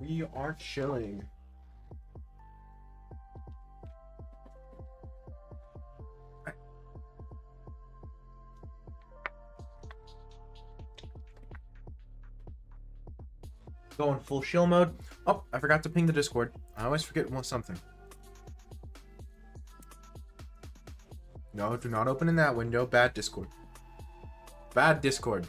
We are chilling. Going full chill mode. Oh, I forgot to ping the Discord. I always forget something. No, do not open in that window. Bad Discord. Bad Discord.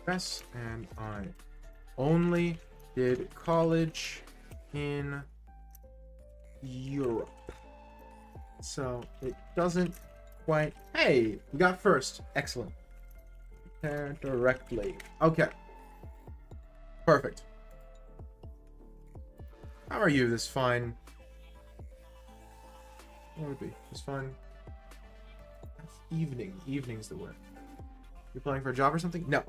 Yes, and I only did college in Europe. So it doesn't quite. Hey, we got first. Excellent. Compare directly. Okay. Perfect. How are you this fine? What would it be? This fine. Evening. Evening's the word. You're applying for a job or something? No.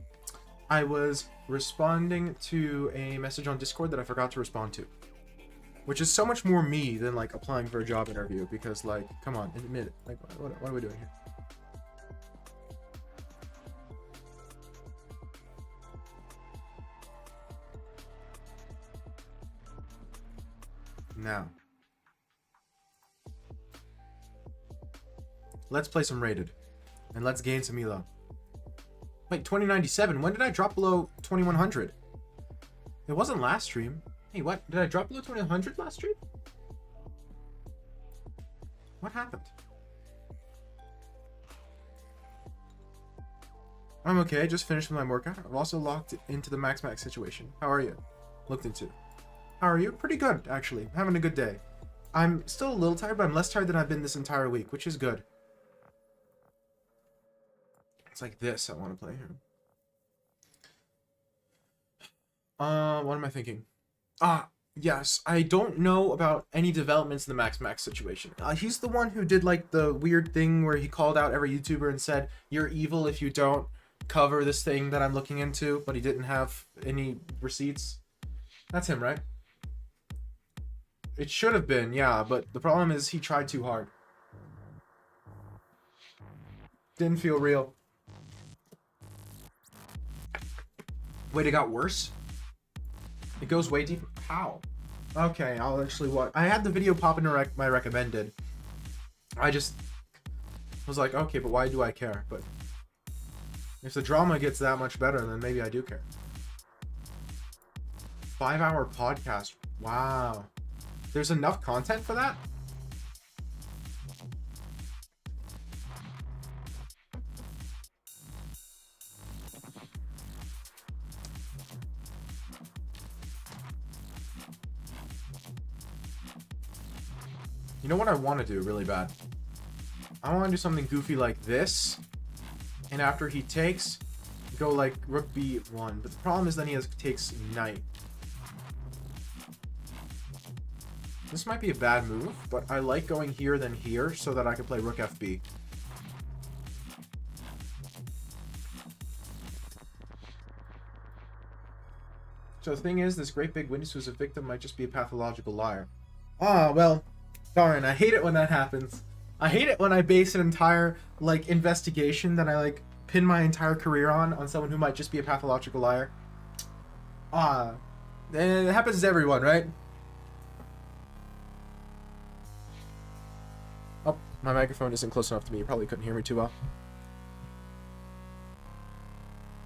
I was responding to a message on Discord that I forgot to respond to. Which is so much more me than, like, applying for a job interview. Because, like, come on, admit it. Like, what are we doing here? Now. Let's play some Rated. And let's gain some elo. Wait, 2097. When did I drop below 2100? It wasn't last stream. Hey, what? Did I drop below 2100 last stream? What happened? I'm okay. I just finished with my workout. I've also locked into the max situation. How are you? Looked into. How are you? Pretty good, actually. Having a good day. I'm still a little tired, but I'm less tired than I've been this entire week, which is good. It's like this I want to play here. What am I thinking? Yes. I don't know about any developments in the Max situation. He's the one who did, like, the weird thing where he called out every YouTuber and said, "You're evil if you don't cover this thing that I'm looking into," but he didn't have any receipts. That's him, right? It should have been, yeah, but the problem is he tried too hard. Didn't feel real. Wait, it got worse? It goes way deeper? How? Okay, I'll actually watch. I had the video pop into my recommended. I just was like, okay, but why do I care? But if the drama gets that much better, then maybe I do care. 5-hour podcast. Wow. There's enough content for that? You know what I want to do really bad? I want to do something goofy like this. And after he takes, go like rook b1. But the problem is then he takes knight. This might be a bad move, but I like going here then here so that I can play rook fb. So the thing is, this great big witness who's a victim might just be a pathological liar. Ah, well, darn, I hate it when that happens. I hate it when I base an entire, like, investigation that I, like, pin my entire career on someone who might just be a pathological liar. It happens to everyone, right? Oh, my microphone isn't close enough to me. You probably couldn't hear me too well.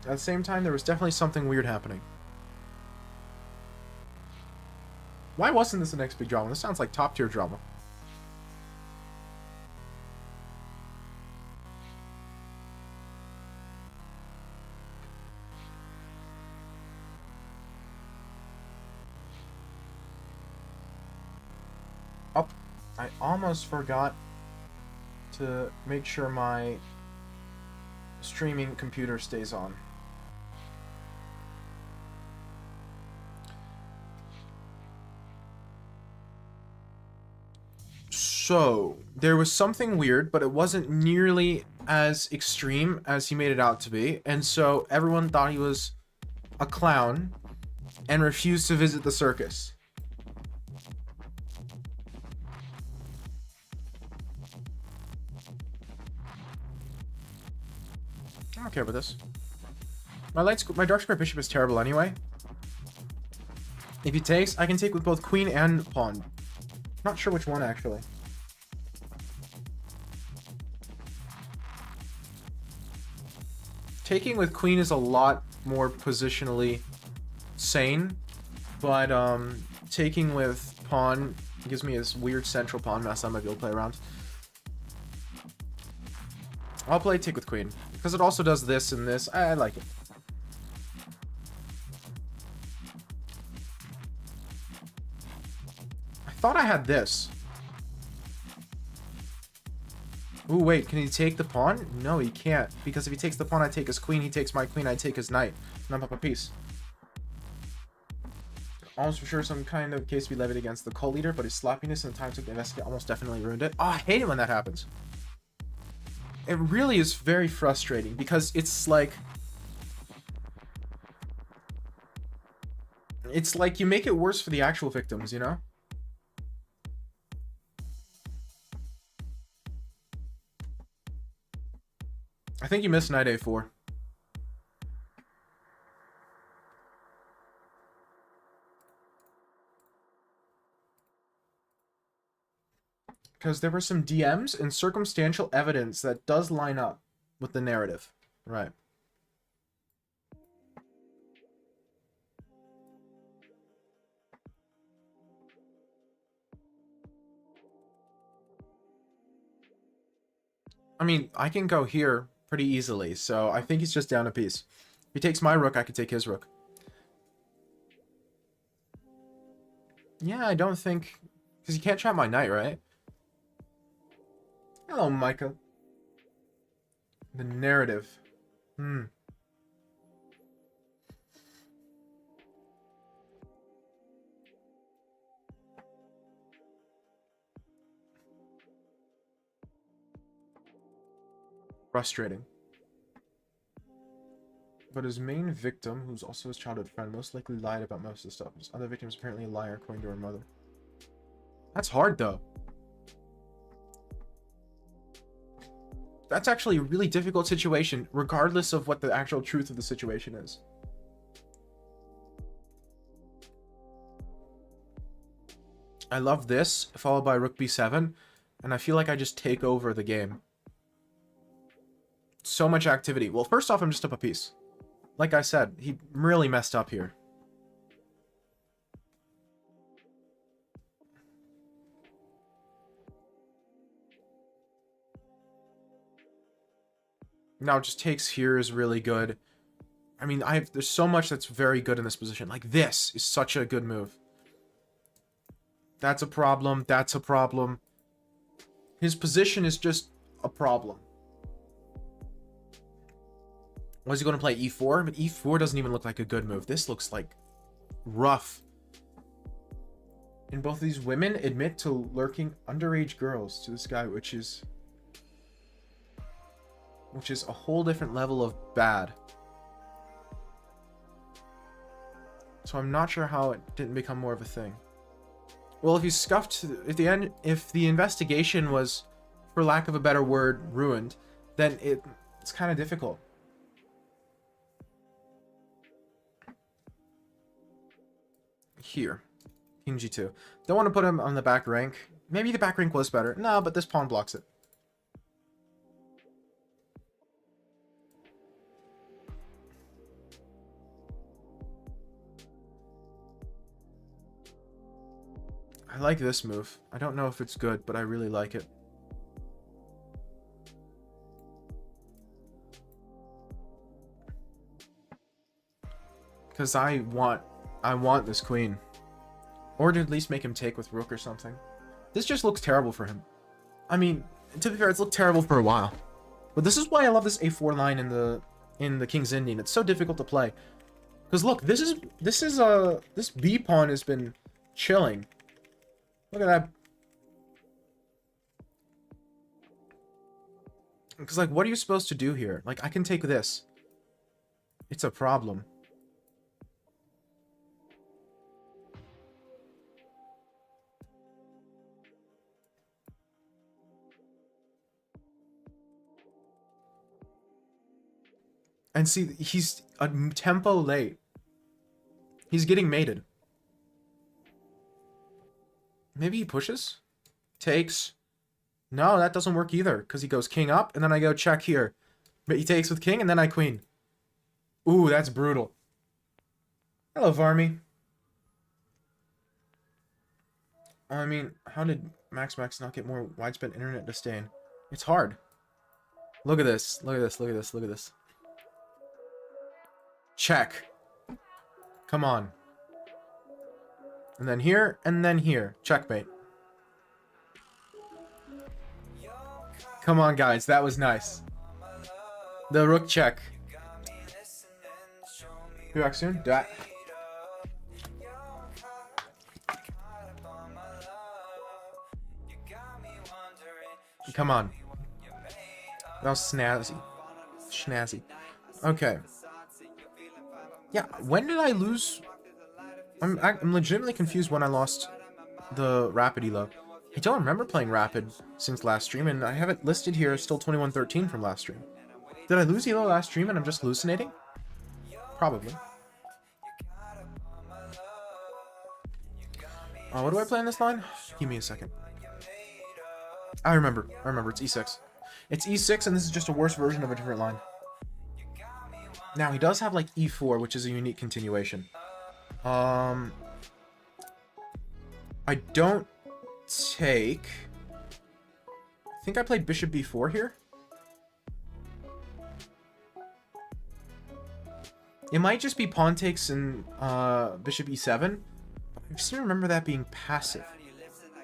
At the same time, there was definitely something weird happening. Why wasn't this the next big drama? This sounds like top tier drama. Oh, I almost forgot to make sure my streaming computer stays on. So, there was something weird, but it wasn't nearly as extreme as he made it out to be, and so everyone thought he was a clown and refused to visit the circus. I don't care about this. My dark square bishop is terrible anyway. If he takes, I can take with both queen and pawn. Not sure which one, actually. Taking with queen is a lot more positionally sane, but taking with pawn gives me this weird central pawn mess I might be able to play around. I'll play take with queen, because it also does this and this. I like it. I thought I had this. Ooh, wait, can he take the pawn? No, he can't, because if he takes the pawn, I take his queen, he takes my queen, I take his knight, and I'm up a piece. Almost for sure some kind of case to be levied against the cult leader, but his sloppiness and the time took to investigate almost definitely ruined it. Oh, I hate it when that happens. It really is very frustrating, because it's like you make it worse for the actual victims, you know? I think you missed knight a4. Because there were some DMs and circumstantial evidence that does line up with the narrative. Right. I mean, I can go here pretty easily, so I think he's just down a piece. If he takes my rook, I could take his rook. Yeah, I don't think... Because you can't trap my knight, right? Hello, Micah. The narrative. Frustrating. But his main victim, who's also his childhood friend, most likely lied about most of the stuff. His other victim is apparently a liar, according to her mother. That's hard, though. That's actually a really difficult situation, regardless of what the actual truth of the situation is. I love this, followed by rook b7, and I feel like I just take over the game. So much activity. Well, first off, I'm just up a piece. Like I said, he really messed up here. Now, just takes here is really good. I mean, there's so much that's very good in this position. Like, this is such a good move. That's a problem. That's a problem. His position is just a problem. Was he going to play e4? But e4 doesn't even look like a good move. This looks like rough. And both of these women admit to lurking underage girls to this guy, which is a whole different level of bad. So I'm not sure how it didn't become more of a thing. Well, if you scuffed, if the investigation was, for lack of a better word, ruined, then it's kind of difficult. Here, King G2. Don't want to put him on the back rank. Maybe the back rank was better. No, but this pawn blocks it. I like this move. I don't know if it's good, but I really like it. Because I want this queen. Or to at least make him take with rook or something. This just looks terrible for him. I mean, to be fair, it's looked terrible for a while. But this is why I love this A4 line in the King's Indian. It's so difficult to play. Because look, this B pawn has been chilling. Look at that. Because, like, what are you supposed to do here? Like, I can take this. It's a problem. And see, he's a tempo late. He's getting mated. Maybe he pushes? Takes. No, that doesn't work either, because he goes king up, and then I go check here. But he takes with king, and then I queen. Ooh, that's brutal. Hello, Varmy. I mean, how did Max not get more widespread internet disdain? It's hard. Look at this. Look at this. Look at this. Look at this. Check. Come on. And then here, and then here. Checkmate. Come on, guys. That was nice. The rook check. Be back soon. That. Come on. That was snazzy. Schnazzy. Okay. Yeah, when did I lose? I'm legitimately confused when I lost the Rapid Elo. I don't remember playing Rapid since last stream, and I have it listed here still 2113 from last stream. Did I lose Elo last stream and I'm just hallucinating? Probably. What do I play in this line? Give me a second. I remember, it's E6. It's E6, and this is just a worse version of a different line. Now, he does have, like, E4, which is a unique continuation. I don't take... I think I played Bishop B4 here. It might just be pawn takes and Bishop E7. I just remember that being passive.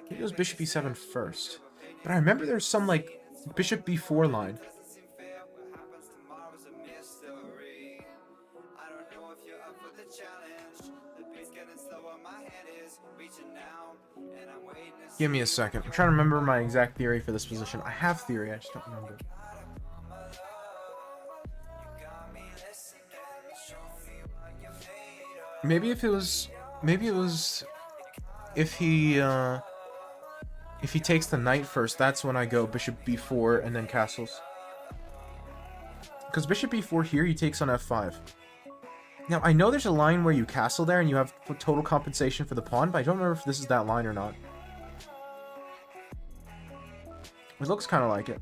Maybe it was Bishop E7 first. But I remember there's some, like, Bishop B4 line. Give me a second. I'm trying to remember my exact theory for this position. I have theory, I just don't remember. Maybe it was if he takes the knight first, that's when I go Bishop B4 and then castles. Because Bishop B4 here, he takes on F5. Now, I know there's a line where you castle there and you have total compensation for the pawn, but I don't remember if this is that line or not. It looks kind of like it.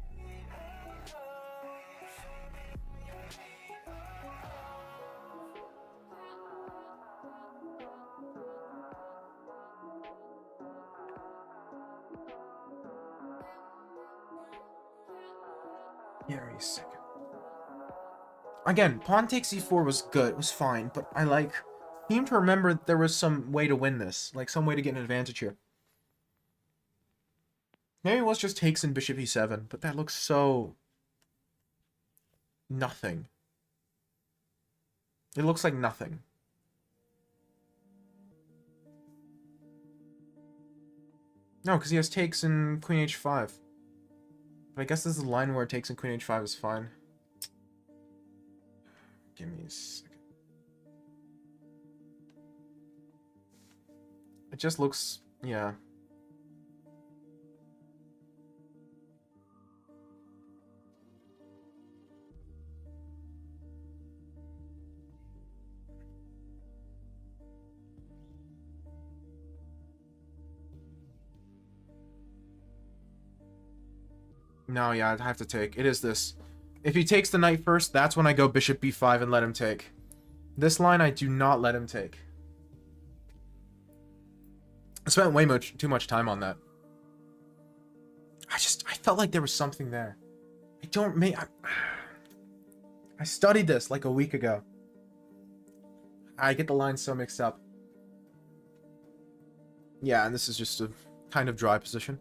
Give me a second. Again, pawn takes e4 was good, it was fine, but I seem to remember there was some way to win this, like some way to get an advantage here. Maybe it was just takes in Bishop e7, but that looks so... nothing. It looks like nothing. No, because he has takes in Queen h5. But I guess this is the line where takes in Queen h5 is fine. Give me a second. It just looks... yeah. No, yeah, I'd have to take. It is this. If he takes the knight first, that's when I go Bishop b5 and let him take. This line, I do not let him take. I spent way too much time on that. I felt like there was something there. I studied this like a week ago. I get the lines so mixed up. Yeah, and this is just a kind of dry position.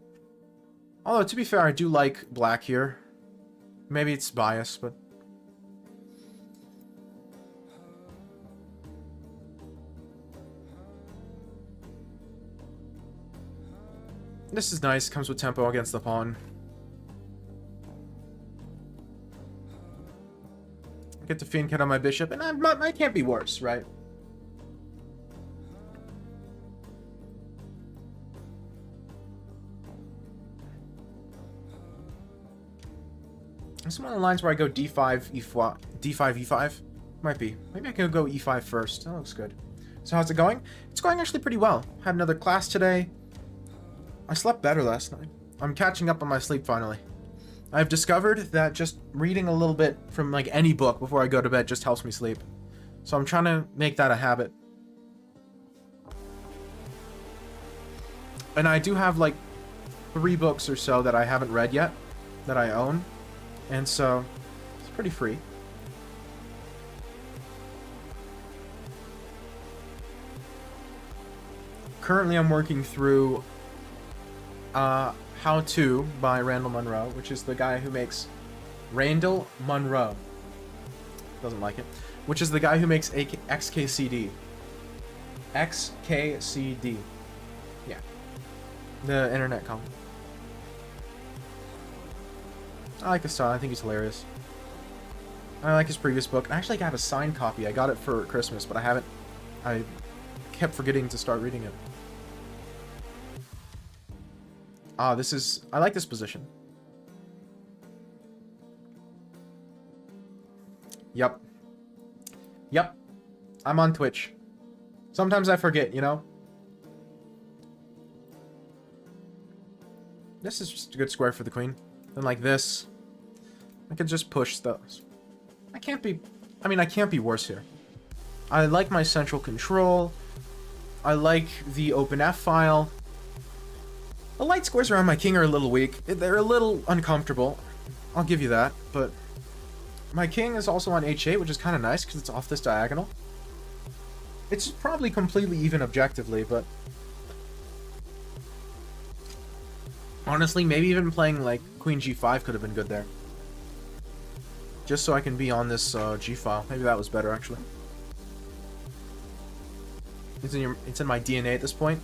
Although, to be fair, I do like black here. Maybe it's bias, but... This is nice. Comes with tempo against the pawn. Get to fiend cut on my bishop, and I can't be worse, right? This is one of the lines where I go d5, e5, d5, e5. Might be. Maybe I can go e5 first. That looks good. So how's it going? It's going actually pretty well. Had another class today. I slept better last night. I'm catching up on my sleep finally. I've discovered that just reading a little bit from like any book before I go to bed just helps me sleep. So I'm trying to make that a habit. And I do have like 3 books or so that I haven't read yet that I own. And so it's pretty free. Currently I'm working through How To by Randall Munroe, which is the guy who makes Randall Munroe. Doesn't like it. Which is the guy who makes XKCD. XKCD. Yeah. The internet comic. I like his style. I think he's hilarious. I like his previous book. I actually got a signed copy. I got it for Christmas, but I kept forgetting to start reading it. Ah, this is... I like this position. Yep. Yep. I'm on Twitch. Sometimes I forget, you know? This is just a good square for the queen. Then like this. I could just push those. I can't be... I mean, I can't be worse here. I like my central control. I like the open F file. The light squares around my king are a little weak. They're a little uncomfortable. I'll give you that, but... My king is also on h8, which is kind of nice, because it's off this diagonal. It's probably completely even objectively, but... Honestly, maybe even playing, like, queen g5 could have been good there. Just so I can be on this g-file. Maybe that was better, actually. It's in my DNA at this point.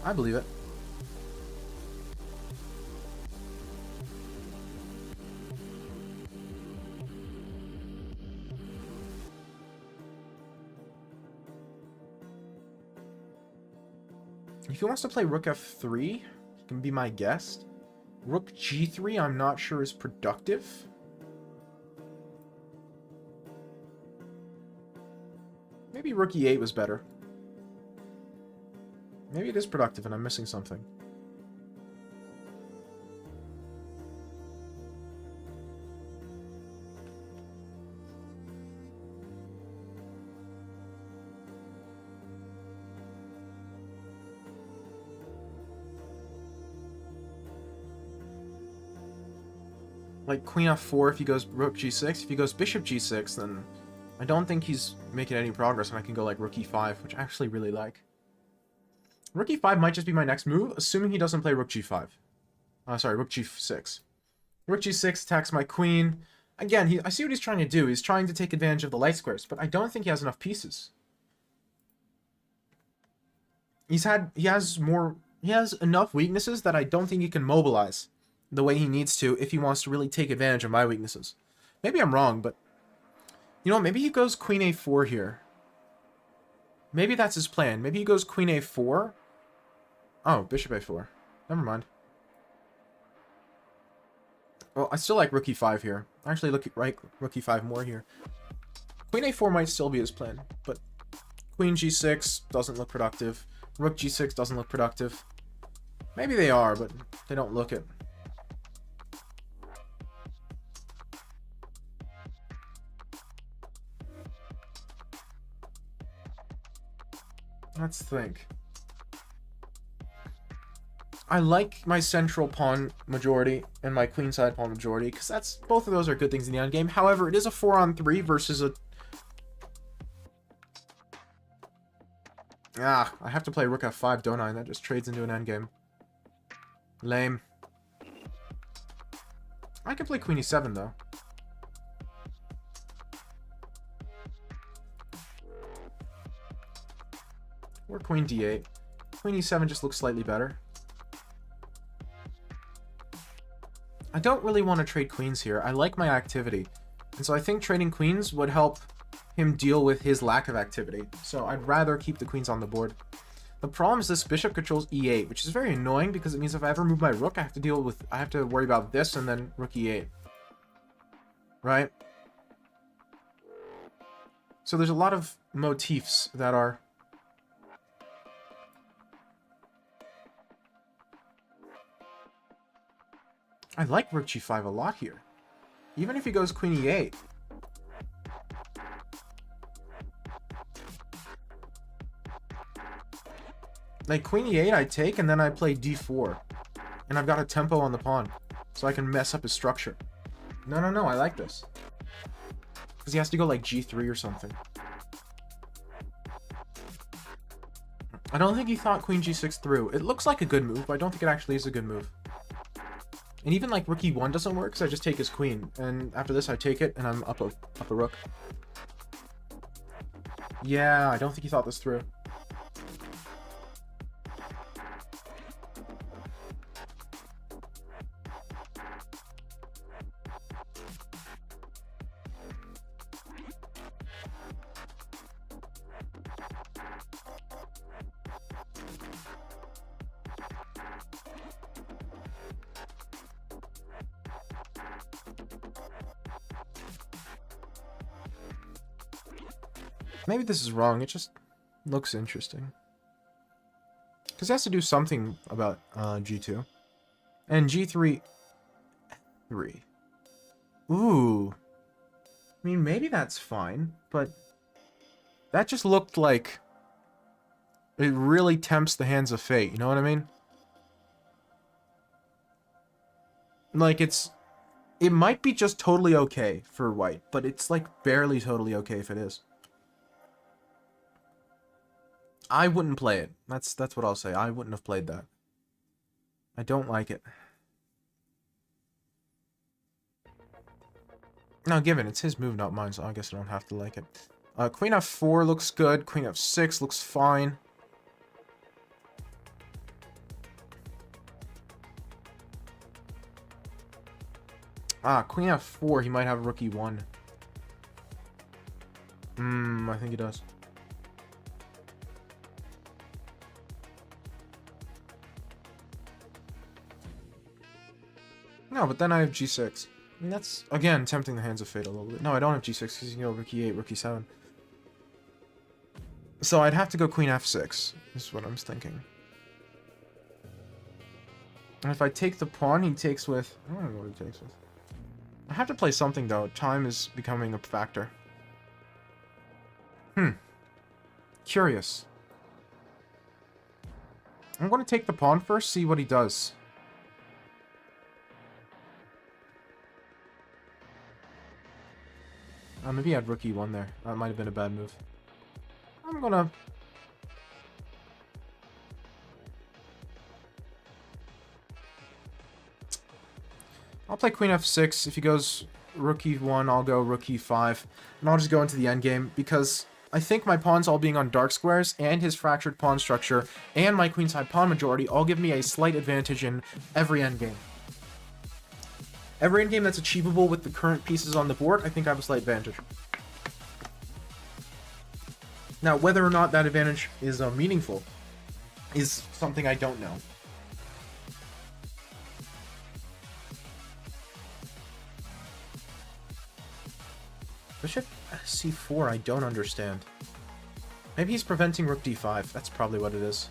I believe it. If he wants to play rook f3, he can be my guest. Rook g3, I'm not sure is productive. Maybe rook e8 was better. Maybe it is productive and I'm missing something. Like queen f4 if he goes rook g6. If he goes bishop g6, then I don't think he's making any progress, and I can go like rook e5, which I actually really like. Rook e5 might just be my next move, assuming he doesn't play rook g5. Sorry, rook g6. Rook g6 attacks my queen. Again, I see what he's trying to do. He's trying to take advantage of the light squares, but I don't think he has enough pieces. He has enough weaknesses that I don't think he can mobilize the way he needs to if he wants to really take advantage of my weaknesses. Maybe I'm wrong, but you know, maybe he goes queen a4 here. Maybe that's his plan. Maybe he goes queen a4. Oh, bishop a4. Never mind. Well, I still like rook e5 here. I actually like rook e5 more here. Queen a4 might still be his plan, but queen g6 doesn't look productive. Rook g6 doesn't look productive. Maybe they are, but they don't look it. Let's think. I like my central pawn majority and my queenside pawn majority, because both of those are good things in the endgame. However, it is a 4-on-3 versus a... Ah, I have to play rook f5, don't I? And that just trades into an endgame. Lame. I can play queen e7, though. Or queen d8. Queen e7 just looks slightly better. I don't really want to trade queens here. I like my activity. And so I think trading queens would help him deal with his lack of activity. So I'd rather keep the queens on the board. The problem is this bishop controls e8, which is very annoying because it means if I ever move my rook, I have to worry about this and then rook e8. Right? So there's a lot of motifs that are... I like rook g5 a lot here. Even if he goes queen e8. Like, queen e8 I take, and then I play d4. And I've got a tempo on the pawn. So I can mess up his structure. No, I like this. Because he has to go, like, g3 or something. I don't think he thought queen g6 through. It looks like a good move, but I don't think it actually is a good move. And even, like, rook e1 doesn't work, because I just take his queen. And after this, I take it, and I'm up a rook. Yeah, I don't think he thought this through. Maybe this is wrong, it just looks interesting. Because it has to do something about g2. And g3... 3. Ooh. I mean, maybe that's fine, but... that just looked like... it really tempts the hands of fate, you know what I mean? Like, it's... it might be just totally okay for white, but it's, like, barely totally okay if it is. I wouldn't play it. That's what I'll say. I wouldn't have played that. I don't like it. Now, given it's his move, not mine, so I guess I don't have to like it. Queen f4 looks good. Queen f6 looks fine. Queen f4, he might have rook e1. I think he does. No, but then I have g6. I mean, that's, again, tempting the hands of fate a little bit. No, I don't have g6 because you can go rook e8, rook e7. So I'd have to go queen f6, is what I'm thinking. And if I take the pawn, he takes with... I don't know what he takes with. I have to play something, though. Time is becoming a factor. Curious. I'm going to take the pawn first, see what he does. Maybe I had rook e1 there. That might have been a bad move. I'm gonna... I'll play queen f6. If he goes rook e1, I'll go rook e5. And I'll just go into the endgame, because I think my pawns all being on dark squares, and his fractured pawn structure, and my queenside pawn majority all give me a slight advantage in every endgame. Every endgame that's achievable with the current pieces on the board, I think I have a slight advantage. Now, whether or not that advantage is meaningful is something I don't know. Bishop c4, I don't understand. Maybe he's preventing rook d5. That's probably what it is.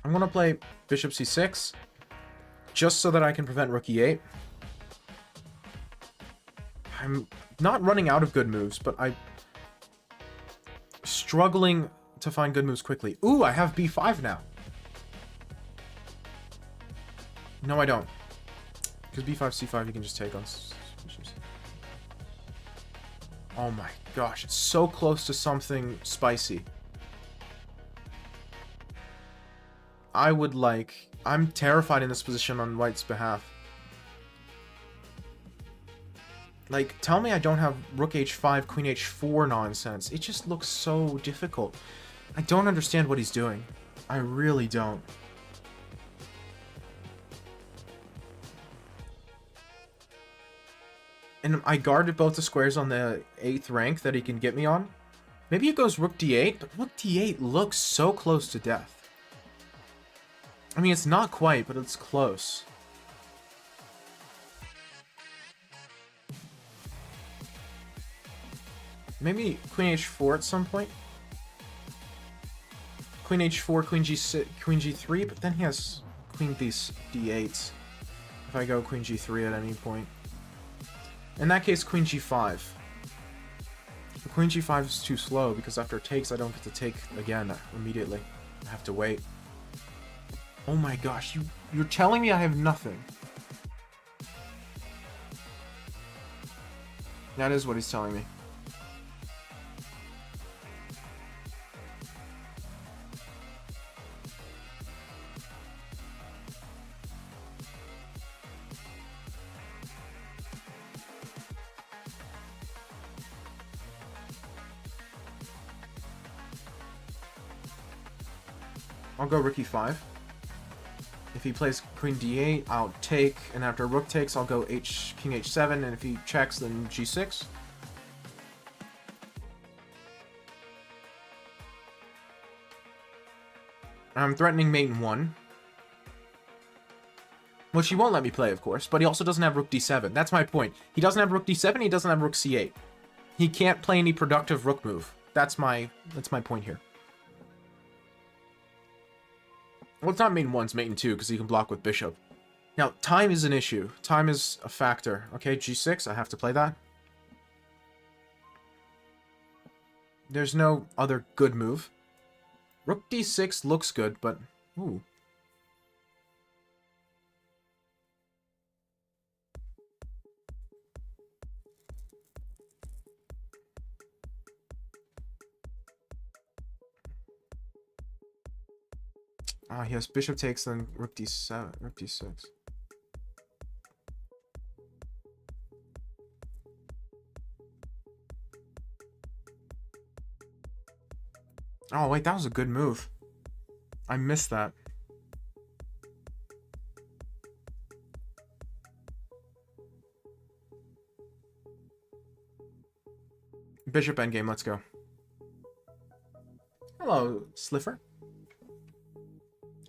I'm going to play bishop c6, just so that I can prevent rook e8. I'm not running out of good moves, but struggling to find good moves quickly. Ooh, I have b5 now. No, I don't. Because b5, c5, you can just take on... Oh my gosh, it's so close to something spicy. I'm terrified in this position on white's behalf. Like, tell me I don't have rook h5, queen h4 nonsense. It just looks so difficult. I don't understand what he's doing. I really don't. And I guarded both the squares on the 8th rank that he can get me on. Maybe it goes rook d8, but rook d8 looks so close to death. I mean, it's not quite, but it's close. Maybe queen h4 at some point. Queen h4, queen g6, queen g3, but then he has queen d8. If I go queen g3 at any point. In that case, queen g5. The queen g5 is too slow because after it takes, I don't get to take again immediately. I have to wait. Oh my gosh, you're telling me I have nothing. That is what he's telling me. I'll go rook e5. If he plays queen d8, I'll take, and after rook takes, I'll go king h7, and if he checks, then g6. I'm threatening mate in 1. Which he won't let me play, of course, but he also doesn't have rook d7. That's my point. He doesn't have rook d7, he doesn't have rook c8. He can't play any productive rook move. That's my point here. Well, it's not mate in 1, it's mate in 2, because he can block with bishop. Now, time is an issue. Time is a factor. Okay, g6, I have to play that. There's no other good move. Rook d6 looks good, but... Ooh. He has bishop takes, then rook d7, rook d6. Oh, wait, that was a good move. I missed that. Bishop endgame, let's go. Hello, Sliffer.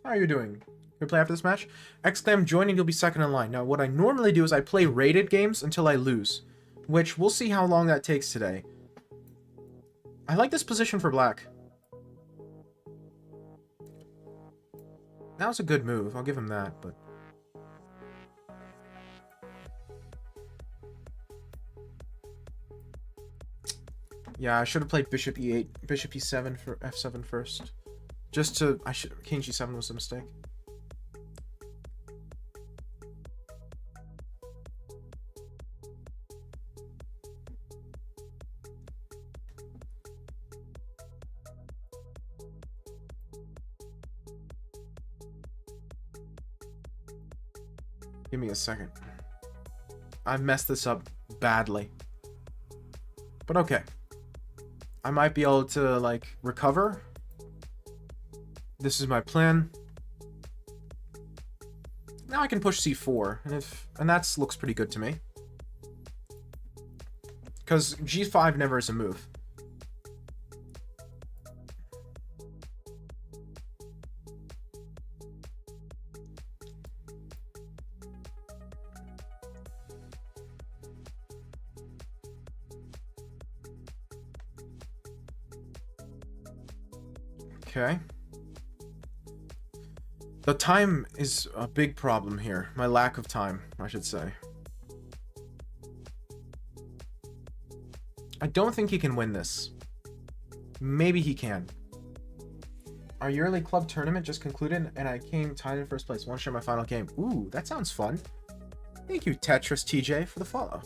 How are you doing? Good play after this match? Exclam join and you'll be second in line. Now, what I normally do is I play rated games until I lose, which we'll see how long that takes today. I like this position for black. That was a good move. I'll give him that, but... Yeah, I should have played bishop e8, bishop e7 for f7 first. Just to... King g7 was a mistake. Give me a second. I've messed this up badly. But okay. I might be able to, like, recover. This is my plan. Now I can push c4, and that looks pretty good to me. Because g5 never is a move. Okay. The time is a big problem here. My lack of time, I should say. I don't think he can win this. Maybe he can. Our yearly club tournament just concluded, and I came tied in first place. Want to share my final game? Ooh, that sounds fun. Thank you, Tetris TJ, for the follow.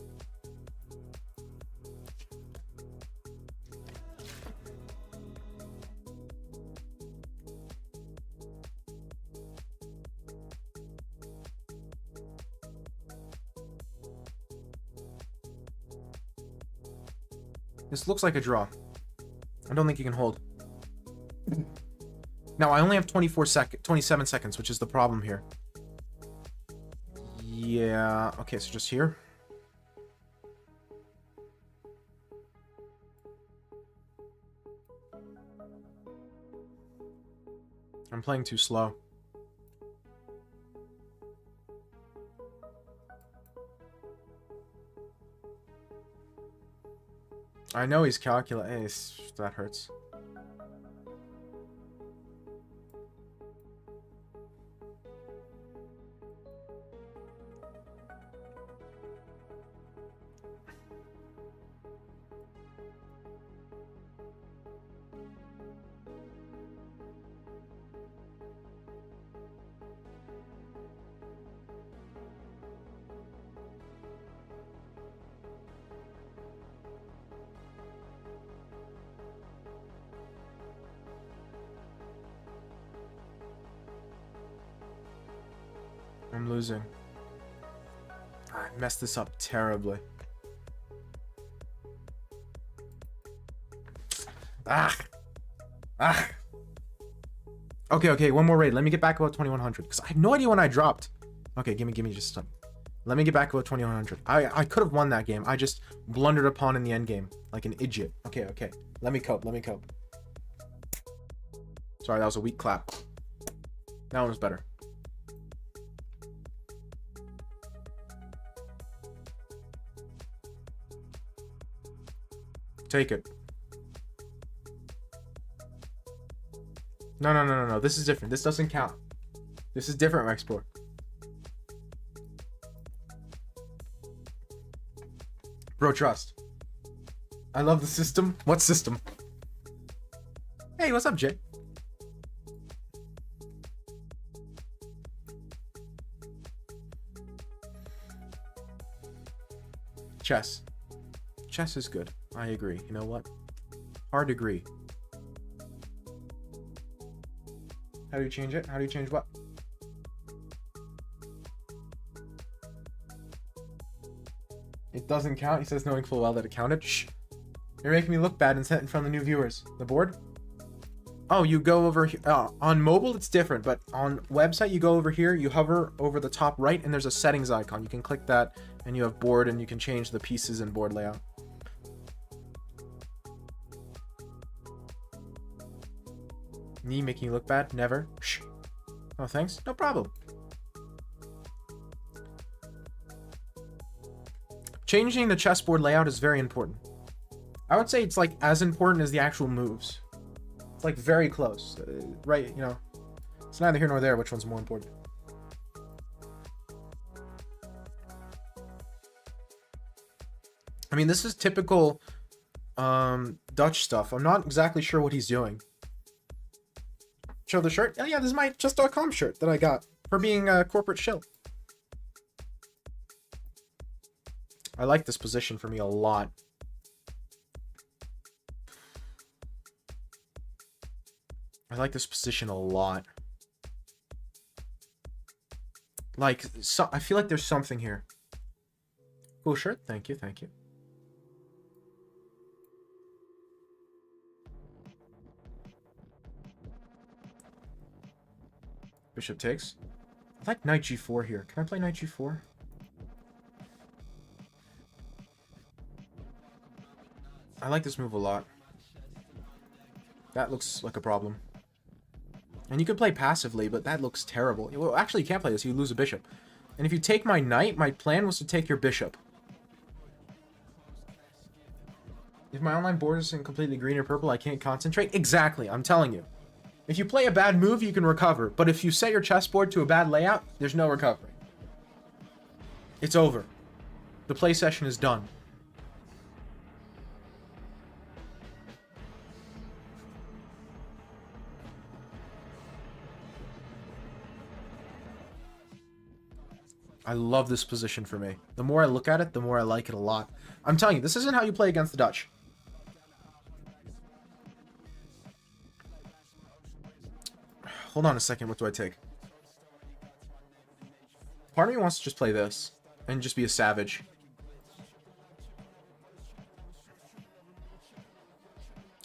This looks like a draw. I don't think you can hold. Now, I only have 27 seconds, which is the problem here. Yeah, okay, so just here. I'm playing too slow. I know he's calculating. Hey, that hurts. I'm losing. I messed this up terribly. Okay, one more raid. Let me get back about 2100 because I have no idea when I dropped. Okay, give me just some. Let me get back about 2100. I could have won that game. I just blundered upon in the end game like an idiot. Okay. Let me cope. Sorry, that was a weak clap. That one was better. Take it. No. This is different. This doesn't count. This is different, Rexport. Bro, trust. I love the system. What system? Hey, what's up, Jay? Chess. Chess is good. I agree. You know what? Hard agree. How do you change it? How do you change what? It doesn't count. He says knowing full well that it counted. Shh. You're making me look bad and set in front of the new viewers. The board? Oh, you go over here. On mobile, it's different, but on website, you go over here, you hover over the top right, and there's a settings icon. You can click that, and you have board, and you can change the pieces and board layout. Me making you look bad? Never. Shh. Oh, thanks. No problem. Changing the chessboard layout is very important. I would say it's like as important as the actual moves. It's like very close, right? You know, it's neither here nor there which one's more important. I mean, this is typical Dutch stuff. I'm not exactly sure what he's doing. Show the shirt? Oh yeah, this is my Chess.com shirt that I got for being a corporate shill. I like this position for me a lot. I like this position a lot. Like, so, I feel like there's something here. Cool shirt. Thank you. Bishop takes. I like knight g4 here. Can I play knight g4? I like this move a lot. That looks like a problem. And you can play passively, but that looks terrible. Well, actually, you can't play this. You lose a bishop. And if you take my knight, my plan was to take your bishop. If my online board is in completely green or purple, I can't concentrate. Exactly, I'm telling you. If you play a bad move, you can recover. But if you set your chessboard to a bad layout, there's no recovery. It's over. The play session is done. I love this position for me. The more I look at it, the more I like it a lot. I'm telling you, this isn't how you play against the Dutch. Hold on a second, what do I take? Part of me wants to just play this and just be a savage.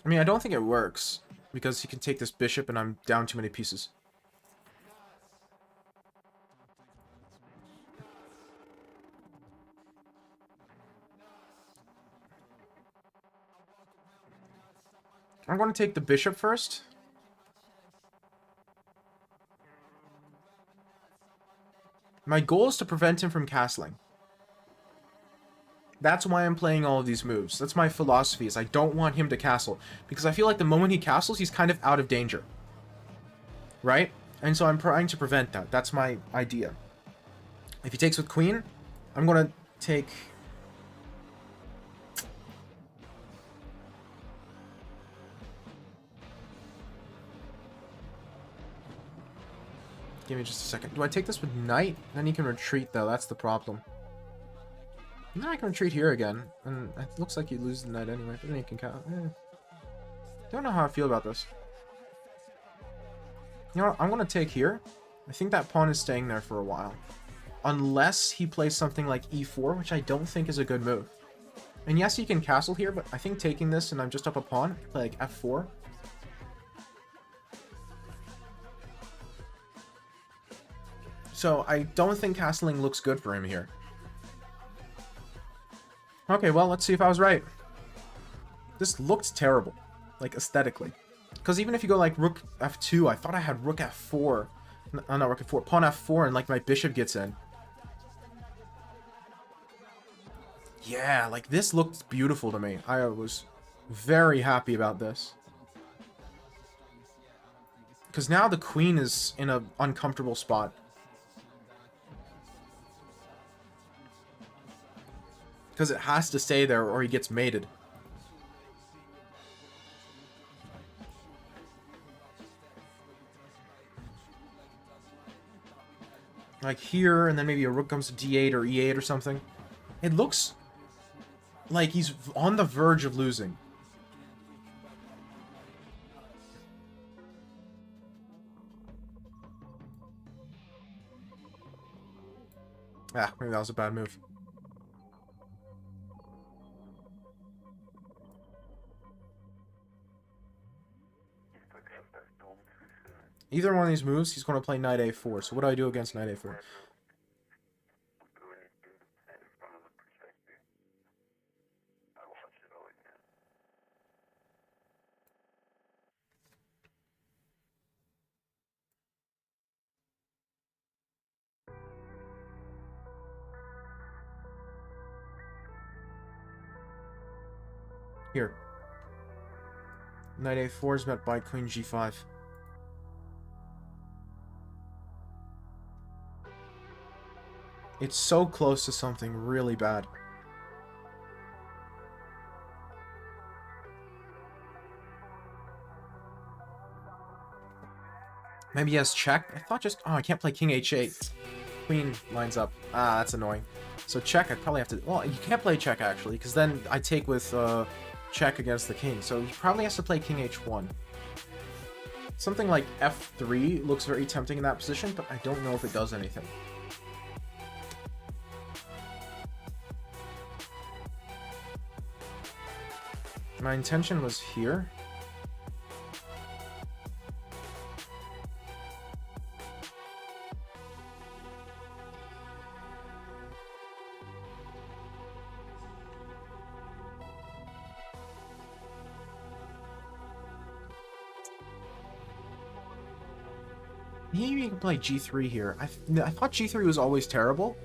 I mean, I don't think it works because he can take this bishop and I'm down too many pieces. I'm going to take the bishop first. My goal is to prevent him from castling. That's why I'm playing all of these moves. That's my philosophy, is I don't want him to castle. Because I feel like the moment he castles, he's kind of out of danger. Right? And so I'm trying to prevent that. That's my idea. If he takes with queen, I'm going to take... Give me just a second. Do I take this with knight? Then he can retreat, though. That's the problem. And then I can retreat here again. And it looks like you lose the knight anyway. But then you can count. Don't know how I feel about this. You know what? I'm going to take here. I think that pawn is staying there for a while. Unless he plays something like e4, which I don't think is a good move. And yes, he can castle here, but I think taking this and I'm just up a pawn, play like f4. So I don't think castling looks good for him here. Okay, well, let's see if I was right. This looked terrible, like aesthetically. Because even if you go like rook f2, I thought I had rook f4. No, not rook f4, pawn f4, and like my bishop gets in. Yeah, like this looked beautiful to me. I was very happy about this. Because now the queen is in an uncomfortable spot. Because it has to stay there or he gets mated. Like here, and then maybe a rook comes to d8 or e8 or something. It looks like he's on the verge of losing. Ah, maybe that was a bad move. Either one of these moves, he's going to play knight a4. So what do I do against knight a4? Here. Knight a4 is met by queen g5. It's so close to something really bad. Maybe he has check? I thought just... Oh, I can't play king h8. Queen lines up. Ah, that's annoying. So check, I'd probably have to... Well, you can't play check, actually, because then I take with check against the king. So he probably has to play king h1. Something like f3 looks very tempting in that position, but I don't know if it does anything. My intention was here. Maybe you can play g3 here. I thought g3 was always terrible,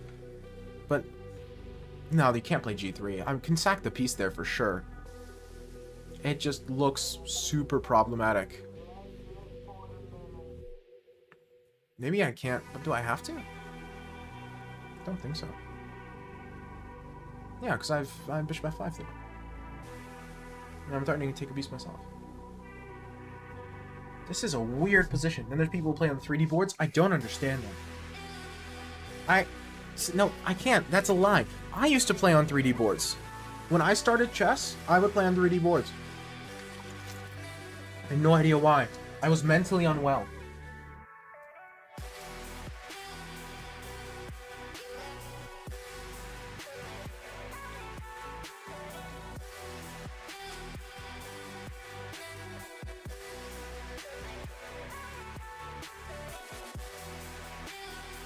but no, they can't play g3. I can sack the piece there for sure. It just looks super problematic. Maybe I can't, but do I have to? I don't think so. Yeah, because I'm bishop f5 there. And I'm threatening to take a piece myself. This is a weird position. And there's people who play on 3D boards. I don't understand them. No, I can't. That's a lie. I used to play on 3D boards. When I started chess, I would play on 3D boards. I have no idea why. I was mentally unwell.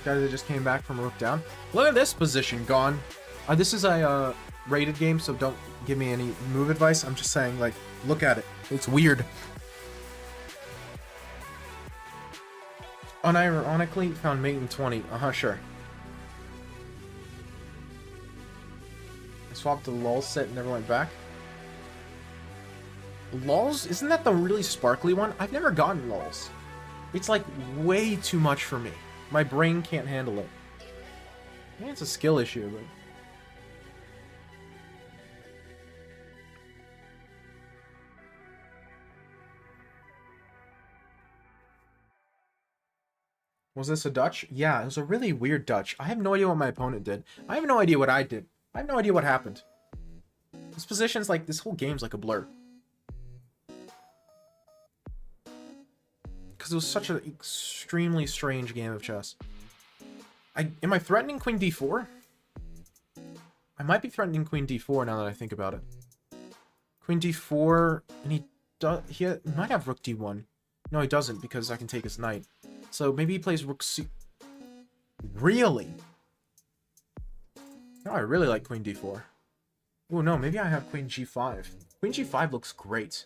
Guys that just came back from rook down. Look at this position gone. This is a rated game, so don't give me any move advice. I'm just saying, like, look at it. It's weird. Unironically, found mate in 20. Sure. I swapped the lol set and never went back. Lols? Isn't that the really sparkly one? I've never gotten lols. It's like way too much for me. My brain can't handle it. I think it's a skill issue, but... Was this a Dutch? Yeah, it was a really weird Dutch. I have no idea what my opponent did. I have no idea what I did. I have no idea what happened. This position's like... This whole game's like a blur. Because it was such an extremely strange game of chess. Am I threatening queen d4? I might be threatening queen d4 now that I think about it. Queen d4, and he might have rook d1. No, he doesn't, because I can take his knight. So maybe he plays rook c... Really? No, I really like queen d4. Oh no, maybe I have queen g5. Queen g5 looks great.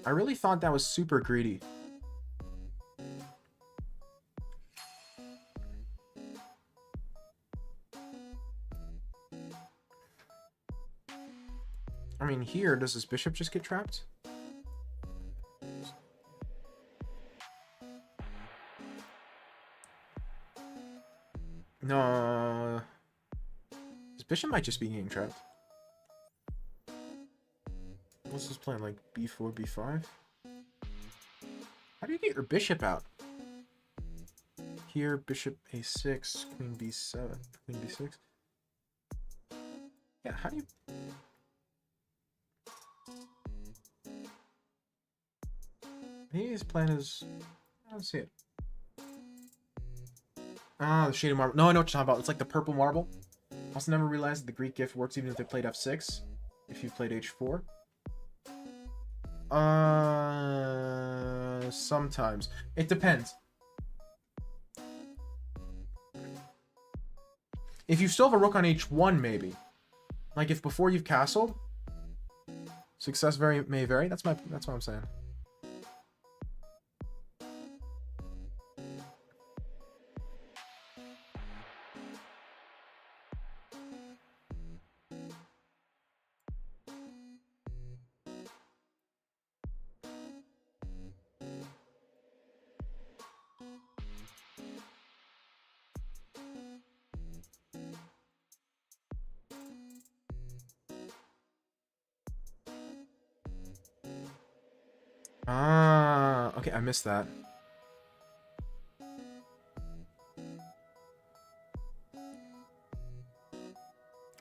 I really thought that was super greedy. I mean, here, does this bishop just get trapped? No. This bishop might just be getting trapped. What's this playing, like b4, b5? How do you get your bishop out? Here, bishop a6, queen b7, queen b6. Yeah, how do you... Maybe his plan is... I don't see it. Ah, the shaded marble. No, I know what you're talking about. It's like the purple marble. Also never realized that the Greek gift works even if they played f6. If you played h4. Sometimes. It depends. If you still have a rook on h1, maybe. Like if before you've castled, success may vary. That's what I'm saying. Ah, okay, I missed that.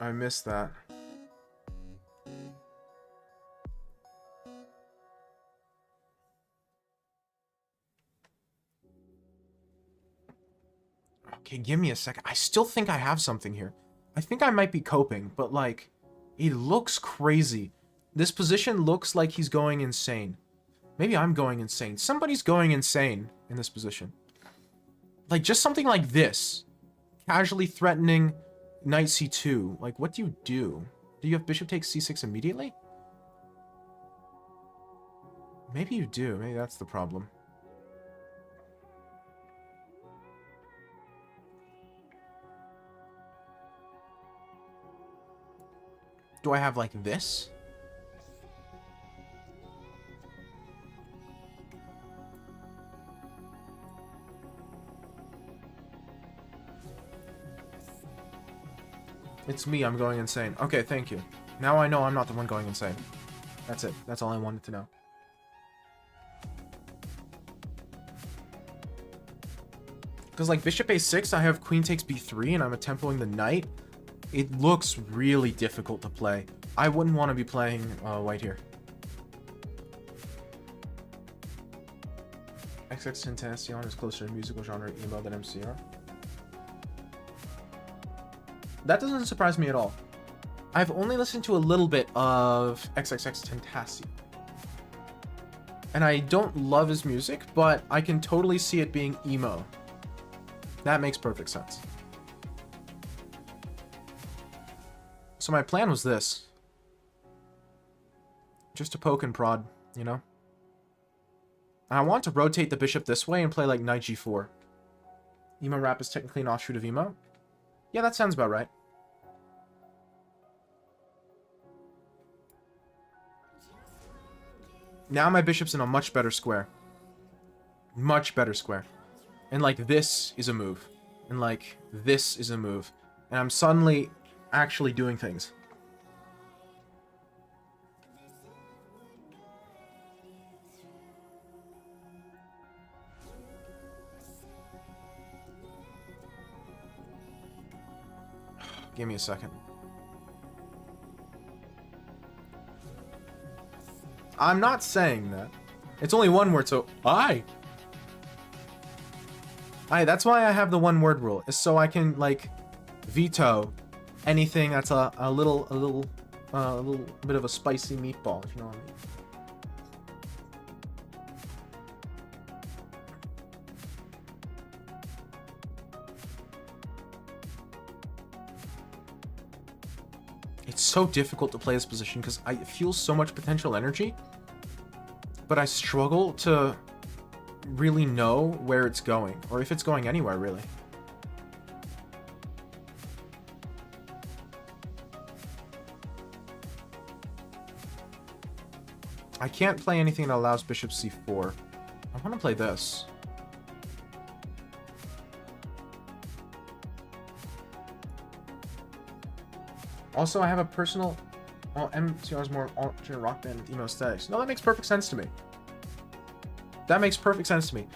I missed that. Okay, give me a second. I still think I have something here. I think I might be coping, but like, it looks crazy. This position looks like he's going insane. Maybe I'm going insane. Somebody's going insane in this position. Like, just something like this. Casually threatening knight c2. Like, what do you do? Do you have bishop takes c6 immediately? Maybe you do. Maybe that's the problem. Do I have, like, this? It's me, I'm going insane. Okay, thank you. Now I know I'm not the one going insane. That's it. That's all I wanted to know. Because like bishop a6, I have queen takes b3 and I'm a tempoing the knight. It looks really difficult to play. I wouldn't want to be playing white here. XXXTentacion is closer to musical genre emo than MCR. That doesn't surprise me at all. I've only listened to a little bit of XXXTentacion. And I don't love his music, but I can totally see it being emo. That makes perfect sense. So my plan was this. Just to poke and prod, you know? I want to rotate the bishop this way and play like knight g4. Emo rap is technically an offshoot of emo? Yeah, that sounds about right. Now my bishop's in a much better square. Much better square. And like this is a move. And like this is a move. And I'm suddenly actually doing things. Give me a second. I'm not saying that. It's only one word, so I. That's why I have the one word rule, is so I can like veto anything that's a little bit of a spicy meatball, if you know what I mean. It's so difficult to play this position because I feel so much potential energy, but I struggle to really know where it's going, or if it's going anywhere, really. I can't play anything that allows bishop c4. I want to play this. Also, I have a personal... Well, MCR is more alternate rock band with emo aesthetics. No, that makes perfect sense to me. That makes perfect sense to me.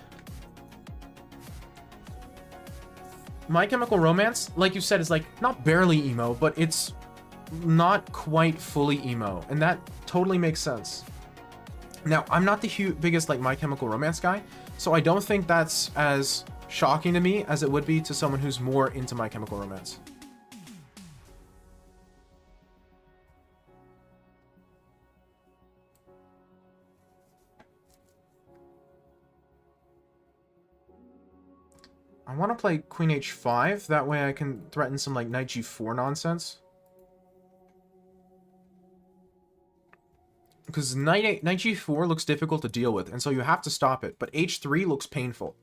My Chemical Romance, like you said, is like not barely emo, but it's not quite fully emo. And that totally makes sense. Now, I'm not the biggest like My Chemical Romance guy, so I don't think that's as shocking to me as it would be to someone who's more into My Chemical Romance. I want to play Queen H5, that way I can threaten some like Knight G4 nonsense. Because Knight G4 looks difficult to deal with, and so you have to stop it, but H3 looks painful.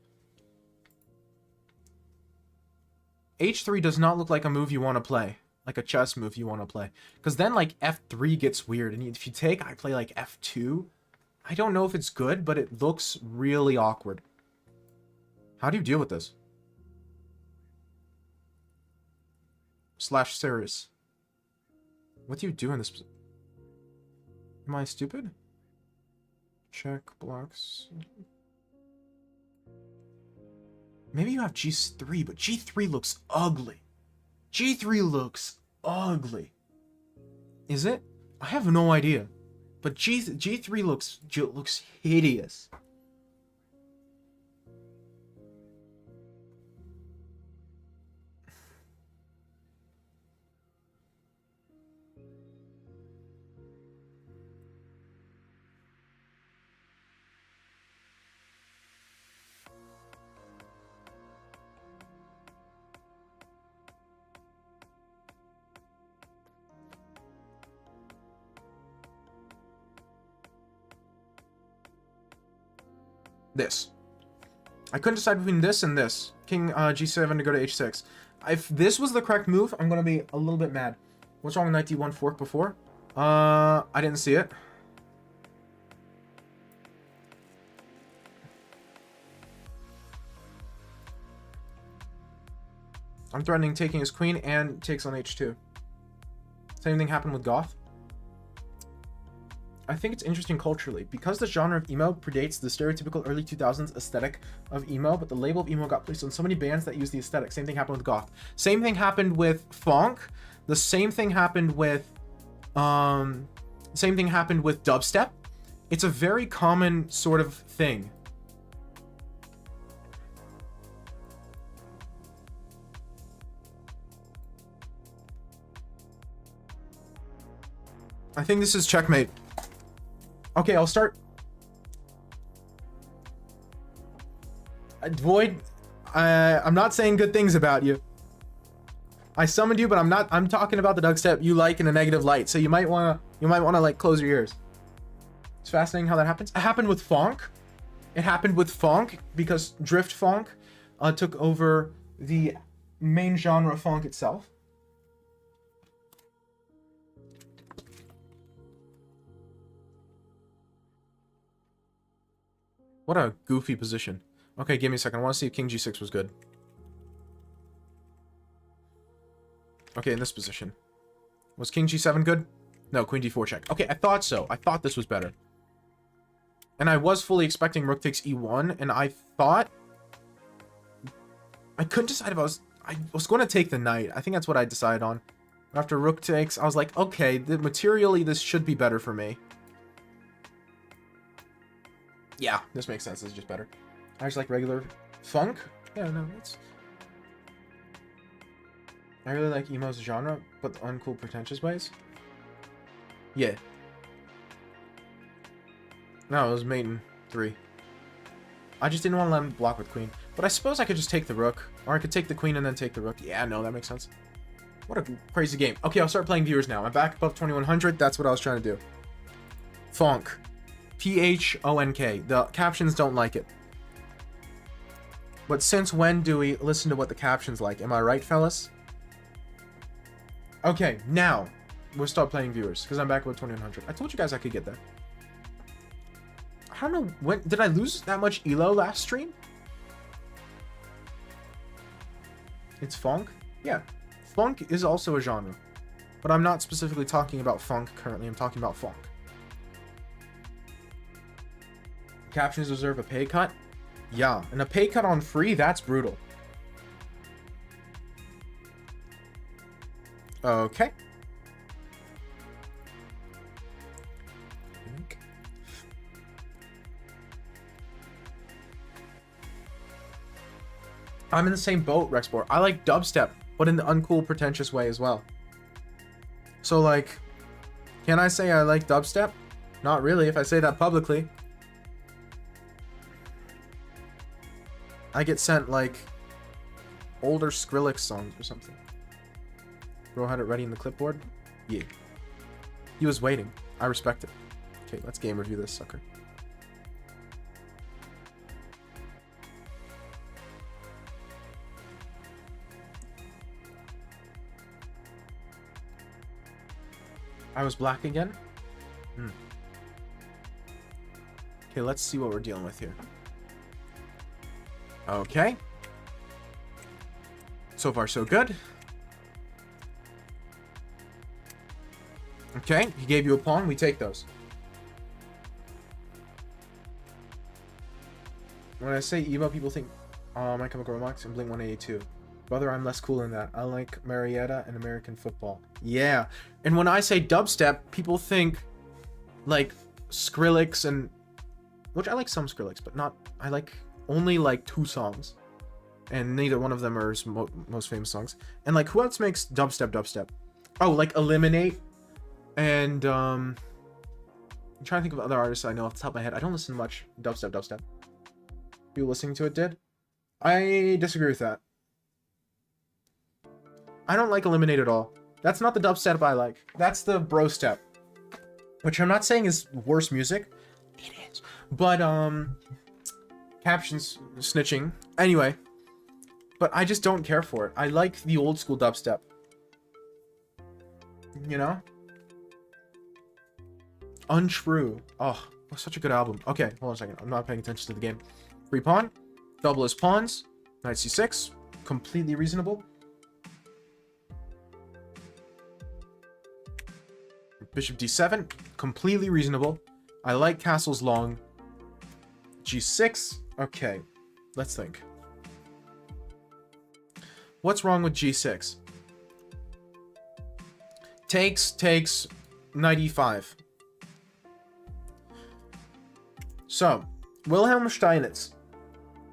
H3 does not look like a move you want to play, like a chess move you want to play. Because then like F3 gets weird, and if you take, I play like F2. I don't know if it's good, but it looks really awkward. How do you deal with this? Slash serious. What do you do in this? Am I stupid? Check blocks. Maybe you have G3, but G3 looks ugly. G3 looks ugly. Is it? I have no idea. But G3 looks hideous. This. I couldn't decide between this and this. King G7 to go to H6. If this was the correct move, I'm going to be a little bit mad. What's wrong with Knight D1 fork before? I didn't see it. I'm threatening taking his queen and takes on H2. Same thing happened with Goth. I think it's interesting culturally. Because the genre of emo predates the stereotypical early 2000s aesthetic of emo, but the label of emo got placed on so many bands that use the aesthetic. Same thing happened with goth. Same thing happened with funk. The same thing happened with dubstep. It's a very common sort of thing. I think this is checkmate. Okay, I'll start. Void, I'm not saying good things about you. I summoned you, but I'm talking about the dubstep you like in a negative light. So you might wanna like close your ears. It's fascinating how that happens. It happened with funk. It happened with funk because drift funk took over the main genre of funk itself. What a goofy position. Okay, give me a second. I want to see if King G6 was good. Okay, in this position. Was King G7 good? No, Queen D4 check. Okay, I thought so. I thought this was better. And I was fully expecting Rook takes E1, and I thought... I couldn't decide if I was going to take the knight. I think that's what I decided on. After Rook takes, I was like, okay, materially this should be better for me. Yeah, this makes sense. This is just better. I just like regular funk. Yeah, no, it's... I really like emo's genre, but the uncool, pretentious ways. Yeah. No, it was mate in 3. I just didn't want to let him block with queen. But I suppose I could just take the rook. Or I could take the queen and then take the rook. Yeah, no, that makes sense. What a crazy game. Okay, I'll start playing viewers now. I'm back above 2100. That's what I was trying to do. Fonk. P-H-O-N-K. The captions don't like it. But since when do we listen to what the captions like? Am I right, fellas? Okay, now we'll start playing viewers because I'm back above 2100. I told you guys I could get there. I don't know, when did I lose that much elo last stream? It's funk? Yeah. Funk is also a genre. But I'm not specifically talking about funk currently. I'm talking about funk. Captions deserve a pay cut? Yeah. And a pay cut on free? That's brutal. Okay. I'm in the same boat, Rexport. I like dubstep, but in the uncool, pretentious way as well. So, like, can I say I like dubstep? Not really, if I say that publicly. I get sent, like, older Skrillex songs or something. Bro had it ready in the clipboard? Yeah. He was waiting. I respect it. Okay, let's game review this sucker. I was black again? Okay, let's see what we're dealing with here. Okay. So far, so good. Okay, he gave you a pawn. We take those. When I say emo, people think, My Chemical Romance and Blink-182. Brother, I'm less cool than that. I like Marietta and American football. Yeah. And when I say dubstep, people think like Skrillex and... Which I like some Skrillex, but not... I like only like 2 songs. And neither one of them are his most famous songs. And like, who else makes dubstep? Oh, like Eliminate. And I'm trying to think of other artists I know off the top of my head. I don't listen to much dubstep. People listening to it did. I disagree with that. I don't like Eliminate at all. That's not the dubstep I like. That's the bro step. Which I'm not saying is worse music. It is. But, captions snitching. Anyway. But I just don't care for it. I like the old school dubstep. You know? Untrue. Oh, such a good album. Okay, hold on a second. I'm not paying attention to the game. Free pawn. Double his pawns. Knight c6. Completely reasonable. Bishop d7. completely reasonable. I like castles long. G6. Okay, let's think. What's wrong with G6? Takes, knight e5. So, Wilhelm Steinitz,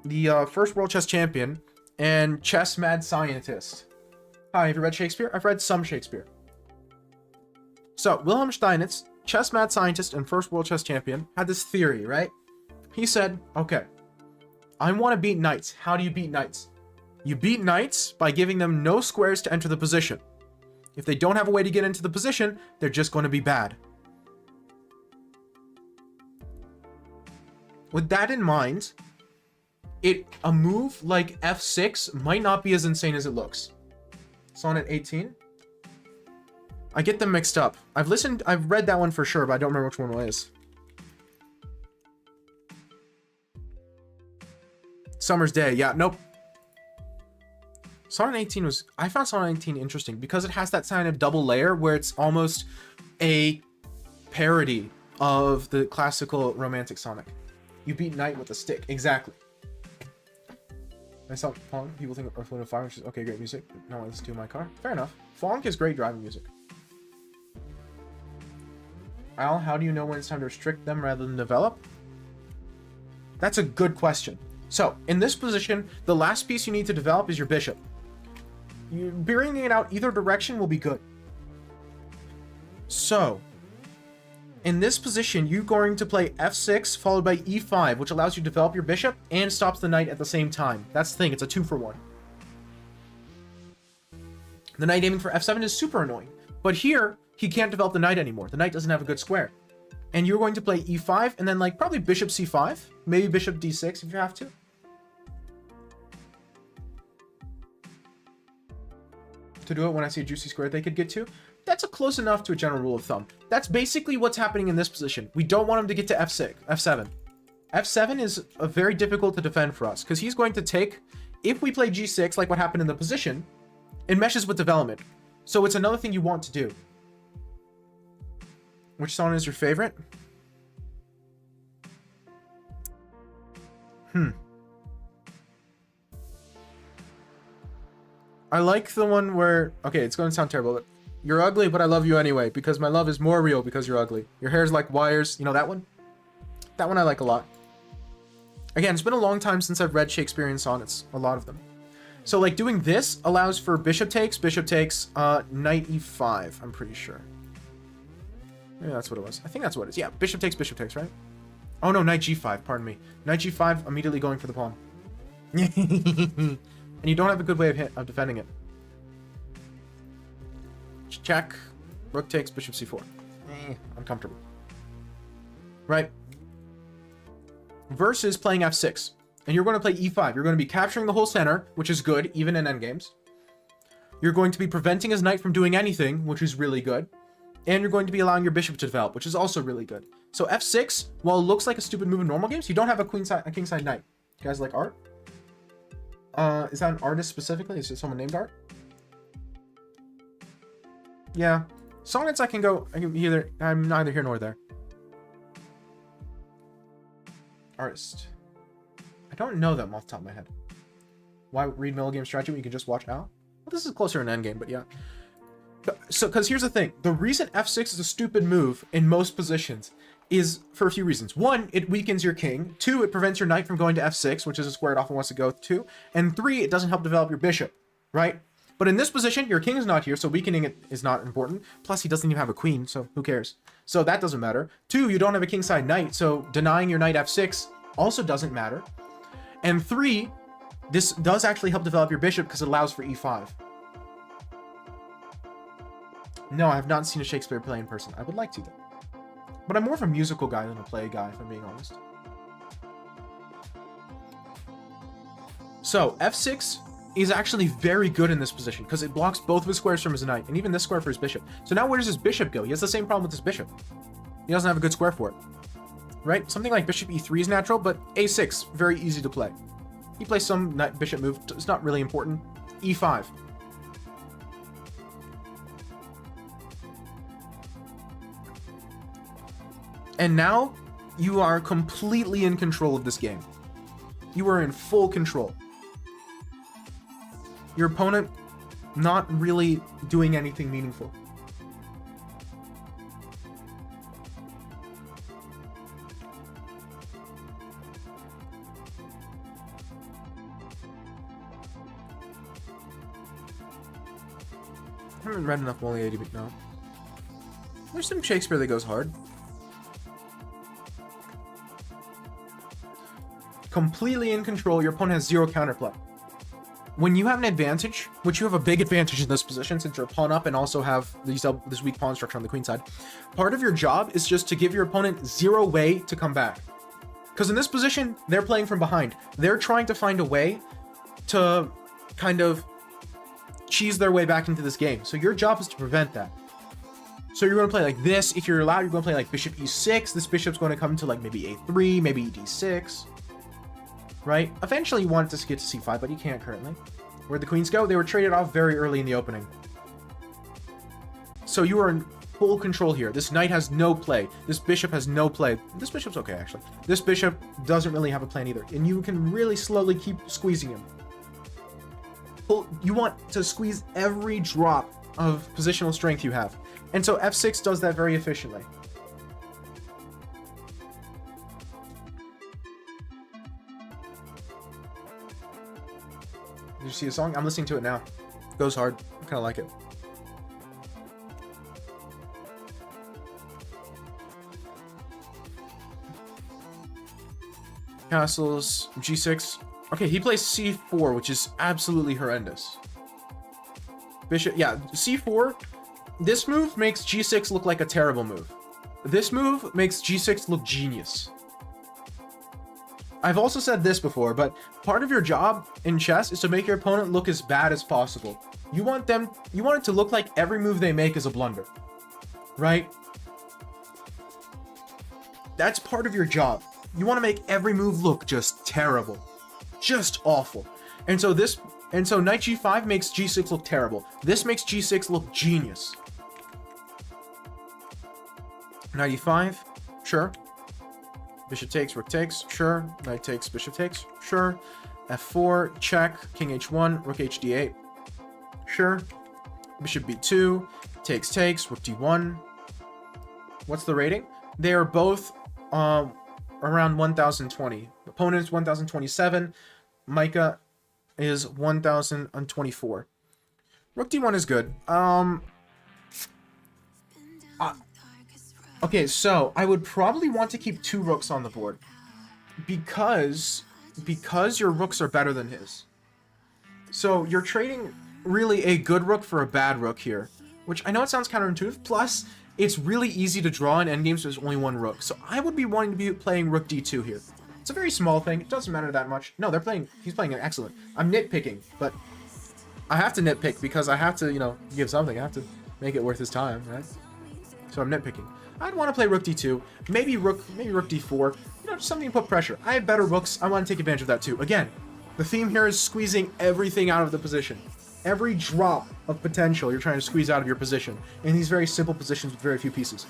the first world chess champion and chess mad scientist. Hi, have you read Shakespeare? I've read some Shakespeare. So, Wilhelm Steinitz, chess mad scientist and first world chess champion, had this theory, right? He said, okay, I want to beat knights. How do you beat knights? You beat knights by giving them no squares to enter the position. If they don't have a way to get into the position, they're just going to be bad. With that in mind, a move like f6 might not be as insane as it looks. Sonnet 18. I get them mixed up. I've read that one for sure, but I don't remember which one it is. Summer's Day, yeah, nope. Sonnet 18 I found Sonnet 18 interesting because it has that kind of double layer where it's almost a parody of the classical romantic sonnet. You beat knight with a stick, exactly. I saw Fong. People think Earth, Wind & Fire, which is okay, great music. No, I listen to in my car. Fair enough. Fong is great driving music. Al, how do you know when it's time to restrict them rather than develop? That's a good question. So, in this position, the last piece you need to develop is your bishop. You bringing it out either direction will be good. So, in this position, you're going to play f6 followed by e5, which allows you to develop your bishop and stops the knight at the same time. That's the thing, it's a 2-for-1. The knight aiming for f7 is super annoying. But here, he can't develop the knight anymore. The knight doesn't have a good square. And you're going to play e5 and then like probably bishop c5, maybe bishop d6 if you have to. To do it when I see a juicy square they could get to. That's a close enough to a general rule of thumb. That's basically what's happening in this position. We don't want him to get to f6, f7. f7 is very difficult to defend for us because he's going to take, if we play g6 like what happened in the position, it meshes with development. So it's another thing you want to do. Which sonnet is your favorite? I like the one where, okay, it's going to sound terrible, but you're ugly, but I love you anyway, because my love is more real because you're ugly. Your hair's like wires. You know that one? That one I like a lot. Again, it's been a long time since I've read Shakespearean sonnets, a lot of them. So like doing this allows for bishop takes, knight e5, I'm pretty sure. Yeah, that's what it was. I think that's what it is. Yeah, bishop takes, right? Oh no, knight g5, pardon me. Knight g5, immediately going for the pawn. And you don't have a good way of defending it. Check. Rook takes, bishop c4. Uncomfortable. Right? Versus playing f6. And you're going to play e5. You're going to be capturing the whole center, which is good, even in endgames. You're going to be preventing his knight from doing anything, which is really good. And you're going to be allowing your bishop to develop, which is also really good. So f6, while it looks like a stupid move in normal games, you don't have a kingside knight. You guys like art? Is that an artist specifically? Is it someone named Art? Yeah. Sonnets I'm neither here nor there. Artist. I don't know them off the top of my head. Why read middle game strategy when you can just watch Al? Well, this is closer in endgame, but yeah. So, because here's the thing. The reason f6 is a stupid move in most positions is for a few reasons. One, it weakens your king. Two, it prevents your knight from going to f6, which is a square it often wants to go to. And three, it doesn't help develop your bishop, right? But in this position, your king is not here, so weakening it is not important. Plus, he doesn't even have a queen, so who cares? So that doesn't matter. Two, you don't have a kingside knight, so denying your knight f6 also doesn't matter. And three, this does actually help develop your bishop because it allows for e5. No, I have not seen a Shakespeare play in person. I would like to, though. But I'm more of a musical guy than a play guy, if I'm being honest. So, f6 is actually very good in this position because it blocks both of his squares from his knight, and even this square for his bishop. So now where does his bishop go? He has the same problem with his bishop. He doesn't have a good square for it. Right? Something like bishop e3 is natural, but a6, very easy to play. He plays some knight bishop move. It's not really important. e5. And now you are completely in control of this game. You are in full control. Your opponent not really doing anything meaningful. I haven't read enough Molière, but no. There's some Shakespeare that goes hard. Completely in control. Your opponent has 0 counterplay. When you have an advantage, which you have a big advantage in this position since you're pawn up and also have this weak pawn structure on the queen side, part of your job is just to give your opponent 0 way to come back. Because in this position, they're playing from behind. They're trying to find a way to kind of cheese their way back into this game. So your job is to prevent that. So you're going to play like this. If you're allowed, you're going to play like bishop e6. This bishop's going to come to like maybe a3, maybe d6. Right? Eventually you want it to get to c5, but you can't currently. Where'd the queens go? They were traded off very early in the opening. So you are in full control here. This knight has no play. This bishop has no play. This bishop's okay, actually. This bishop doesn't really have a plan either. And you can really slowly keep squeezing him. You want to squeeze every drop of positional strength you have. And so f6 does that very efficiently. Did you see a song? I'm listening to it now. It goes hard. I kind of like it. Castles, g6. Okay, he plays c4, which is absolutely horrendous. Bishop, yeah, c4. This move makes g6 look like a terrible move. This move makes g6 look genius. I've also said this before, but part of your job in chess is to make your opponent look as bad as possible. You want it to look like every move they make is a blunder, right? That's part of your job. You want to make every move look just terrible, just awful. And so knight g5 makes g6 look terrible. This makes g6 look genius. Knight e5, sure. Bishop takes, rook takes, sure. Knight takes, bishop takes, sure. f4, check. King h1, rook h d8, sure. Bishop b2, takes, rook d1. What's the rating? They are both around 1020. Opponent's 1027. Micah is 1024. Rook d1 is good. Okay, so I would probably want to keep 2 rooks on the board because your rooks are better than his. So you're trading really a good rook for a bad rook here, which I know it sounds counterintuitive. Plus, it's really easy to draw in endgames. There's only 1 rook, so I would be wanting to be playing rook d2 here. It's a very small thing. It doesn't matter that much. No, he's playing an excellent. I'm nitpicking, but I have to nitpick because I have to, give something. I have to make it worth his time, right? So I'm nitpicking. I'd want to play rook d2, maybe rook d4, just something to put pressure. I have better rooks. I want to take advantage of that too. Again, the theme here is squeezing everything out of the position. Every drop of potential you're trying to squeeze out of your position in these very simple positions with very few pieces.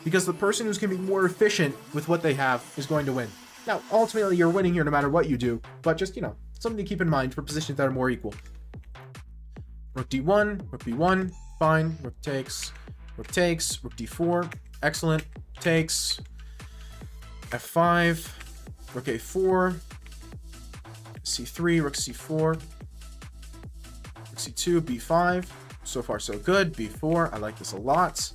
Because the person who's going to be more efficient with what they have is going to win. Now, ultimately, you're winning here no matter what you do, but just, something to keep in mind for positions that are more equal. Rook d1, rook b1, fine. Rook takes, rook d4, excellent. Takes, f5, rook a4, c3, rook c4, rook c2, b5. So far, so good. b4, I like this a lot.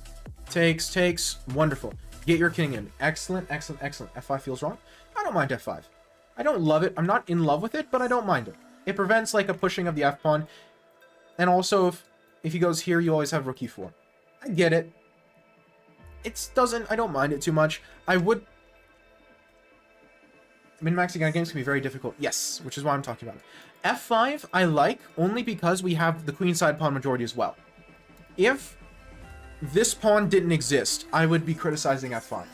Takes, wonderful. Get your king in. Excellent. f5 feels wrong. I don't mind f5. I don't love it. I'm not in love with it, but I don't mind it. It prevents like a pushing of the f-pawn. And also, if he goes here, you always have rook e4. I get it. I don't mind it too much. I would... Min-maxing on games can be very difficult. Yes, which is why I'm talking about it. f5 I like only because we have the queenside pawn majority as well. If this pawn didn't exist, I would be criticizing f5.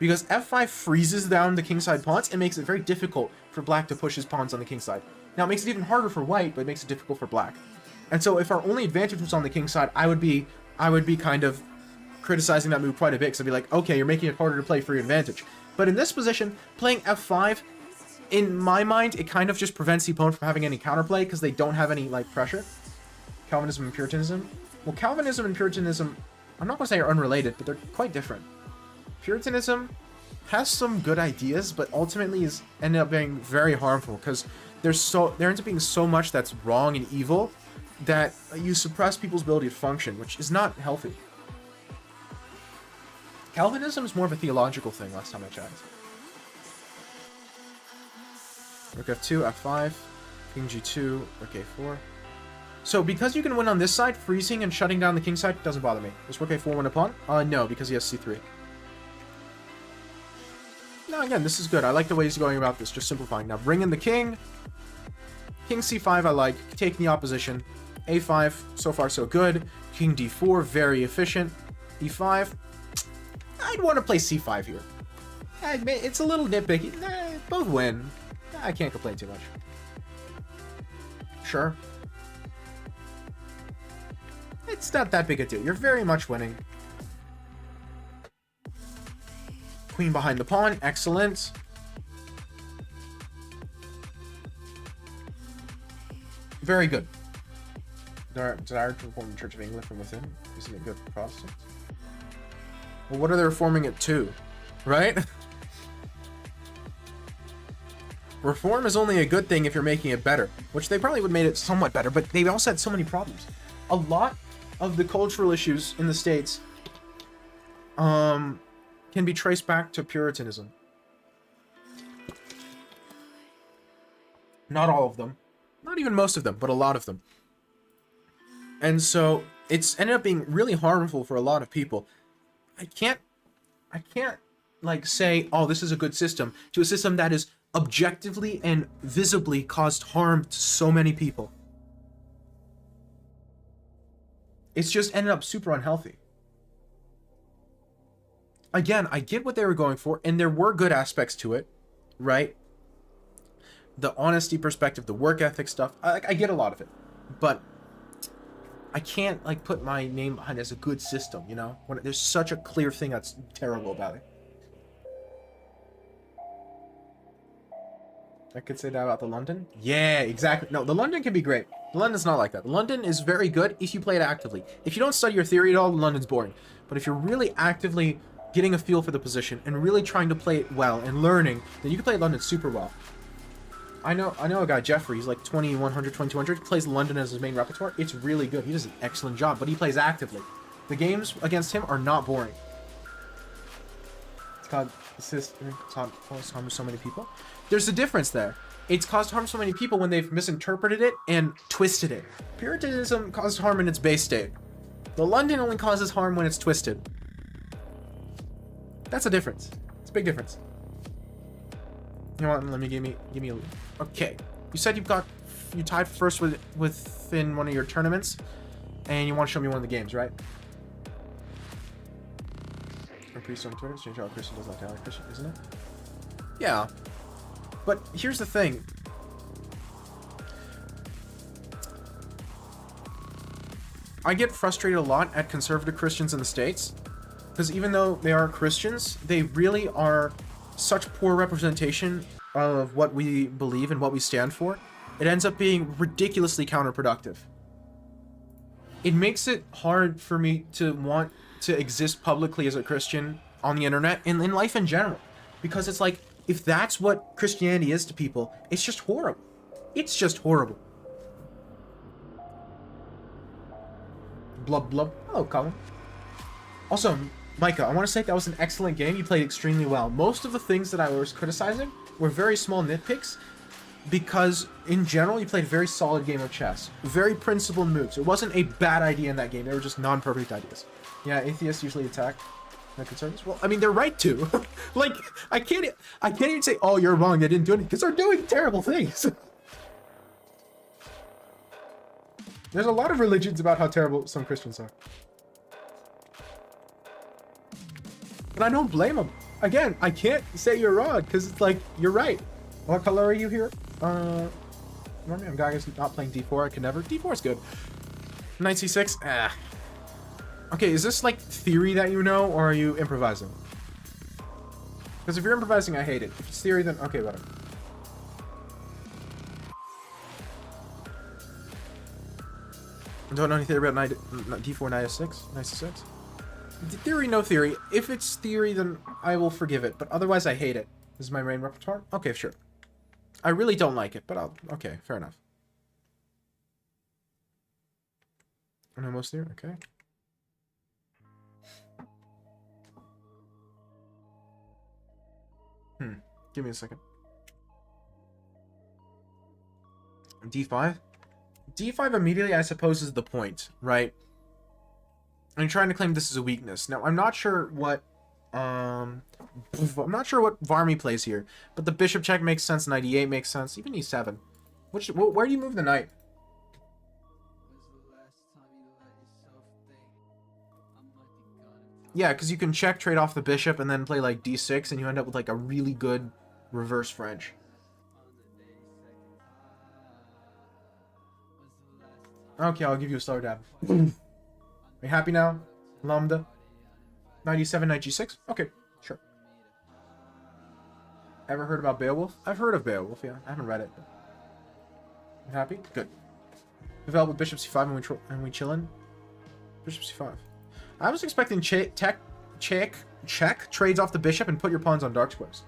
Because f5 freezes down the kingside pawns and makes it very difficult for black to push his pawns on the kingside. Now, it makes it even harder for white, but it makes it difficult for black. And so if our only advantage was on the kingside, I would be kind of criticizing that move quite a bit, because I'd be like, okay, you're making it harder to play for your advantage. But in this position, playing f5, in my mind, it kind of just prevents the opponent from having any counterplay, because they don't have any, like, pressure. Calvinism and Puritanism. Well, Calvinism and Puritanism, I'm not going to say are unrelated, but they're quite different. Puritanism has some good ideas, but ultimately is ended up being very harmful, because there ends up being so much that's wrong and evil that you suppress people's ability to function, which is not healthy. Calvinism is more of a theological thing, last time I checked. Rook f2, f5, king g2, rook a4. So because you can win on this side, freezing and shutting down the king side doesn't bother me. Does rook a4 win a pawn? No, because he has c3. No, again, this is good. I like the way he's going about this, just simplifying. Now bring in the king. King c5 I like, taking the opposition. a5, so far so good. King d4, very efficient. e5. I'd want to play c5 here. I admit, it's a little nitpicky. Both win. I can't complain too much. Sure. It's not that big a deal. You're very much winning. Queen behind the pawn. Excellent. Very good. Desire to reform the Church of England from within. Isn't it good for Protestants? Well, what are they reforming it to? Right? Reform is only a good thing if you're making it better, which they probably would have made it somewhat better, but they also had so many problems. A lot of the cultural issues in the States can be traced back to Puritanism. Not all of them. Not even most of them, but a lot of them. And so it's ended up being really harmful for a lot of people. I can't like say, oh, this is a good system, to a system that is objectively and visibly caused harm to so many people. It's just ended up super unhealthy. Again, I get what they were going for, and there were good aspects to it, right? The honesty perspective, the work ethic stuff, I get a lot of it. But I can't, like, put my name behind it as a good system, you know? When there's such a clear thing that's terrible about it. I could say that about the London. Yeah, exactly. No, the London can be great. The London's not like that. The London is very good if you play it actively. If you don't study your theory at all, the London's boring. But if you're really actively getting a feel for the position and really trying to play it well and learning, then you can play London super well. I know a guy, Jeffrey, he's like 2100, 2200, plays London as his main repertoire. It's really good. He does an excellent job, but he plays actively. The games against him are not boring. It's caused harm to so many people. There's a difference there. It's caused harm to so many people when they've misinterpreted it and twisted it. Puritanism caused harm in its base state. The London only causes harm when it's twisted. That's a difference. It's a big difference. You know what? Let me give me a. Okay. You said you tied first within one of your tournaments, and you want to show me one of the games, right? Or Priest on Twitter. Change how Christian does not tell Christian, isn't it? Yeah. But here's the thing. I get frustrated a lot at conservative Christians in the States, because even though they are Christians, they really are such poor representation of what we believe and what we stand for. It ends up being ridiculously counterproductive. It makes it hard for me to want to exist publicly as a Christian on the internet and in life in general, because it's like, if that's what Christianity is to people, it's just horrible. It's just horrible. Blub blub. Hello, Colin. Also, Micah, I want to say that was an excellent game. You played extremely well. Most of the things that I was criticizing were very small nitpicks, because in general, you played a very solid game of chess. Very principled moves. It wasn't a bad idea in that game. They were just non-perfect ideas. Yeah, atheists usually attack the conservatives. Well, I mean, they're right to. Like, I can't even say, oh, you're wrong, they didn't do anything, because they're doing terrible things. There's a lot of religions about how terrible some Christians are. But I don't blame them. Again, I can't say you're wrong, because it's like, you're right. What color are you here? I'm not playing d4. I can never. d4 is good. Knight c6. Okay, is this like theory that you know, or are you improvising? Because if you're improvising, I hate it. If it's theory, then okay, whatever. Don't know anything about d4, knight f6, knight c6. Theory, no theory. If it's theory, then I will forgive it. But otherwise, I hate it. This is my main repertoire? Okay, sure. I really don't like it, but I'll... Okay, fair enough. No most theory? Okay. Give me a second. d5? d5 immediately, I suppose, is the point, right? I'm trying to claim this is a weakness. Now, I'm not sure what... I'm not sure what Varmy plays here, but the bishop check makes sense, knight e8 makes sense, even e7. Where do you move the knight? Yeah, because you can check, trade off the bishop, and then play like d6, and you end up with like a really good reverse French. Okay, I'll give you a slower dab. Are you happy now? Lambda? 97, knight g6? Okay, sure. Ever heard about Beowulf? I've heard of Beowulf, yeah. I haven't read it. You happy? Good. Develop with bishop c5 and we chillin'. Bishop c5. I was expecting check trades off the bishop and put your pawns on dark squares.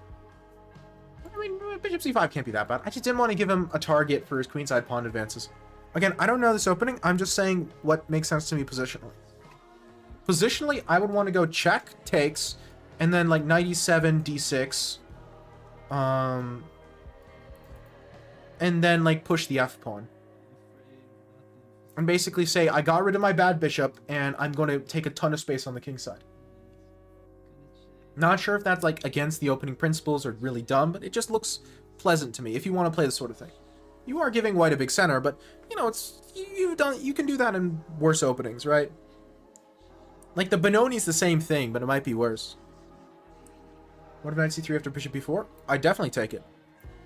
I mean, bishop c5 can't be that bad. I just didn't want to give him a target for his queenside pawn advances. Again, I don't know this opening. I'm just saying what makes sense to me positionally. Positionally, I would want to go check, takes, and then like knight e7, d6. And then like push the f pawn. And basically say, I got rid of my bad bishop, and I'm going to take a ton of space on the king side. Not sure if that's like against the opening principles or really dumb, but it just looks pleasant to me if you want to play this sort of thing. You are giving white a big center, but you know, you can do that in worse openings, right? Like the Benoni's the same thing, but it might be worse. What if knight c3 after bishop b4? I definitely take it.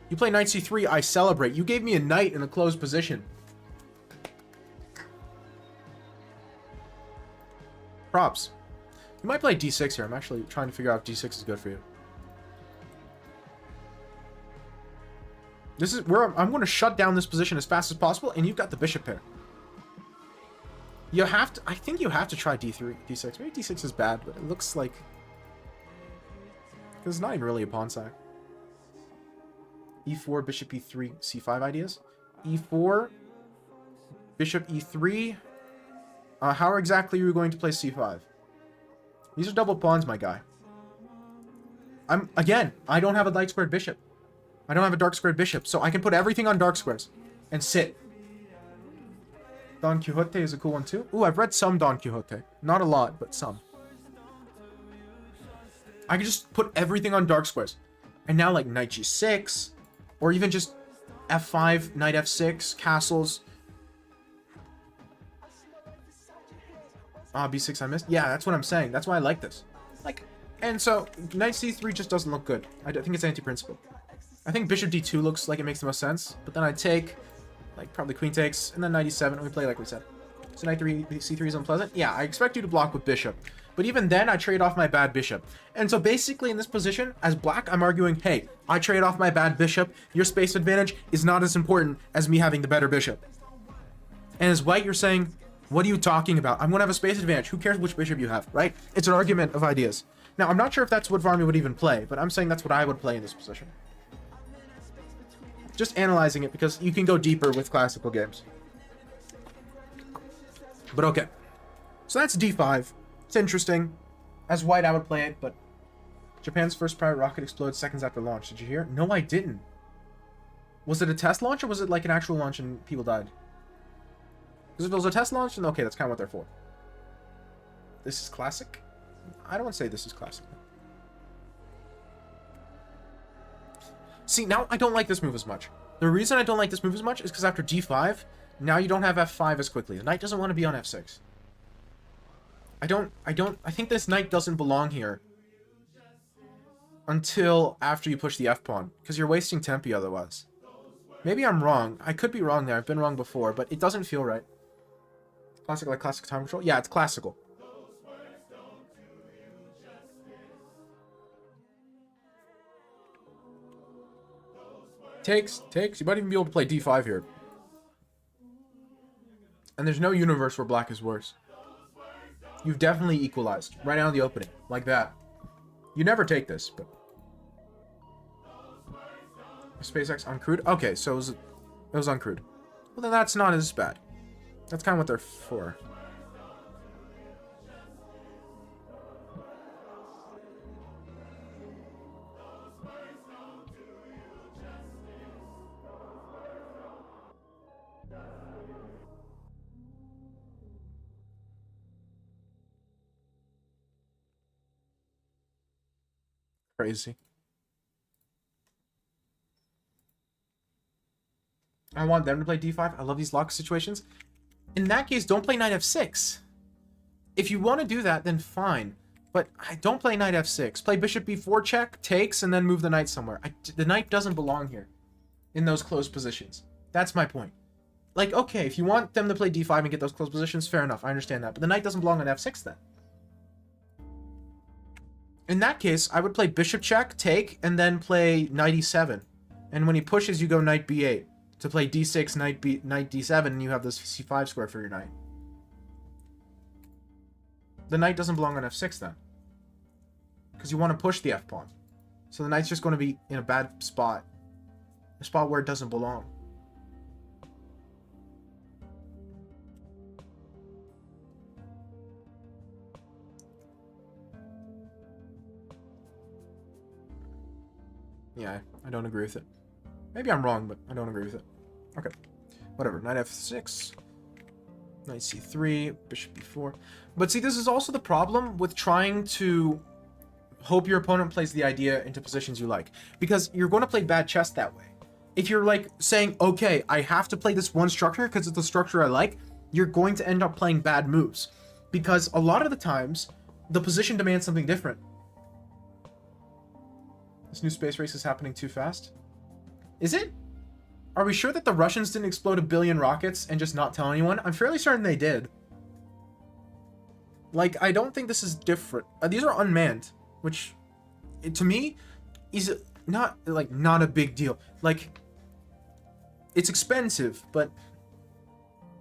You play knight c3, I celebrate. You gave me a knight in a closed position. Props. You might play d6 here. I'm actually trying to figure out if d6 is good for you. This is where I'm going to shut down this position as fast as possible, and you've got the bishop pair. You have to... I think you have to try d3, d6. Maybe d6 is bad, but it looks like... Because it's not even really a pawn sack. e4, bishop e3, c5 ideas. e4, bishop e3... how exactly are you going to play c5? These are double pawns, my guy. Again, I don't have a light squared bishop. I don't have a dark squared bishop, so I can put everything on dark squares and sit. Don Quixote is a cool one too. Ooh, I've read some Don Quixote. Not a lot, but some. I can just put everything on dark squares. And now like knight g6, or even just f5, knight f6, castles. b6 I missed. Yeah, that's what I'm saying. That's why I like this. Like, and so knight c3 just doesn't look good. I think it's anti-principle. I think bishop d2 looks like it makes the most sense, but then I take, like, probably queen takes, and then knight e7, and we play like we said. So knight c3 is unpleasant. Yeah, I expect you to block with bishop, but even then, I trade off my bad bishop. And so basically, in this position, as black, I'm arguing, hey, I trade off my bad bishop. Your space advantage is not as important as me having the better bishop. And as white, you're saying, what are you talking about? I'm going to have a space advantage. Who cares which bishop you have, right? It's an argument of ideas. Now, I'm not sure if that's what Varmy would even play, but I'm saying that's what I would play in this position. Just analyzing it because you can go deeper with classical games. But okay. So that's d5. It's interesting. As white, I would play it, but Japan's first private rocket explodes seconds after launch. Did you hear? No, I didn't. Was it a test launch or was it like an actual launch and people died? Because if it was a test launch, then okay, that's kind of what they're for. This is classic? I don't want to say this is classic. See, now I don't like this move as much. The reason I don't like this move as much is because after d5, now you don't have f5 as quickly. The knight doesn't want to be on f6. I think this knight doesn't belong here until after you push the f-pawn, because you're wasting tempi otherwise. Maybe I'm wrong. I could be wrong there. I've been wrong before, but it doesn't feel right. Classic like classic time control? Yeah, it's classical. Takes. You might even be able to play d5 here. And there's no universe where black is worse. You've definitely equalized right out of the opening, like that. You never take this, but... SpaceX uncrewed? Okay, so it was uncrewed. Well, then that's not as bad. That's kind of what they're for. Crazy. I want them to play d5. I love these lock situations. In that case, don't play knight f6. If you want to do that, then fine. But I don't play knight f6. Play bishop b4 check, takes, and then move the knight somewhere. The knight doesn't belong here in those closed positions. That's my point. Like, okay, if you want them to play d5 and get those closed positions, fair enough. I understand that. But the knight doesn't belong on f6 then. In that case, I would play bishop check, take, and then play knight e7. And when he pushes, you go knight b8. To play d6, knight d7, and you have this c5 square for your knight. The knight doesn't belong on f6 then. Because you want to push the f-pawn. So the knight's just going to be in a bad spot. A spot where it doesn't belong. Yeah, I don't agree with it. Maybe I'm wrong, but I don't agree with it. Okay. Whatever. Knight f6. Knight c3. Bishop b4. But see, this is also the problem with trying to hope your opponent plays the idea into positions you like. Because you're going to play bad chess that way. If you're like saying, okay, I have to play this one structure because it's the structure I like, you're going to end up playing bad moves. Because a lot of the times, the position demands something different. This new space race is happening too fast. Is it? Are we sure that the Russians didn't explode 1 billion rockets and just not tell anyone? I'm fairly certain they did. Like, I don't think this is different. These are unmanned, which, to me, is not a big deal. Like, it's expensive, but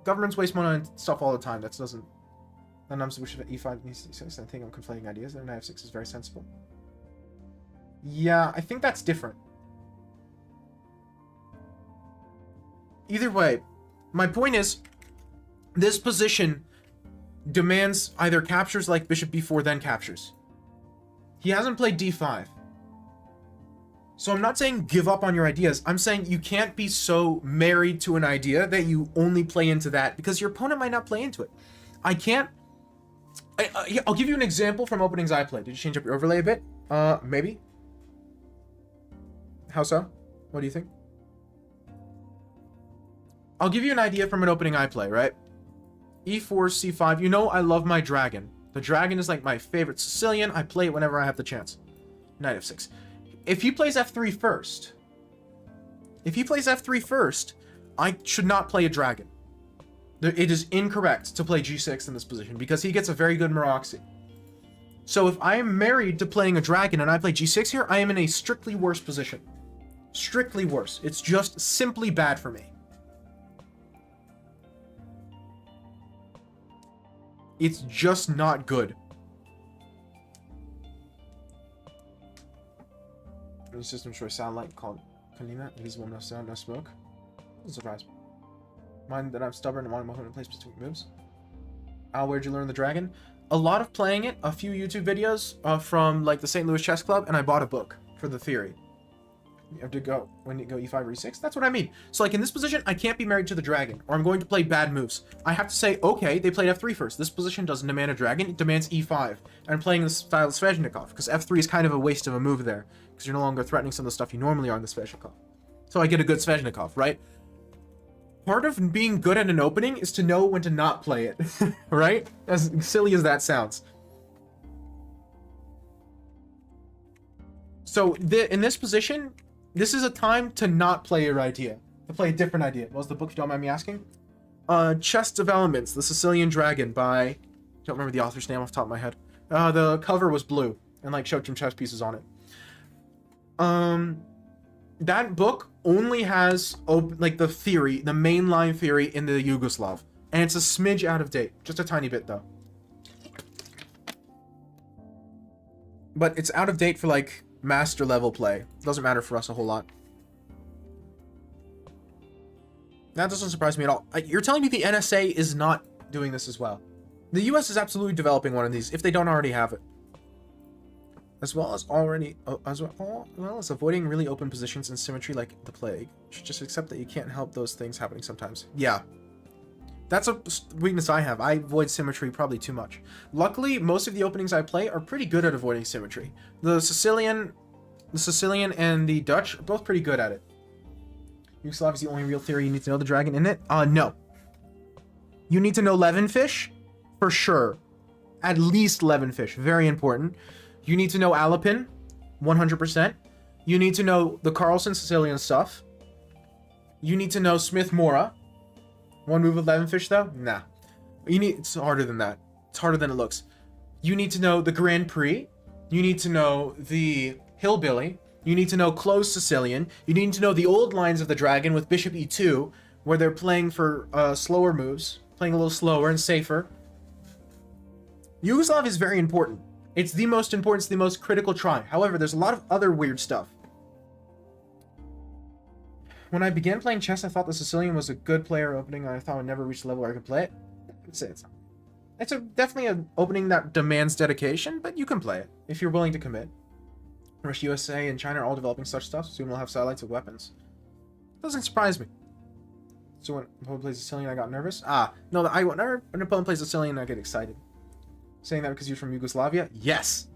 governments waste money on stuff all the time. That doesn't. Then I'm switching to e5 and e6. I think I'm conflating ideas. And knight f6 is very sensible. Yeah, I think that's different. Either way, my point is, this position demands either captures like bishop b4, then captures. He hasn't played d5. So I'm not saying give up on your ideas. I'm saying you can't be so married to an idea that you only play into that, because your opponent might not play into it. I can't... I'll give you an example from openings I played. Did you change up your overlay a bit? Maybe. How so? What do you think? I'll give you an idea from an opening I play, right? E4, C5. You know I love my dragon. The dragon is like my favorite Sicilian. I play it whenever I have the chance. Knight F6. If he plays F3 first, I should not play a dragon. It is incorrect to play G6 in this position because he gets a very good Maroczy. So if I am married to playing a dragon and I play G6 here, I am in a strictly worse position. Strictly worse. It's just simply bad for me. It's just not good. The system choice sound like called Kalina. Invisible, no sound, no smoke. Doesn't surprise me. Mind that I'm stubborn and want my opponent plays specific moves. Al, where'd you learn the dragon? A lot of playing it, a few YouTube videos from like the St. Louis Chess Club, and I bought a book for the theory. You have to go when you go e5 or e6. That's what I mean. So like in this position, I can't be married to the dragon, or I'm going to play bad moves. I have to say, okay, they played f3 first. This position doesn't demand a dragon; it demands e5. And I'm playing the style of Sveshnikov because f3 is kind of a waste of a move there because you're no longer threatening some of the stuff you normally are in the Sveshnikov. So I get a good Sveshnikov, right? Part of being good at an opening is to know when to not play it, right? As silly as that sounds. So in this position, this is a time to not play your idea, to play a different idea. What was the book, if you don't mind me asking? Chess Developments, The Sicilian Dragon by... I don't remember the author's name off the top of my head. The cover was blue and like showed some chess pieces on it. That book only has like the theory, the mainline theory in the Yugoslav, and it's a smidge out of date, just a tiny bit though. But it's out of date for like master level play. Doesn't matter for us a whole lot. That doesn't surprise me at all. You're telling me the NSA is not doing this as well? The US is absolutely developing one of these, if they don't already have it. As well as avoiding really open positions and symmetry like the plague. You should just accept that you can't help those things happening sometimes. Yeah. That's a weakness I have. I avoid symmetry probably too much. Luckily, most of the openings I play are pretty good at avoiding symmetry. The Sicilian and the Dutch are both pretty good at it. Yugoslav is the only real theory you need to know the dragon in it? No. You need to know Levenfish? For sure. At least Levenfish. Very important. You need to know Alapin. 100%. You need to know the Carlson Sicilian stuff. You need to know Smith Mora. One move with Levenfish though? Nah. It's harder than that. It's harder than it looks. You need to know the Grand Prix. You need to know the Hillbilly. You need to know Closed Sicilian. You need to know the old lines of the dragon with Bishop E2, where they're playing for slower moves, playing a little slower and safer. Yugoslav is very important. It's the most important, it's the most critical try. However, there's a lot of other weird stuff. When I began playing chess, I thought the Sicilian was a good player opening, and I thought I would never reach the level where I could play it. It's definitely an opening that demands dedication, but you can play it if you're willing to commit. Russia, USA, and China are all developing such stuff, soon we'll have satellites with weapons. Doesn't surprise me. So when an opponent plays Sicilian, I got nervous? No, when an opponent plays Sicilian, I get excited. Saying that because you're from Yugoslavia? Yes!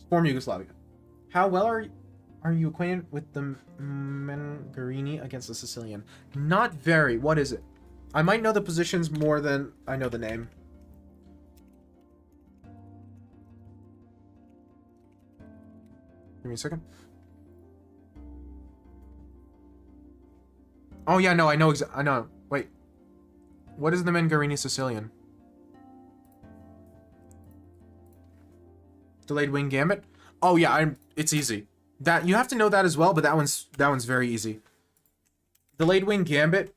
From Yugoslavia. How well are you acquainted with the Mengarini against the Sicilian? Not very. What is it? I might know the positions more than I know the name. Give me a second. Oh yeah, no, I know. I know. Wait. What is the Mengarini Sicilian? Delayed wing gambit? Oh yeah, it's easy. That you have to know that as well, but that one's very easy. Delayed wing gambit,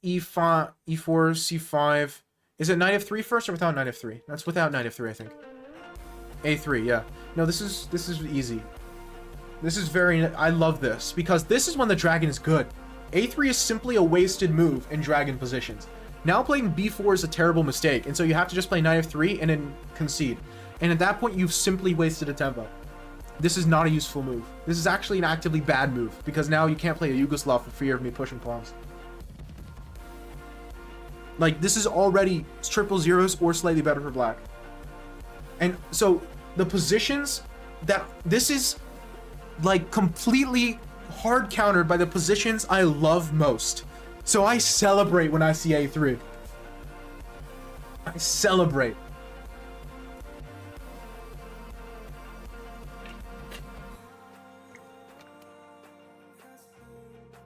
e5, e4, c5. Is it knight f3 first or without knight f3? That's without knight f3, I think. a3, yeah. No, this is easy. This is very. I love this because this is when the dragon is good. a3 is simply a wasted move in dragon positions. Now playing b4 is a terrible mistake, and so you have to just play knight f3 and then concede. And at that point, you've simply wasted a tempo. This is not a useful move. This is actually an actively bad move, because now you can't play a Yugoslav for fear of me pushing pawns. Like, this is already triple zeros or slightly better for black. And so, the positions that... This is, like, completely hard countered by the positions I love most. So I celebrate when I see a3. I celebrate.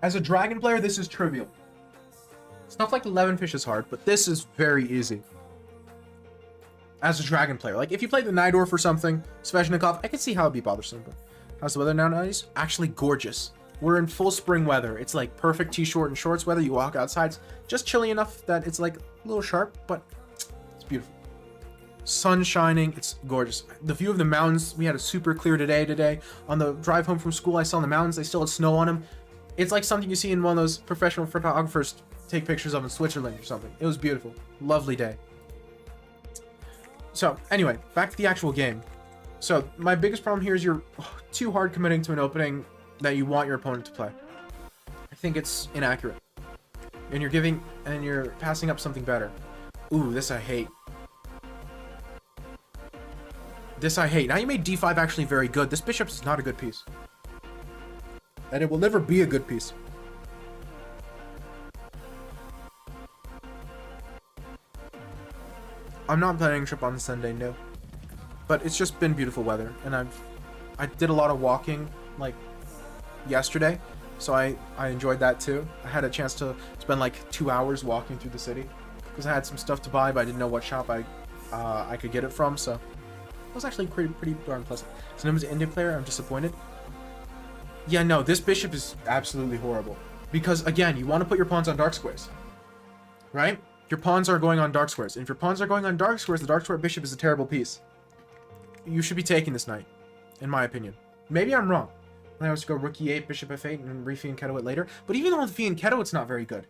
As a dragon player, this is trivial. Stuff like Levenfish is hard, but this is very easy. As a dragon player. Like, if you played the Nidorf or something, Sveshnikov, I could see how it'd be bothersome, but... How's the weather nowadays? Actually gorgeous. We're in full spring weather. It's like perfect t-shirt and shorts weather. You walk outside, it's just chilly enough that it's like a little sharp, but it's beautiful. Sun shining, it's gorgeous. The view of the mountains, we had a super clear day today. On the drive home from school, I saw the mountains, they still had snow on them. It's like something you see in one of those professional photographers take pictures of in Switzerland or something. It was beautiful. Lovely day. So, anyway, back to the actual game. So, my biggest problem here is you're too hard committing to an opening that you want your opponent to play. I think it's inaccurate. And you're passing up something better. Ooh, this I hate. This I hate. Now you made d5 actually very good. This bishop is not a good piece. And it will never be a good piece. I'm not planning a trip on Sunday, no. But it's just been beautiful weather, and I did a lot of walking, like, yesterday, so I enjoyed that too. I had a chance to spend like 2 hours walking through the city, because I had some stuff to buy, but I didn't know what shop I could get it from, so it was actually pretty darn pleasant. So, as an indie player, I'm disappointed. Yeah, no, this bishop is absolutely horrible. Because, again, you want to put your pawns on dark squares. Right? Your pawns are going on dark squares. And if your pawns are going on dark squares, the dark square bishop is a terrible piece. You should be taking this knight, in my opinion. Maybe I'm wrong. I was to go rook e8, bishop f8, and then re-fianchetto it later. But even on fianchetto, it's not very good.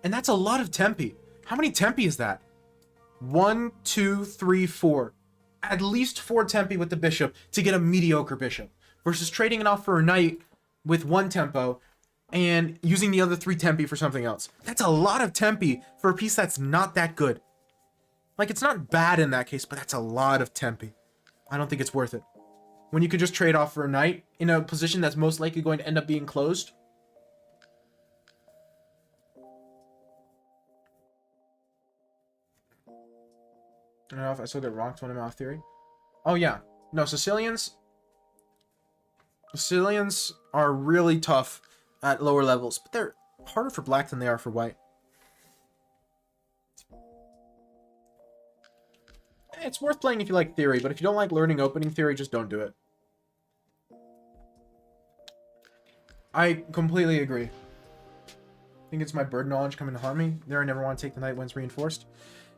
And that's a lot of tempi. How many tempi is that? 1, 2, 3, 4. At least 4 tempi with the bishop to get a mediocre bishop. Versus trading it off for a knight with 1 tempo and using the other 3 tempi for something else. That's a lot of tempi for a piece that's not that good. Like, it's not bad in that case, but that's a lot of tempi. I don't think it's worth it. When you could just trade off for a knight in a position that's most likely going to end up being closed. I don't know if I still get rocked when I'm out of theory. Oh, yeah. No, Sicilians are really tough at lower levels, but they're harder for black than they are for white. It's worth playing if you like theory, but if you don't like learning opening theory, just don't do it. I completely agree. I think it's my bird knowledge coming to harm me. There, I never want to take the knight when it's reinforced.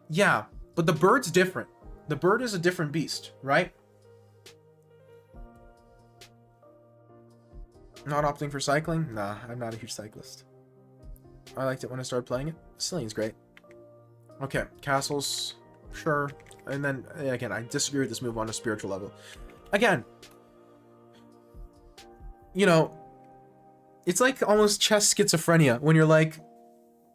Yeah, but the bird's different. The bird is a different beast, right? Not opting for cycling? Nah, I'm not a huge cyclist. I liked it when I started playing it. Sicilian's great. Okay, castles, sure. And then, again, I disagree with this move on a spiritual level. Again, you know, it's like almost chess schizophrenia when you're like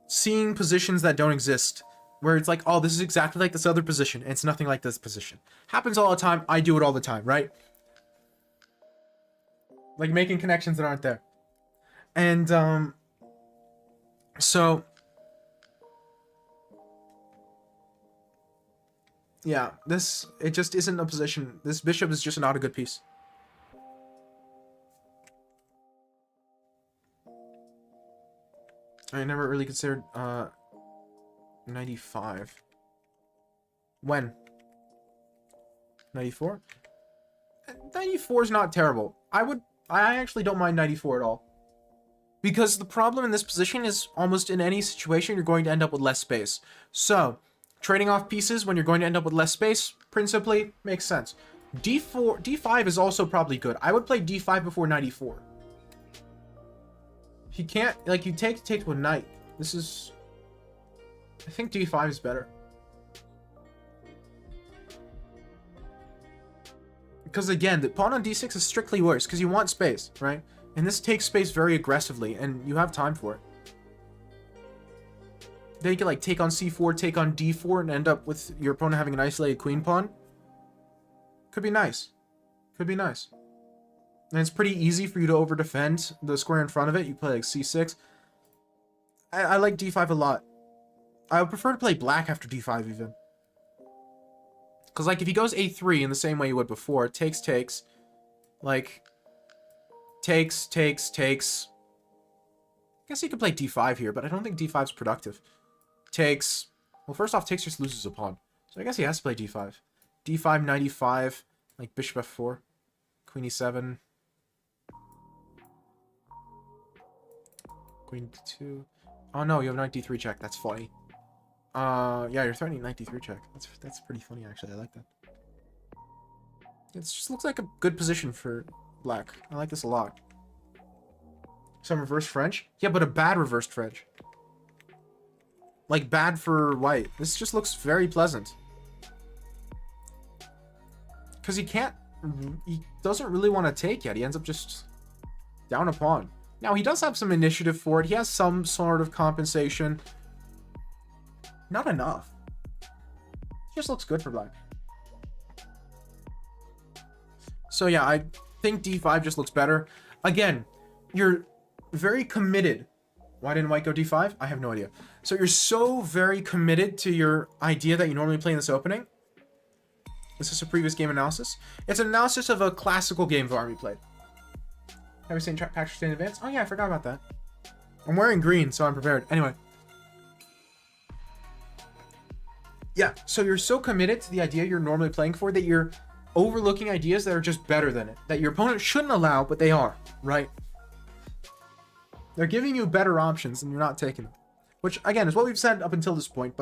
seeing positions that don't exist. Where it's like, oh, this is exactly like this other position, and it's nothing like this position. Happens all the time. I do it all the time, right? Like making connections that aren't there. And, so... yeah, it just isn't a position. This bishop is just not a good piece. I never really considered, 95. When? 94? 94 is not terrible. I actually don't mind 94 at all. Because the problem in this position is almost in any situation, you're going to end up with less space. So, trading off pieces when you're going to end up with less space, principally, makes sense. D5 is also probably good. I would play D5 before 94. He can't, like, you take to a knight. This is... I think D5 is better. Because again, the pawn on D6 is strictly worse, because you want space, right? And this takes space very aggressively, and you have time for it. Then you can, like, take on C4, take on D4, and end up with your opponent having an isolated queen pawn. Could be nice. Could be nice. And it's pretty easy for you to over-defend the square in front of it. You play, like, C6. I like D5 a lot. I would prefer to play black after D5, even. Because, like, if he goes A3 in the same way you would before, takes, like, takes. I guess he could play D5 here, but I don't think D5's productive. Takes. Well, first off, takes just loses a pawn. So I guess he has to play D5. D5, 95, like bishop F4. Queen E7. Queen D2. Oh no, you have knight D3 check. That's funny. Yeah, you're threatening knight D3 check. That's pretty funny, actually. I like that. It just looks like a good position for black. I like this a lot. Some reverse French? Yeah, but a bad reversed French. Like, bad for white. This just looks very pleasant. Because he doesn't really want to take yet. He ends up just down a pawn. Now, he does have some initiative for it. He has some sort of compensation. Not enough. It just looks good for black. So yeah, I think D5 just looks better. Again, you're very committed. Why didn't white go D5? I have no idea. So you're so very committed to your idea that you normally play in this opening. This is a previous game analysis. It's an analysis of a classical game Varmy played. Have we seen Patrick stay in advance? Oh yeah, I forgot about that. I'm wearing green, so I'm prepared. Anyway. Yeah, so you're so committed to the idea you're normally playing for that you're overlooking ideas that are just better than it. That your opponent shouldn't allow, but they are, right? They're giving you better options and you're not taking them. Which, again, is what we've said up until this point.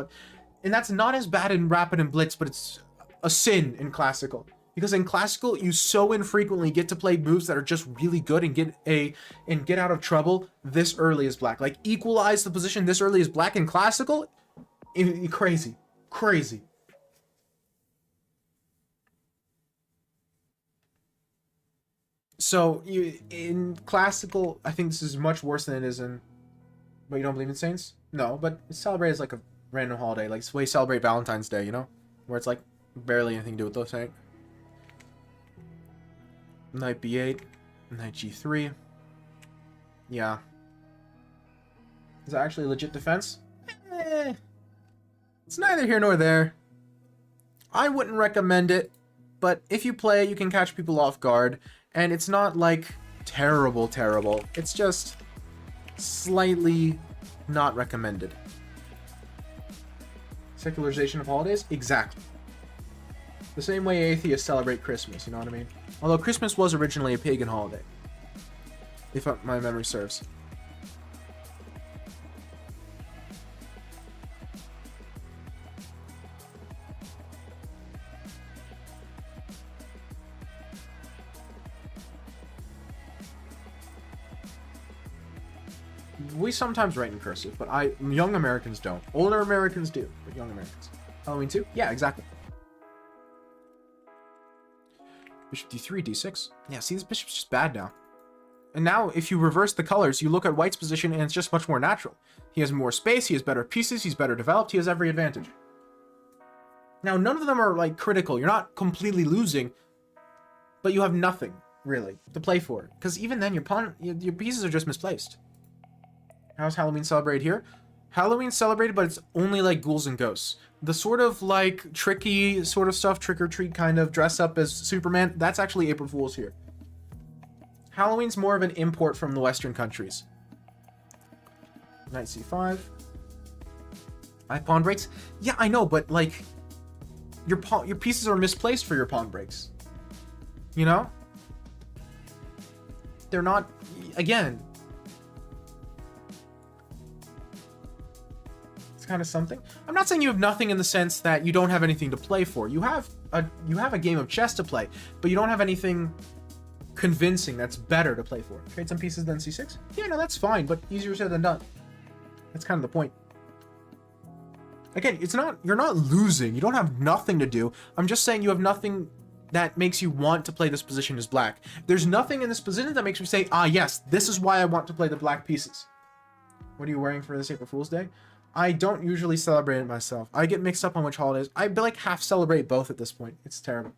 And that's not as bad in Rapid and Blitz, but it's a sin in Classical. Because in Classical, you so infrequently get to play moves that are just really good and get out of trouble this early as Black. Like, equalize the position this early as Black in Classical? Crazy. Crazy. So, in Classical, I think this is much worse than it is in... But you don't believe in Saints? No, but it's celebrated as like a random holiday. Like, it's the way you celebrate Valentine's Day, you know? Where it's like barely anything to do with those things. Knight b8. Knight g3. Yeah. Is that actually a legit defense? It's neither here nor there. I wouldn't recommend it, but if you play, you can catch people off guard, and it's not like terrible. It's just slightly not recommended. Secularization of holidays? Exactly. The same way atheists celebrate Christmas, you know what I mean? Although Christmas was originally a pagan holiday, if my memory serves. We sometimes write in cursive, but young Americans don't. Older Americans do, but young Americans. Halloween 2? Yeah, exactly. Bishop d3, d6. Yeah, see, this bishop's just bad now. And now, if you reverse the colors, you look at White's position, and it's just much more natural. He has more space, he has better pieces, he's better developed, he has every advantage. Now, none of them are, like, critical. You're not completely losing, but you have nothing, really, to play for. Because even then, your pieces are just misplaced. How's Halloween celebrated here? Halloween's celebrated, but it's only like ghouls and ghosts. The sort of like tricky sort of stuff, trick or treat kind of dress up as Superman, that's actually April Fool's here. Halloween's more of an import from the Western countries. Knight c5. I pawn breaks? Yeah, I know, but like your pieces are misplaced for your pawn breaks. You know? They're not, again, kind of something. I'm not saying you have nothing in the sense that you don't have anything to play for. You have a game of chess to play, but you don't have anything convincing that's better to play for. Trade some pieces then c6? Yeah, no, that's fine, but easier said than done. That's kind of the point. Again, you're not losing. You don't have nothing to do. I'm just saying you have nothing that makes you want to play this position as Black. There's nothing in this position that makes me say, yes, this is why I want to play the Black pieces. What are you wearing for this April Fool's Day? I don't usually celebrate it myself. I get mixed up on which holidays. I like half celebrate both at this point. It's terrible.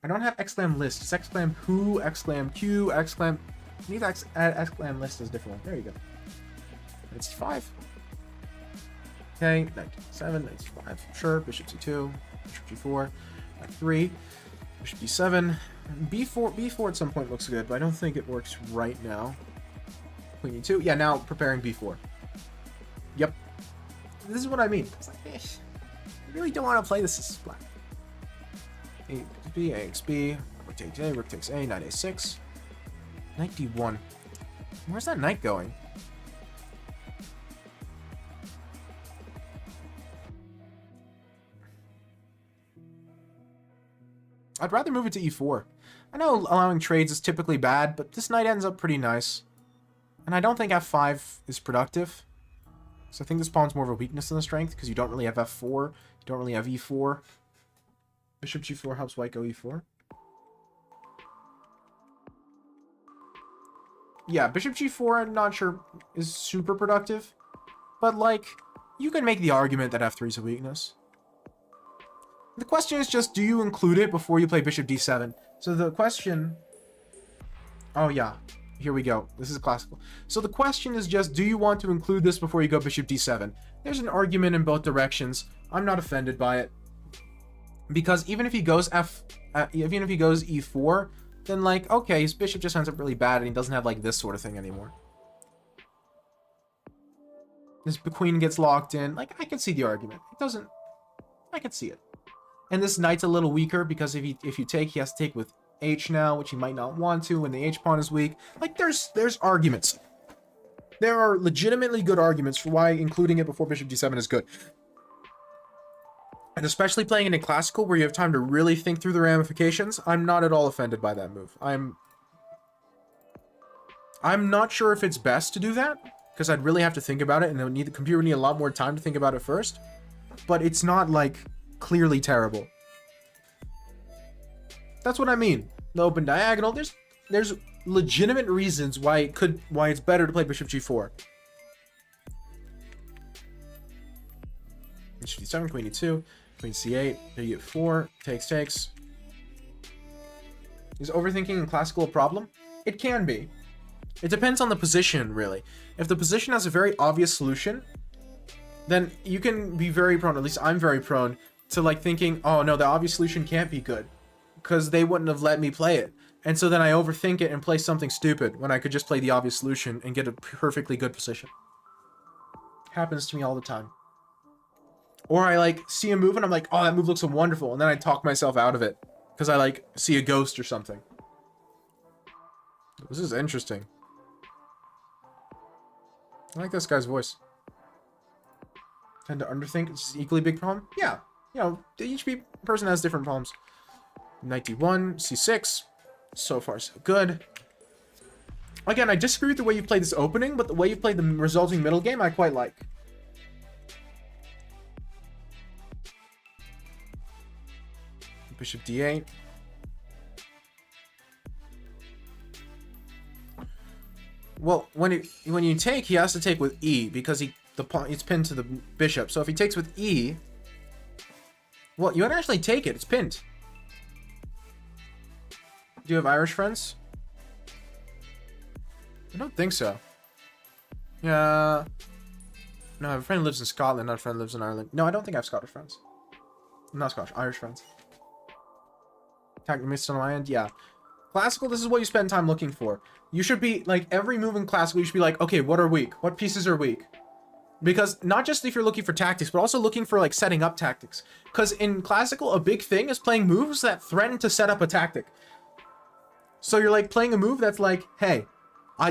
I don't have exclam list. It's exclam who, exclam q, exclam... I need to add exclam list as a different one. There you go. It's 5. Okay, knight 7, knight 5. Sure, bishop c2, bishop g4, knight 3, bishop d7. B4 at some point looks good, but I don't think it works right now. Queen e2. Yeah, now preparing b4. Yep. This is what I mean. It's like, I really don't want to play this as Black. A b, axb, rook takes a, rook takes a, knight a6, knight d1. Where's that knight going? I'd rather move it to e4. I know allowing trades is typically bad, but this knight ends up pretty nice. And I don't think f5 is productive. So I think this pawn's more of a weakness than a strength, because you don't really have f4, you don't really have e4. Bishop g4 helps White go e4. Yeah, bishop g4 I'm not sure is super productive, but like, you can make the argument that f3 is a weakness. The question is just, do you include it before you play bishop d7? So the question... Oh yeah. Here we go. This is classical. So the question is just, do you want to include this before you go bishop d7? There's an argument in both directions. I'm not offended by it. Because even if he goes e4, then like, okay, his bishop just ends up really bad and he doesn't have like this sort of thing anymore. This queen gets locked in. Like, I can see the argument. It doesn't... I can see it. And this knight's a little weaker because if you take, he has to take with h now, which he might not want to when the h pawn is weak. Like, there's arguments. There are legitimately good arguments for why including it before bishop d7 is good. And especially playing it in classical, where you have time to really think through the ramifications, I'm not at all offended by that move. I'm not sure if it's best to do that, because I'd really have to think about it, and the computer would need a lot more time to think about it first. But it's not, like, clearly terrible. That's what I mean. The open diagonal, there's legitimate reasons why it's better to play bishop g4. Bishop d7, queen e2, queen c8, there you get 4, takes. Is overthinking in classical a problem? It can be. It depends on the position, really. If the position has a very obvious solution, then you can be very prone, at least I'm very prone, to like thinking, oh no, the obvious solution can't be good, because they wouldn't have let me play it. And so then I overthink it and play something stupid when I could just play the obvious solution and get a perfectly good position. Happens to me all the time. Or I like see a move and I'm like, oh, that move looks so wonderful, and then I talk myself out of it because I like see a ghost or something. This is interesting. I like this guy's voice. Tend to underthink. It's an equally big problem. Yeah, you know, each person has different problems. Knight d1, c6. So far, so good. Again, I disagree with the way you played this opening, but the way you played the resulting middle game, I quite like. Bishop d8. Well, when you take, he has to take with e because it's pinned to the bishop. So if he takes with e, well, you don't actually take it. It's pinned. Do you have Irish friends? I don't think so. Yeah. No, I have a friend who lives in Scotland, not a friend who lives in Ireland. No, I don't think I have Scottish friends. Not Scottish, Irish friends. Attack the missed on my end? Yeah. Classical, this is what you spend time looking for. You should be, like, every move in classical, you should be like, okay, what are weak? What pieces are weak? Because not just if you're looking for tactics, but also looking for, like, setting up tactics. Because in classical, a big thing is playing moves that threaten to set up a tactic. So you're, like, playing a move that's like, hey,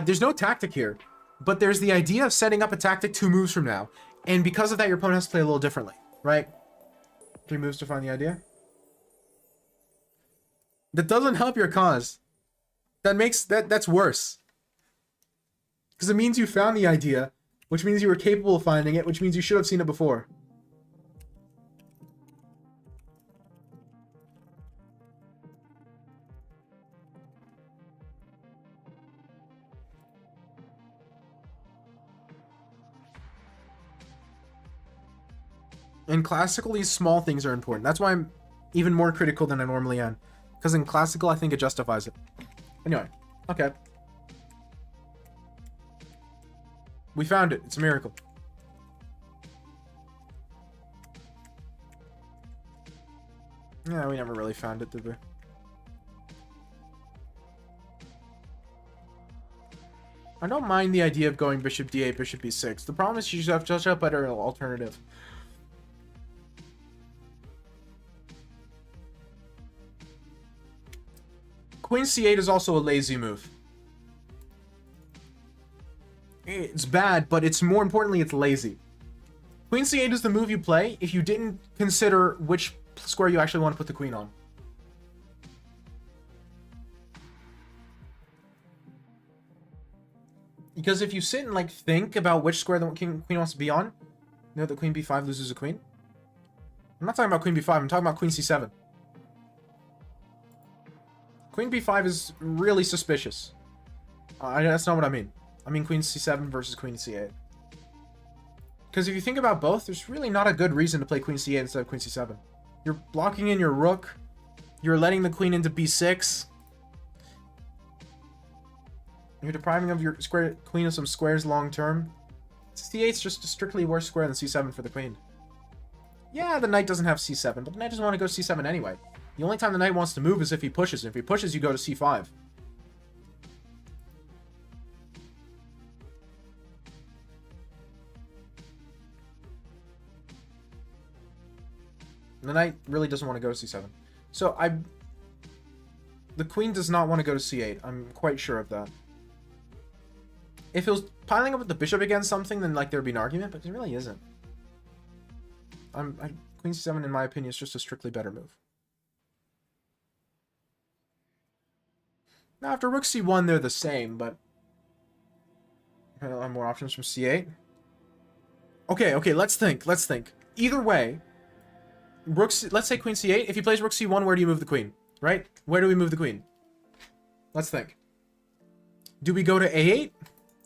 there's no tactic here, but there's the idea of setting up a tactic 2 moves from now. And because of that, your opponent has to play a little differently, right? 3 moves to find the idea. That doesn't help your cause. That's worse. Because it means you found the idea, which means you were capable of finding it, which means you should have seen it before. In classical, these small things are important. That's why I'm even more critical than I normally am. Because in classical, I think it justifies it. Anyway, okay. We found it. It's a miracle. Yeah, we never really found it, did we? I don't mind the idea of going bishop d8, bishop b6. The problem is you just have such a better alternative. Queen c8 is also a lazy move. It's bad, but it's more importantly, it's lazy. Queen c8 is the move you play if you didn't consider which square you actually want to put the queen on. Because if you sit and like think about which square the queen wants to be on, you know that queen b5 loses a queen? I'm not talking about queen b5, I'm talking about queen c7. Queen b5 is really suspicious. That's not what I mean. I mean queen c7 versus queen c8. Because if you think about both, there's really not a good reason to play queen c8 instead of queen c7. You're blocking in your rook. You're letting the queen into b6. You're depriving of your queen of some squares long term. c8's just a strictly worse square than c7 for the queen. Yeah, the knight doesn't have c7, but the knight doesn't want to go c7 anyway. The only time the knight wants to move is if he pushes. If he pushes, you go to c5. The knight really doesn't want to go to c7. So The queen does not want to go to c8. I'm quite sure of that. If it was piling up with the bishop against something, then like there'd be an argument, but it really isn't. Queen c7, in my opinion, is just a strictly better move. Now, after rook c1, they're the same, but I have more options from c8. Okay, let's think. Either way, let's say queen c8. If he plays rook c1, where do you move the queen? Right? Where do we move the queen? Let's think. Do we go to a8?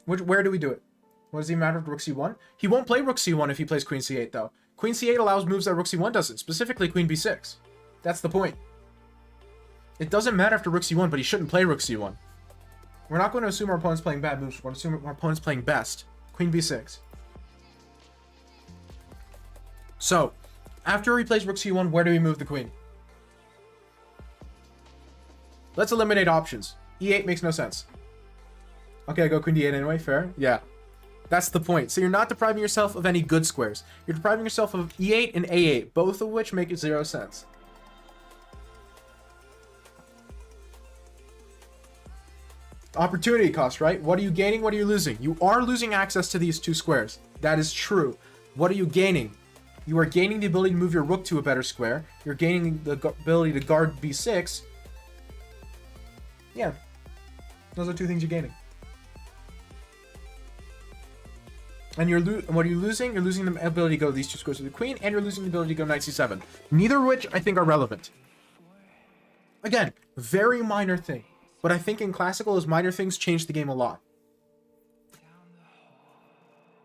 Where do we do it? What does he matter for rook c1? He won't play rook c1 if he plays queen c8, though. Queen c8 allows moves that rook c1 doesn't, specifically queen b6. That's the point. It doesn't matter after rook c1, but he shouldn't play rook c1. We're not going to assume our opponent's playing bad moves. We're going to assume our opponent's playing best. Queen b6. So, after he plays rook c1, where do we move the queen? Let's eliminate options. e8 makes no sense. Okay, I go queen d8 anyway. Fair? Yeah. That's the point. So you're not depriving yourself of any good squares. You're depriving yourself of e8 and a8, both of which make 0 sense. Opportunity cost, right? What are you gaining? What are you losing? You are losing access to these two squares. That is true. What are you gaining? You are gaining the ability to move your rook to a better square. You're gaining the ability to guard b6. Yeah. Those are two things you're gaining. And what are you losing? You're losing the ability to go these two squares with the queen, and you're losing the ability to go knight c7. Neither of which I think are relevant. Again, very minor thing. But I think in classical, those minor things change the game a lot.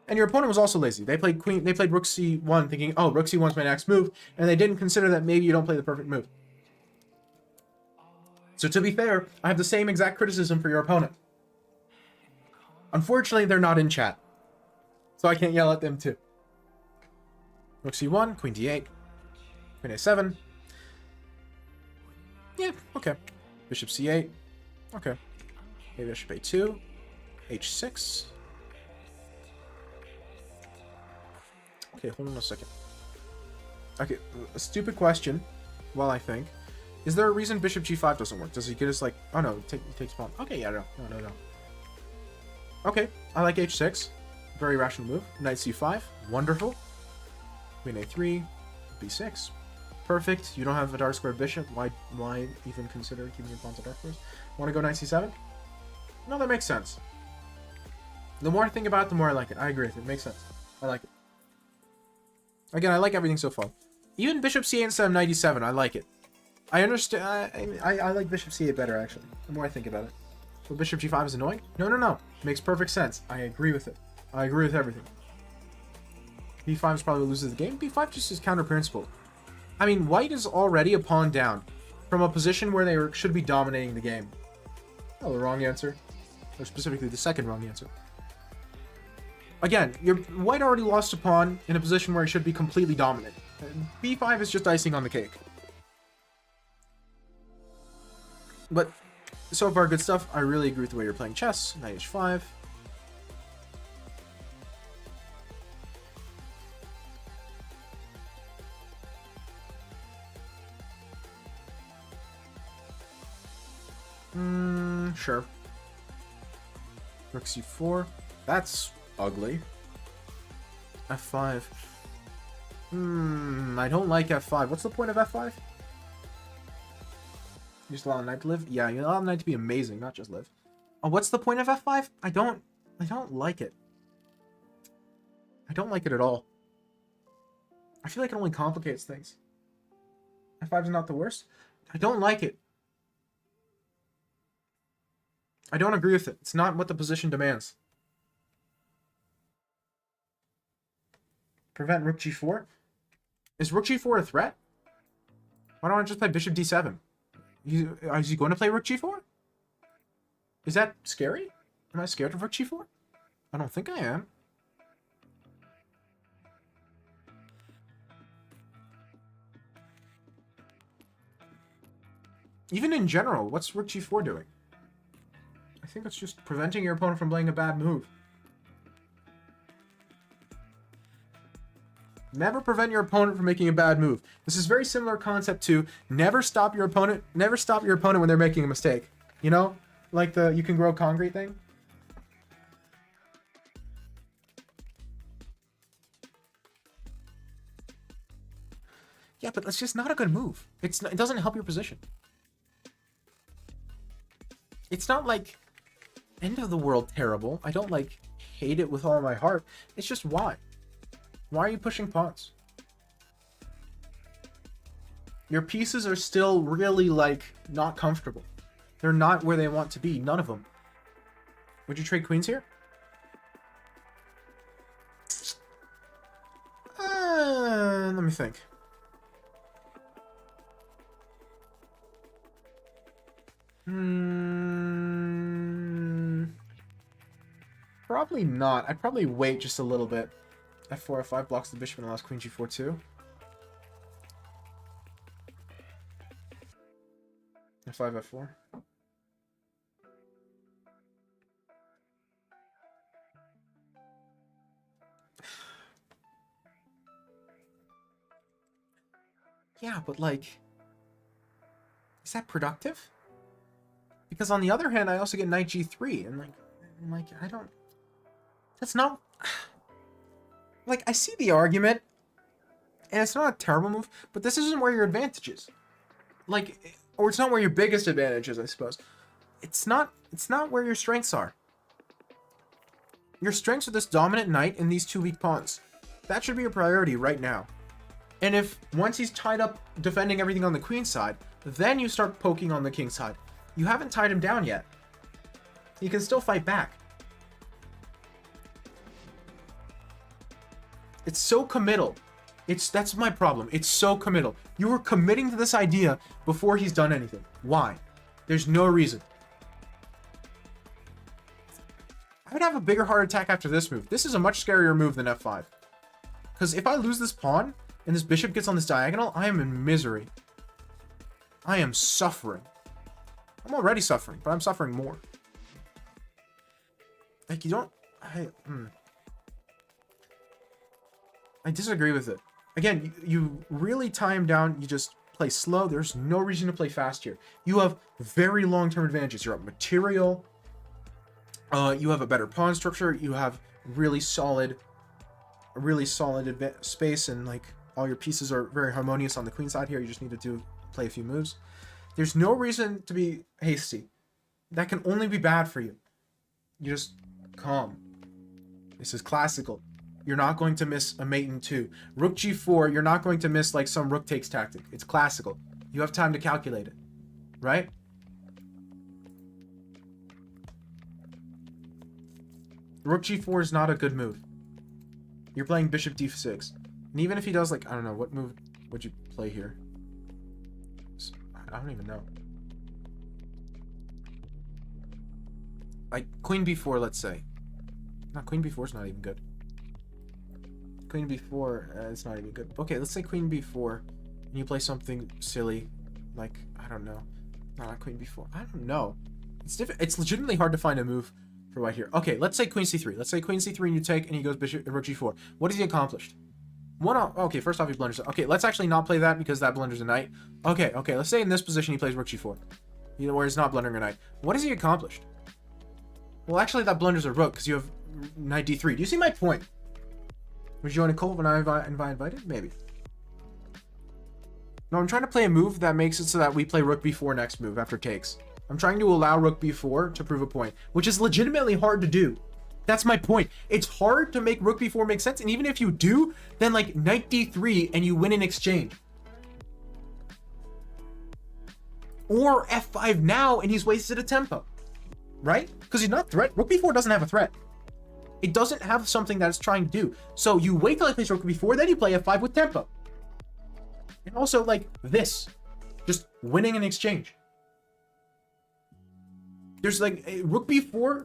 And your opponent was also lazy. They played rook c1 thinking, oh, rook c1's my next move, and they didn't consider that maybe you don't play the perfect move. So to be fair, I have the same exact criticism for your opponent. Unfortunately, they're not in chat. So I can't yell at them too. Rook c1, queen d8, queen a7. Yeah, okay. Bishop c8. Okay. Maybe bishop a2, h6. Okay, hold on a second. Okay, a stupid question. Well, I think. Is there a reason bishop g5 doesn't work? Does he get us like... Oh, no. He takes pawn. Okay, yeah, no. Okay, I like h6. Very rational move. Knight c5. Wonderful. Queen a3. b6. Perfect. You don't have a dark square bishop. Why even consider keeping your pawns at dark squares? Want to go knight c7? No, that makes sense. The more I think about it, the more I like it. I agree with it. It makes sense. I like it. Again, I like everything so far. Even bishop c8 instead of knight e7, I like it. I understand. I like bishop c8 better, actually. The more I think about it. So bishop g5 is annoying? No. Makes perfect sense. I agree with it. I agree with everything. b5 is probably what loses the game. b5 just is counter-principled. I mean, white is already a pawn down from a position where they should be dominating the game. Oh, the wrong answer. Or specifically, the second wrong answer. Again, white already lost a pawn in a position where he should be completely dominant. b5 is just icing on the cake. But, so far, good stuff. I really agree with the way you're playing chess. Knight h5. Sure. Rook c4. That's ugly. f5. I don't like f5. What's the point of f5? You just allow the knight to live? Yeah, you allow the knight to be amazing, not just live. Oh, what's the point of f5? I don't like it. I don't like it at all. I feel like it only complicates things. f5 is not the worst. I don't like it. I don't agree with it. It's not what the position demands. Prevent rook g4? Is rook g4 a threat? Why don't I just play bishop d7? Is he going to play rook g4? Is that scary? Am I scared of rook g4? I don't think I am. Even in general, what's rook g4 doing? I think it's just preventing your opponent from playing a bad move. Never prevent your opponent from making a bad move. This is very similar concept to never stop your opponent when they're making a mistake. You know? Like the you can grow concrete thing. Yeah, but that's just not a good move. It doesn't help your position. It's not like end of the world terrible. I don't like hate it with all my heart. It's just why? Why are you pushing pawns? Your pieces are still really like not comfortable. They're not where they want to be. None of them. Would you trade queens here? Let me think. Probably not. I'd probably wait just a little bit. F4, F5 blocks the bishop and allows queen G4 too. F5, F4. Yeah, but like, is that productive? Because on the other hand, I also get knight G3, and like I don't. That's not. Like, I see the argument, and it's not a terrible move, but this isn't where your advantage is. Like, or it's not where your biggest advantage is, I suppose. It's not where your strengths are. Your strengths are this dominant knight and these two weak pawns. That should be your priority right now. And if once he's tied up defending everything on the queen side, then you start poking on the king side. You haven't tied him down yet. He can still fight back. It's so committal. That's my problem. It's so committal. You were committing to this idea before he's done anything. Why? There's no reason. I would have a bigger heart attack after this move. This is a much scarier move than F5. Because if I lose this pawn and this bishop gets on this diagonal, I am in misery. I am suffering. I'm already suffering, but I'm suffering more. Like, you don't... I disagree with it. Again, you really tie him down. You just play slow. There's no reason to play fast here. You have very long-term advantages. You're up material. You have a better pawn structure. You have really solid space, and like all your pieces are very harmonious on the queen side here. You just need to play a few moves. There's no reason to be hasty. That can only be bad for you. You just calm. This is classical. You're not going to miss a mate in 2. Rook G4, you're not going to miss like some rook takes tactic. It's classical. You have time to calculate it. Right? Rook G4 is not a good move. You're playing Bishop D6. And even if he does, like, I don't know, what move would you play here? I don't even know. Like, Queen B4, let's say. No, Queen B4 is not even good. Queen B4, it's not even good. Okay, let's say Queen B4, and you play something silly, like, I don't know. Not Queen B4. I don't know. It's legitimately hard to find a move for white here. Okay, let's say Queen C3. Let's say Queen C3 and you take, and he goes Bishop Rook G4. What has he accomplished? Okay, first off he blunders. Okay, let's actually not play that because that blunders a knight. Okay, let's say in this position he plays Rook G4. You know, where he's not blundering a knight. What has he accomplished? Well, actually that blunders a rook because you have knight D3. Do you see my point? Would you join a cult when I invited? Maybe. No, I'm trying to play a move that makes it so that we play Rook B4 next move after takes. I'm trying to allow Rook B4 to prove a point, which is legitimately hard to do. That's my point. It's hard to make Rook B4 make sense, and even if you do, then like Knight D3 and you win in exchange. Or F5 now and he's wasted a tempo. Right? Because he's not threat. Rook B4 doesn't have a threat. It doesn't have something that it's trying to do. So you wait till he plays Rook B4, then you play F5 with tempo. And also like this. Just winning in exchange. There's like Rook B4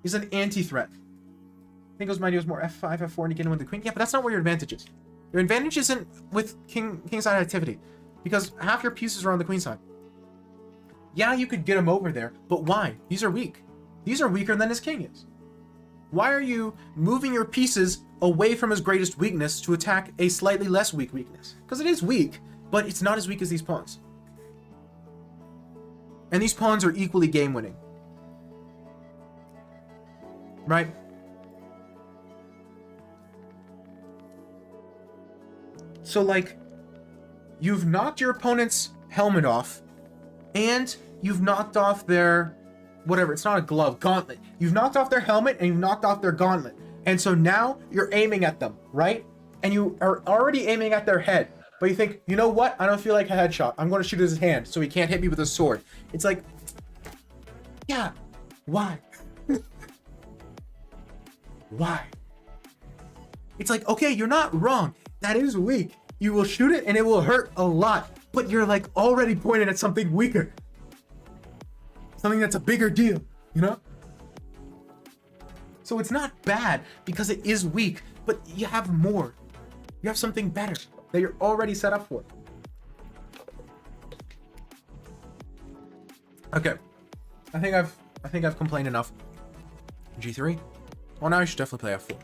is an anti-threat. I think it was my idea was more F5, F4, and you get in with the queen. Yeah, but that's not where your advantage is. Your advantage isn't with kingside activity, because half your pieces are on the queen side. Yeah, you could get him over there, but why? These are weak. These are weaker than his king is. Why are you moving your pieces away from his greatest weakness to attack a slightly less weak weakness? Because it is weak, but it's not as weak as these pawns. And these pawns are equally game-winning. Right? So, like, you've knocked your opponent's helmet off, and you've knocked off their, whatever, it's not a glove, gauntlet. You've knocked off their helmet, and you've knocked off their gauntlet. And so now you're aiming at them, right? And you are already aiming at their head. But you think, you know what? I don't feel like a headshot. I'm going to shoot his hand so he can't hit me with a sword. It's like, yeah, why? Why? It's like, okay, you're not wrong. That is weak. You will shoot it and it will hurt a lot. But you're like already pointed at something weaker. Something that's a bigger deal, you know? So it's not bad because it is weak, but you have more. You have something better that you're already set up for. Okay. I think I've complained enough. G3. Well, now I should definitely play F4.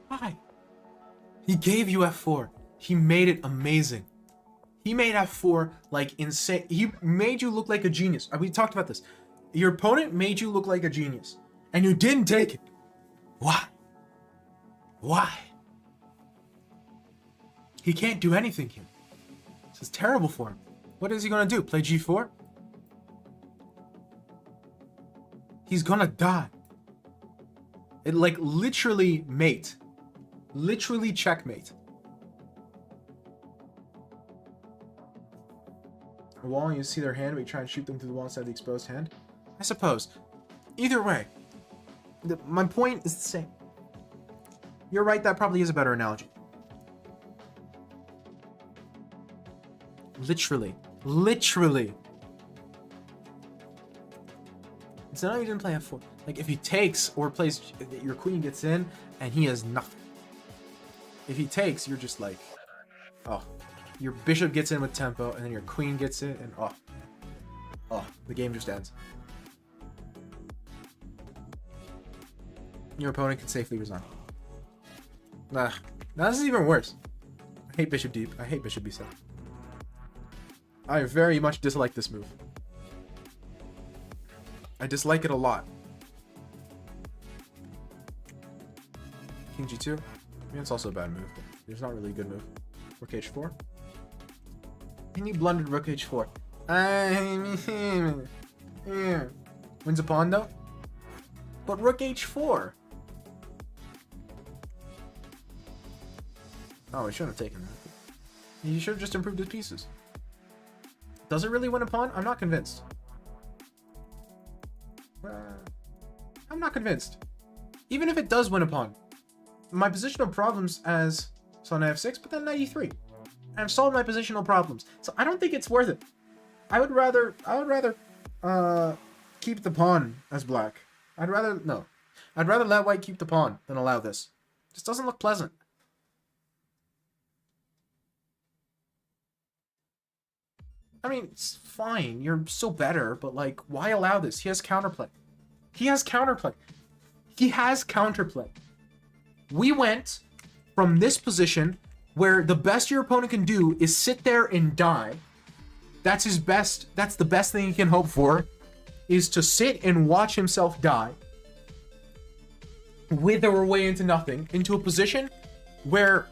Why? He gave you F4. He made it amazing. He made F4 like insane. He made you look like a genius. We talked about this. Your opponent made you look like a genius. And you didn't take it. Why? Why? He can't do anything here. This is terrible for him. What is he gonna do? Play G4? He's gonna die. It like literally mate. Literally checkmate. A wall and you see their hand, but you try and shoot them through the wall inside the exposed hand. I suppose. Either way, my point is the same. You're right, that probably is a better analogy. Literally. Literally. So now you didn't play F4. Like, if he takes or plays, your queen gets in, and he has nothing. If he takes, you're just like, oh. Your bishop gets in with tempo, and then your queen gets in, and oh. Oh, the game just ends. Your opponent can safely resign. Nah, this is even worse. I hate bishop deep. I hate bishop b7. I very much dislike this move. I dislike it a lot. King g2. I mean, it's also a bad move, but it's not really a good move. Rook h4. And you blundered rook h4. Wins a pawn though. But rook h4. Oh, he shouldn't have taken that. He should have just improved his pieces. Does it really win a pawn? I'm not convinced. I'm not convinced. Even if it does win a pawn, my positional problems as so knight f6, but then knight e3. I've solved my positional problems, so I don't think it's worth it. I would rather keep the pawn as black. I'd rather let white keep the pawn than allow this. This doesn't look pleasant. I mean, it's fine. You're still better, but like, why allow this? He has counterplay. He has counterplay. He has counterplay. We went from this position where the best your opponent can do is sit there and die. That's his best. That's the best thing he can hope for, is to sit and watch himself die, wither away into nothing, into a position where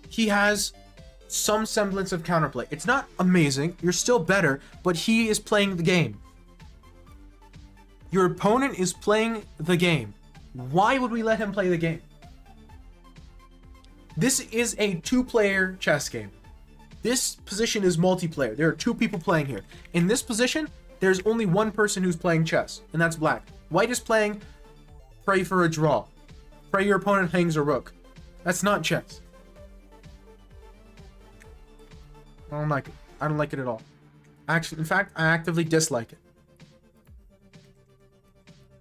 he has some semblance of counterplay. It's not amazing. You're still better, but he is playing the game. Your opponent is playing the game. Why would we let him play the game? This is a two-player chess game. This position is multiplayer. There are two people playing here. In this position, there's only one person who's playing chess, and that's black. White is playing pray for a draw. Pray your opponent hangs a rook. That's not chess. I don't like it. I don't like it at all. Actually, in fact, I actively dislike it.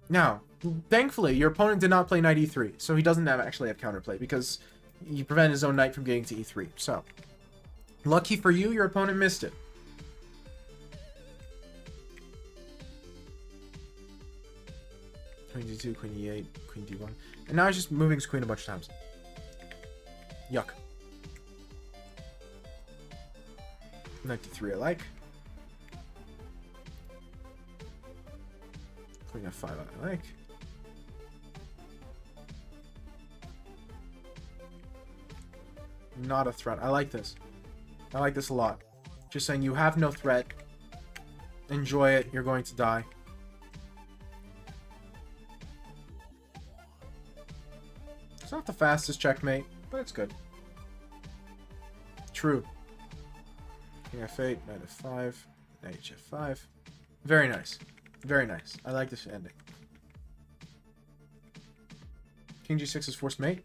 Now, thankfully, your opponent did not play knight e3, so he doesn't actually have counterplay because he prevented his own knight from getting to e3. So, lucky for you, your opponent missed it. queen d2, queen e8, queen d1. And now he's just moving his queen a bunch of times. Yuck. Knight d3 I like. Queen f5 I like. Not a threat. I like this. I like this a lot. Just saying you have no threat. Enjoy it. You're going to die. It's not the fastest checkmate, but it's good. True. King f8, knight f5, knight hf5. Very nice. Very nice. I like this ending. King g6 is forced mate.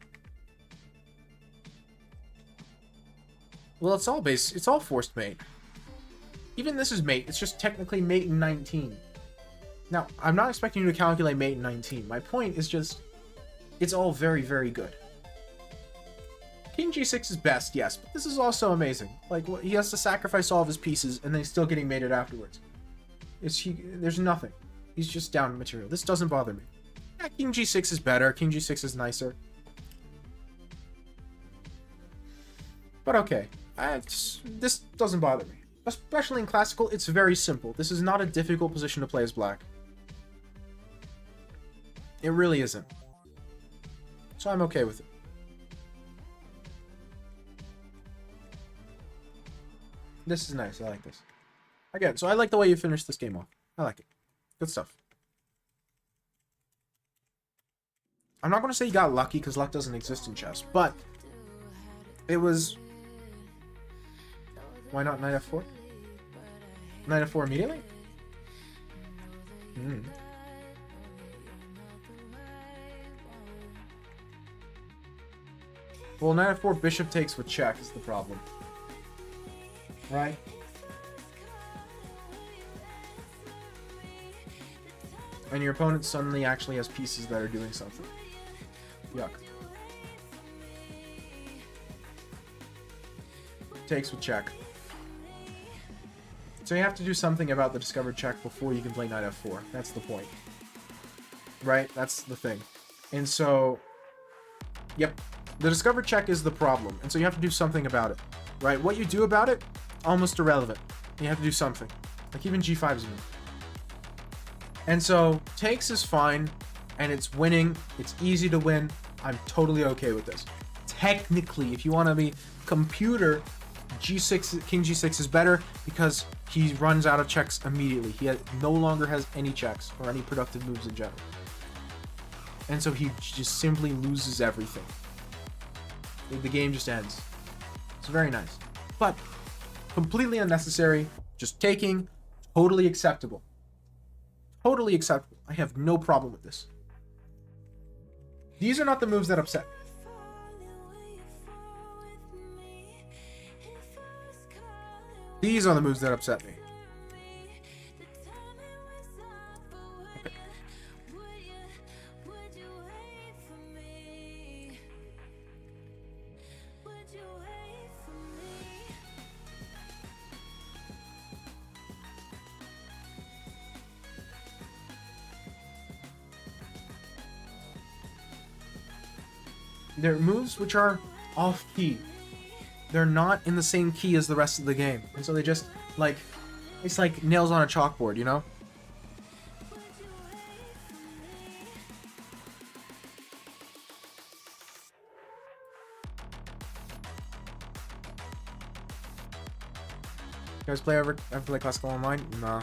Well, it's all forced mate. Even this is mate. It's just technically mate in 19. Now, I'm not expecting you to calculate mate in 19. My point is just, it's all very, very good. King g6 is best, yes, but this is also amazing. Like, he has to sacrifice all of his pieces, and then he's still getting mated afterwards. There's nothing. He's just down material. This doesn't bother me. Yeah, King g6 is better. King g6 is nicer. But okay. This doesn't bother me. Especially in classical, it's very simple. This is not a difficult position to play as black. It really isn't. So I'm okay with it. This is nice. I like this. Again, so I like the way you finished this game off. I like it. Good stuff. I'm not going to say you got lucky, because luck doesn't exist in chess, but it was... Why not knight f4? Knight f4 immediately? Well, knight f4 bishop takes with check is the problem. Right? And your opponent suddenly actually has pieces that are doing something. Yuck. Takes with check. So you have to do something about the discovered check before you can play knight f4. That's the point. Right? That's the thing. And so... Yep. The discovered check is the problem. And so you have to do something about it. Right? What you do about it, almost irrelevant. You have to do something. Like even g5 is a move. And so takes is fine. And it's winning. It's easy to win. I'm totally okay with this. Technically, if you want to be computer... G6, King G6 is better because he runs out of checks immediately. He no longer has any checks or any productive moves in general. And so he just simply loses everything. The game just ends. It's very nice. But completely unnecessary. Just taking. Totally acceptable. Totally acceptable. I have no problem with this. These are not the moves that upset me. These are the moves that upset me. Okay. They're moves which are off-key. They're not in the same key as the rest of the game. And so they just, like, it's like nails on a chalkboard, you know? You guys ever play Classical Online? Nah.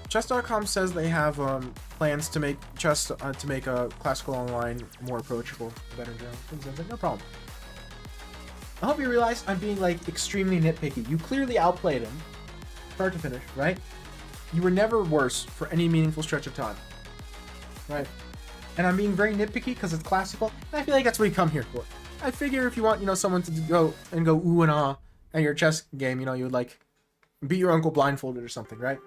Chess.com says they have plans to make chess to make Classical Online more approachable, better in general. Things like that. No problem. I hope you realize I'm being like extremely nitpicky. You clearly outplayed him, start to finish, right? You were never worse for any meaningful stretch of time, right? And I'm being very nitpicky because it's classical. And I feel like that's what you come here for. I figure if you want, you know, someone to go ooh and ah at your chess game, you know, you would like beat your uncle blindfolded or something, right?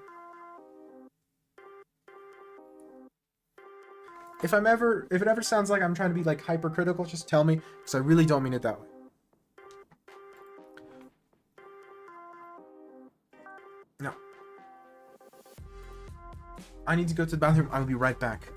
If it ever sounds like I'm trying to be like hypercritical, just tell me, because I really don't mean it that way. No. I need to go to the bathroom. I'll be right back.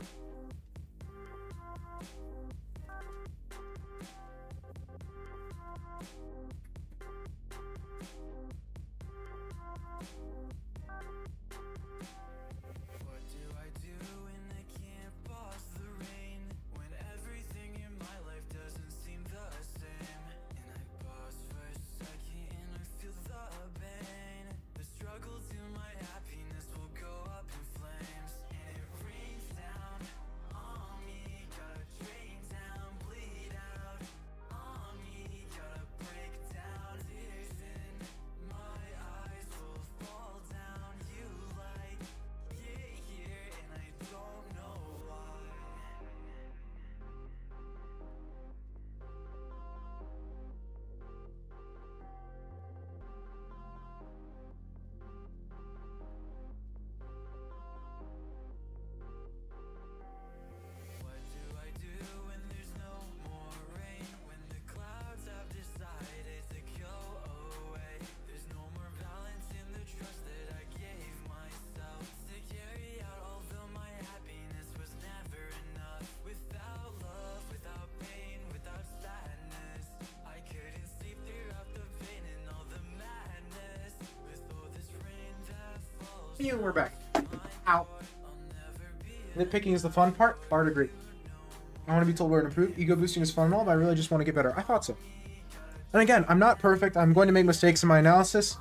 And we're back. Ow. Nitpicking is the fun part. Hard agree. I want to be told where to improve. Ego boosting is fun and all, but I really just want to get better. I thought so. And again, I'm not perfect. I'm going to make mistakes in my analysis.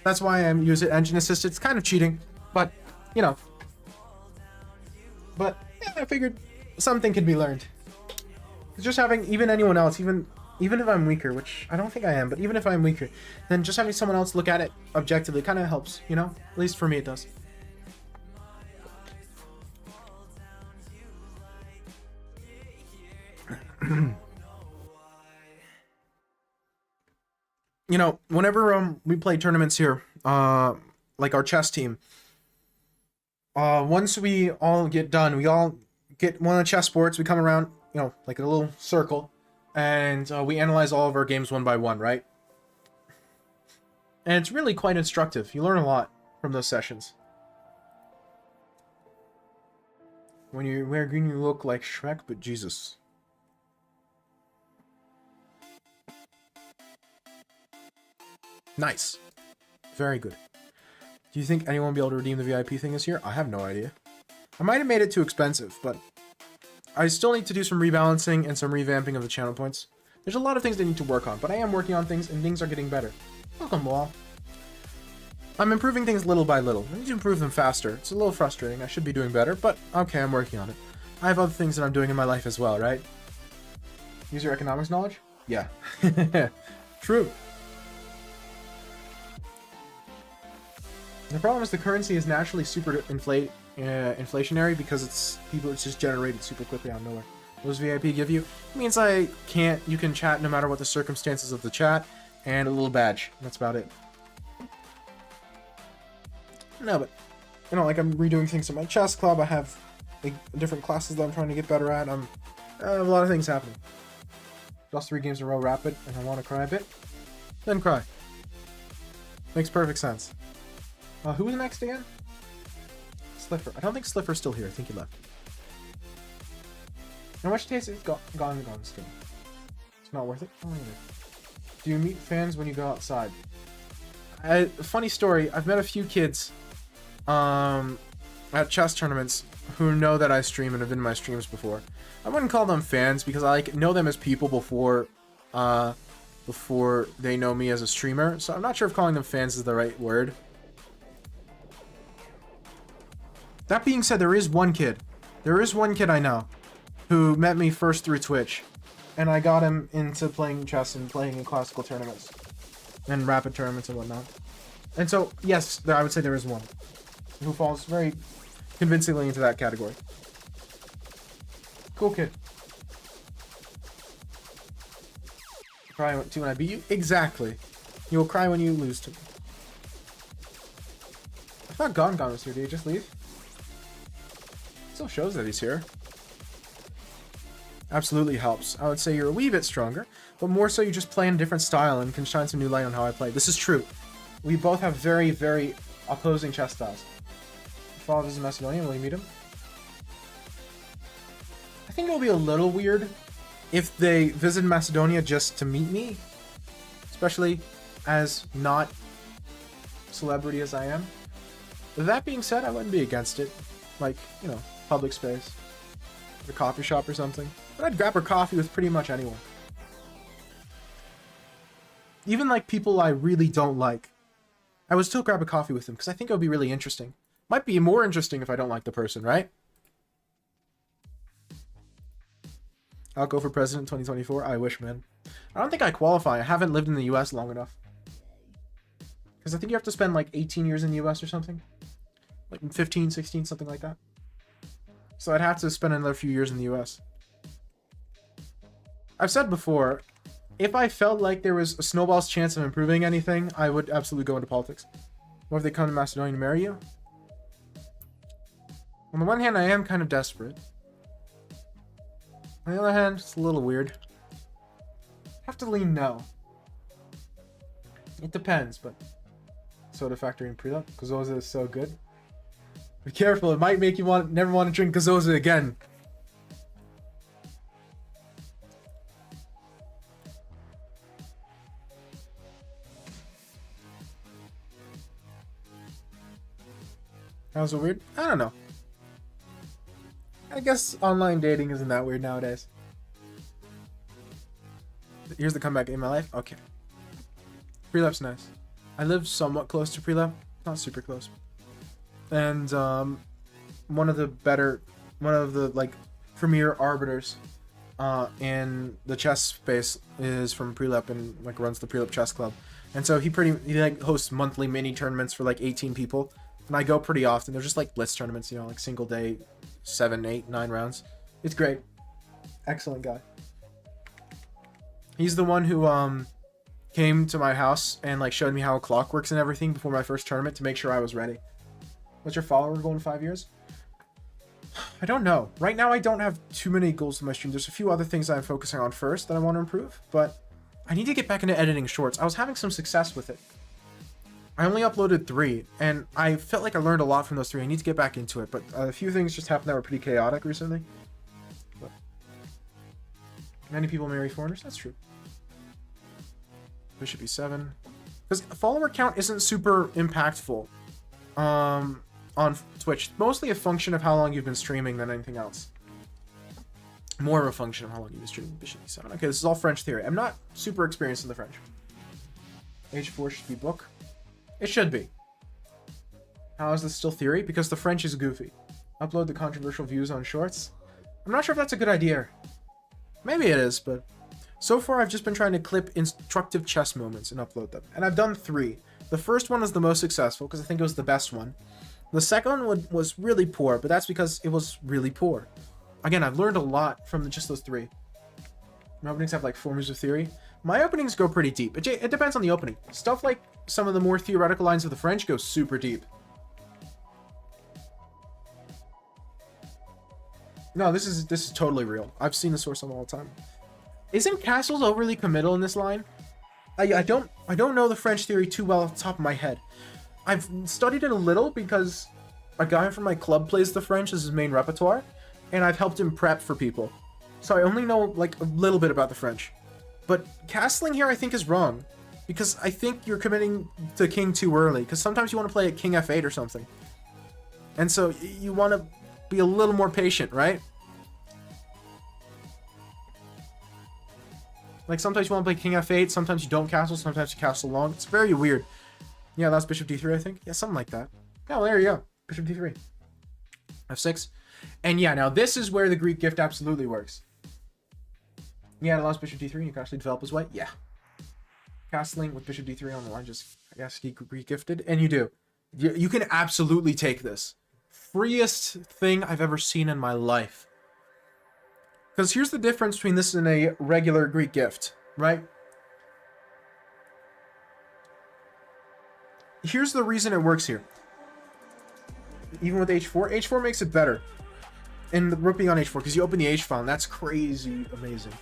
That's why I'm using engine assist. It's kind of cheating, but you know. But yeah, I figured something could be learned. Just having even anyone else, even if I'm weaker, which I don't think I am, but even if I'm weaker, then just having someone else look at it objectively kind of helps, you know? At least for me it does. You know, whenever we play tournaments here, like our chess team, once we all get done, we all get one of the chessboards, we come around, you know, like a little circle, and we analyze all of our games one by one, right? And it's really quite instructive. You learn a lot from those sessions. When you wear green, you look like Shrek, but Jesus. Nice. Very good. Do you think anyone will be able to redeem the VIP thing this year? I have no idea. I might have made it too expensive, but I still need to do some rebalancing and some revamping of the channel points. There's a lot of things I need to work on, but I am working on things, and things are getting better. Welcome, Wall. I'm improving things little by little. I need to improve them faster. It's a little frustrating. I should be doing better, but okay, I'm working on it. I have other things that I'm doing in my life as well, right? Use your economics knowledge? Yeah. True. The problem is the currency is naturally super inflationary because it's just generated super quickly out of nowhere. Those VIP give you means you can chat no matter what the circumstances of the chat, and a little badge. That's about it. No, but you know, like I'm redoing things in my chess club. I have like different classes that I'm trying to get better at. I have a lot of things happening. Lost 3 games in a row rapid, and I want to cry a bit. Then cry. Makes perfect sense. Who was next again? Slipher. I don't think Slipher's still here. I think he left. How much taste is gone still? It's not worth it? Oh, do you meet fans when you go outside? Funny story. I've met a few kids at chess tournaments who know that I stream and have been in my streams before. I wouldn't call them fans because I know them as people before they know me as a streamer. So I'm not sure if calling them fans is the right word. That being said, there is one kid I know who met me first through Twitch, and I got him into playing chess and playing in classical tournaments and rapid tournaments and whatnot. And so, yes, I would say there is one who falls very convincingly into that category. Cool kid. Cry when I beat you? Exactly. You will cry when you lose to me. I thought Gon was here. Did he just leave? Still shows that he's here. Absolutely helps. I would say you're a wee bit stronger, but more so you just play in a different style and can shine some new light on how I play. This is true. We both have very, very opposing chess styles. father is in Macedonia. Will you meet him? I think it'll be a little weird if they visit Macedonia just to meet me, especially as not celebrity as I am. With that being said, I wouldn't be against it. Like, you know, public space, a coffee shop or something. But I'd grab her coffee with pretty much anyone. Even like people I really don't like, I would still grab a coffee with them because I think it would be really interesting. Might be more interesting if I don't like the person, right? I'll go for president 2024. I wish, man. I don't think I qualify. I haven't lived in the US long enough. Because I think you have to spend like 18 years in the US or something. Like 15, 16, something like that. So I'd have to spend another few years in the US. I've said before, if I felt like there was a snowball's chance of improving anything, I would absolutely go into politics. What if they come to Macedonia to marry you? On the one hand, I am kind of desperate. On the other hand, it's a little weird. I have to lean no. It depends, but Soda Factory and Prelup. Gazoza is so good. Be careful, it might make you never want to drink Gazoza again. How's it weird? I don't know. I guess online dating isn't that weird nowadays. Here's the comeback in my life. Okay. Prelap's nice. I live somewhat close to Prelap. Not super close. And one of the like premier arbiters in the chess space is from Prelap and like runs the Prelap Chess Club. And so he like hosts monthly mini tournaments for like 18 people. And I go pretty often. They're just like blitz tournaments, you know, like single day, 7, 8, 9 rounds. It's great. Excellent guy. He's the one who came to my house and like showed me how a clock works and everything before my first tournament to make sure I was ready. What's your follower goal in 5 years? I don't know. Right now I don't have too many goals in my stream. There's a few other things I'm focusing on first that I want to improve, but I need to get back into editing shorts. I was having some success with it. I only uploaded 3, and I felt like I learned a lot from those 3. I need to get back into it, but a few things just happened that were pretty chaotic recently. But many people marry foreigners. That's true. Bishop e7. Because follower count isn't super impactful on Twitch. Mostly a function of how long you've been streaming than anything else. More of a function of how long you've been streaming. Bishop e7. Okay, this is all French theory. I'm not super experienced in the French. H4 should be book. It should be. How is this still theory? Because the French is goofy. Upload the controversial views on shorts. I'm not sure if that's a good idea. Maybe it is, but so far I've just been trying to clip instructive chess moments and upload them. And I've done 3. The first one is the most successful because I think it was the best one. The second one was really poor, but that's because it was really poor. Again, I've learned a lot from just those 3. My openings have like 4 moves of theory. My openings go pretty deep. It depends on the opening. Stuff like some of the more theoretical lines of the French go super deep. No, this is totally real. I've seen the source on all the time. Isn't Castles overly committal in this line? I don't know the French theory too well off the top of my head. I've studied it a little because a guy from my club plays the French as his main repertoire, and I've helped him prep for people. So I only know like a little bit about the French. But castling here I think is wrong, because I think you're committing to king too early, because sometimes you want to play at king f8 or something. And so you want to be a little more patient, right? Like sometimes you want to play king f8, sometimes you don't castle, sometimes you castle long. It's very weird. Yeah, that's bishop d3 I think. Yeah, something like that. Oh, there you go. Bishop d3. f6. And yeah, now this is where the Greek gift absolutely works. Yeah, it allows bishop d3, you can actually develop his white. Yeah. Castling with bishop d3 on the line, just, I guess, he Greek gifted. And you do. You can absolutely take this. Freest thing I've ever seen in my life. Because here's the difference between this and a regular Greek gift, right? Here's the reason it works here. Even with h4, h4 makes it better. And the rook being on h4, because you open the h file, and that's crazy amazing.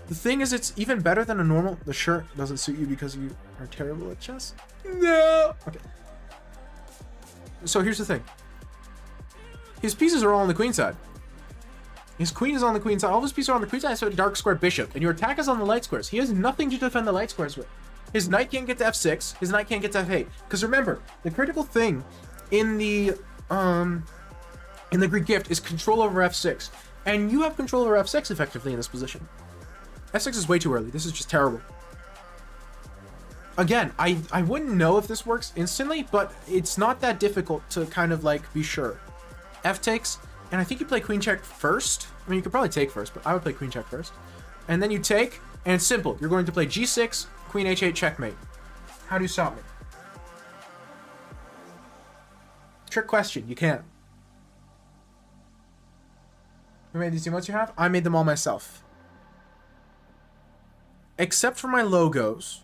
The thing is, it's even better than a normal. The shirt doesn't suit you because you are terrible at chess. No. Okay. So here's the thing. His pieces are all on the queen side. His queen is on the queen side. All of his pieces are on the queen side, so dark square bishop. And your attack is on the light squares. He has nothing to defend the light squares with. His knight can't get to f6. His knight can't get to f8. Because remember, the critical thing in the Greek gift is control over f6. And you have control over f6 effectively in this position. f6 is way too early. This is just terrible. Again, I wouldn't know if this works instantly, but it's not that difficult to kind of like be sure. F takes, and I think you play queen check first. I mean, you could probably take first, but I would play queen check first. And then you take, and it's simple. You're going to play g6, queen h8, checkmate. How do you stop me? Trick question. You can't. Who made these emotes you have? I made them all myself. Except for my logos.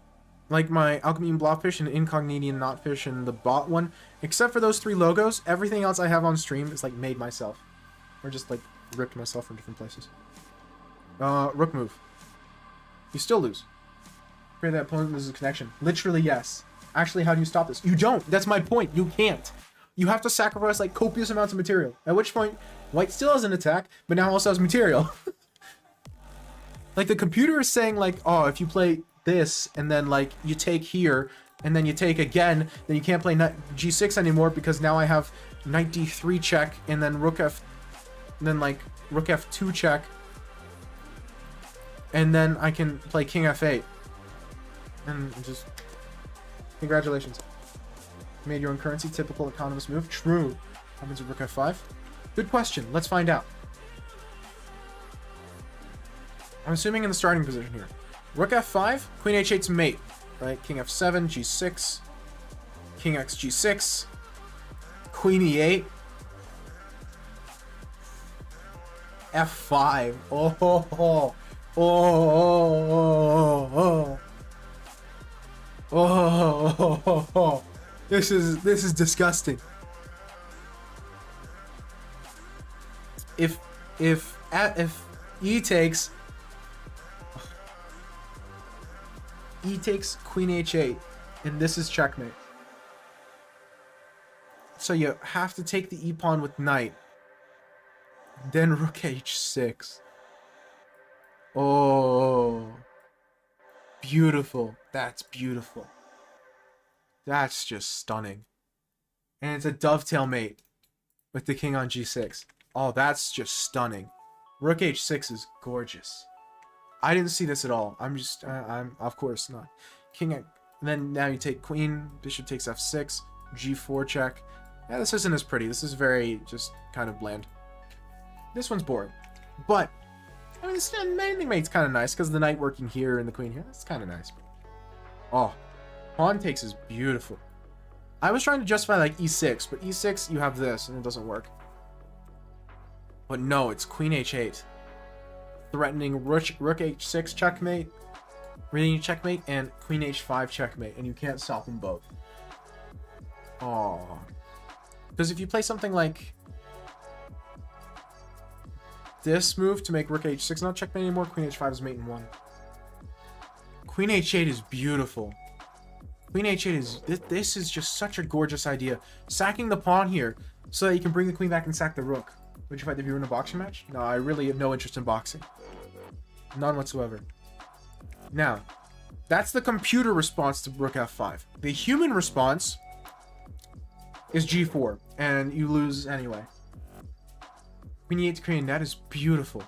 Like my Alchemy and Blobfish and Incogniti and Notfish and the bot one. Except for those 3 logos, everything else I have on stream is like made myself. Or just like ripped myself from different places. Rook move. You still lose. Pray that opponent loses a connection. Literally, yes. Actually, how do you stop this? You don't. That's my point. You can't. You have to sacrifice like copious amounts of material. At which point, white still has an attack, but now also has material. Like the computer is saying like, oh, if you play this and then like you take here and then you take again, then you can't play g6 anymore because now I have knight d3 check and then rook f, and then like rook f2 check, and then I can play king f8 and just congratulations, you made your own currency. Typical economist move. True. Happens with rook f5. Good question. Let's find out. I'm assuming in the starting position here. Rook f5, queen h8's mate, right? King f7, g6, king x g6, queen e8, f5. Oh, oh, oh, oh, oh, oh, oh, oh, oh. This is disgusting. If e takes queen h8, and this is checkmate. So you have to take the e pawn with knight, then rook h6. Oh, beautiful. That's beautiful. That's just stunning. And it's a dovetail mate with the king on g6. Oh, that's just stunning. Rook h6 is gorgeous. I didn't see this at all. I'm of course not. King, then now you take queen, bishop takes f6, g4 check. Yeah, this isn't as pretty. This is very just kind of bland. This one's boring. But, I mean, this mating mate's kind of nice because the knight working here and the queen here. That's kind of nice. Oh, pawn takes is beautiful. I was trying to justify like e6, but e6 you have this and it doesn't work. But no, it's queen h8. Threatening rook h6 checkmate, reading checkmate, and queen h5 checkmate, and you can't stop them both. Oh, because if you play something like this move to make rook h6 not checkmate anymore, queen h5 is mate in 1. Queen h8 is beautiful. Queen h8 is this is just such a gorgeous idea. Sacking the pawn here so that you can bring the queen back and sack the rook. Would you fight if you were in a boxing match? No, I really have no interest in boxing. None whatsoever. Now, that's the computer response to rook f5. The human response is g4, and you lose anyway. Queen e8 to Korean, that is beautiful.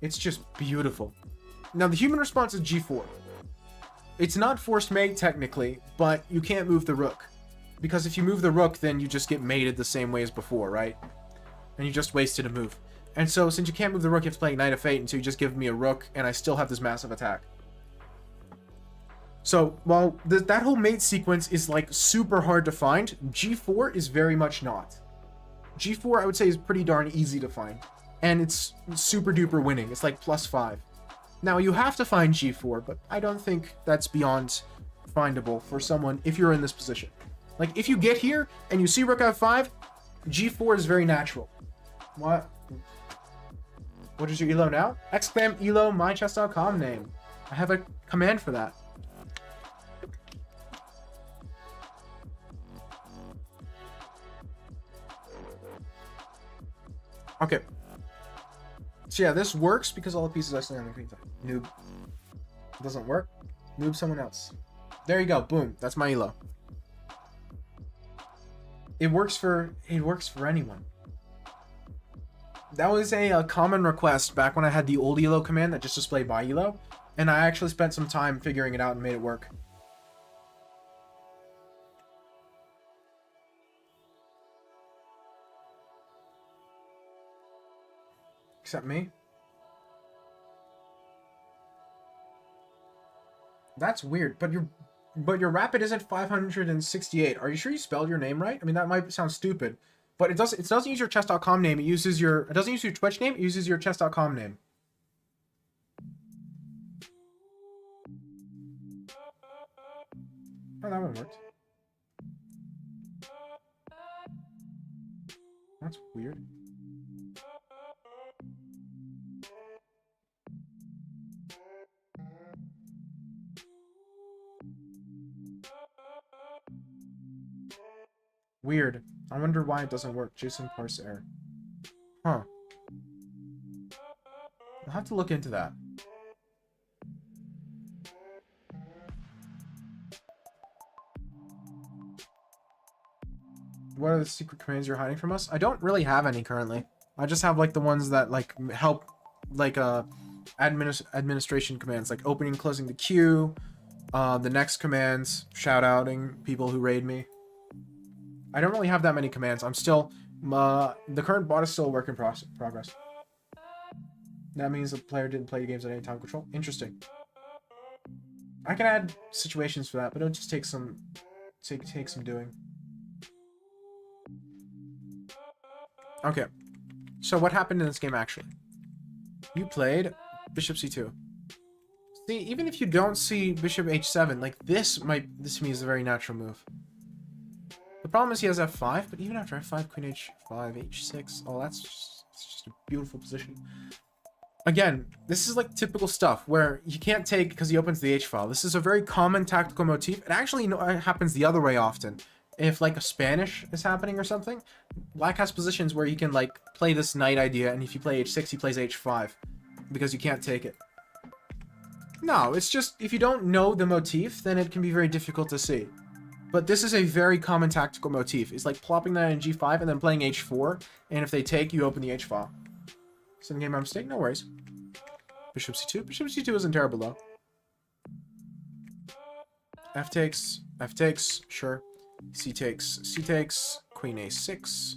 It's just beautiful. Now, the human response is g4. It's not forced mate, technically, but you can't move the rook. Because if you move the rook, then you just get mated the same way as before, right? And you just wasted a move. And so, since you can't move the rook, you have to play knight f8, and so you just give me a rook, and I still have this massive attack. So, while that whole mate sequence is, like, super hard to find, g4 is very much not. g4, I would say, is pretty darn easy to find. And it's super duper winning. It's like +5. Now, you have to find g4, but I don't think that's beyond findable for someone if you're in this position. Like, if you get here, and you see rook f5, g4 is very natural. What is your elo now? Exclam elo mychess.com name. I have a command for that. Okay. So yeah, this works because all the pieces are still on the queen side. Noob. Doesn't work. Noob someone else. There you go. Boom. That's my elo. It works for anyone. That was a common request back when I had the old elo command that just displayed by elo, and I actually spent some time figuring it out and made it work. Except me. That's weird, but your rapid isn't 568. Are you sure you spelled your name right? I mean, that might sound stupid, but it doesn't use your chess.com name. It doesn't use your Twitch name. It uses your chess.com name. Oh, that one worked. That's weird. Weird. I wonder why it doesn't work. Jason parse error. Huh. I'll have to look into that. What are the secret commands you're hiding from us? I don't really have any currently. I just have like the ones that like help, like administration commands, like opening and closing the queue, the next commands, shout outing people who raid me. I don't really have that many commands. I'm still the current bot is still a work in progress. That means the player didn't play games at any time control. Interesting. I can add situations for that, but it'll just take some doing. Okay. So what happened in this game actually? You played Bishop C2. See, even if you don't see Bishop H7, like this to me is a very natural move. The problem is he has F5, but even after F5, Queen H5, H6, oh, it's just a beautiful position. Again, this is like typical stuff where you can't take because he opens the H file. This is a very common tactical motif. It actually happens the other way often. If like a Spanish is happening or something, Black has positions where he can like play this knight idea, and if you play H6, he plays H5 because you can't take it. No, it's just if you don't know the motif, then it can be very difficult to see. But this is a very common tactical motif. It's like plopping that in G5 and then playing H4, and if they take, you open the H file. So in game by mistake, no worries. Bishop C2. Bishop C2 isn't terrible though. F takes, sure. C takes, Queen A6,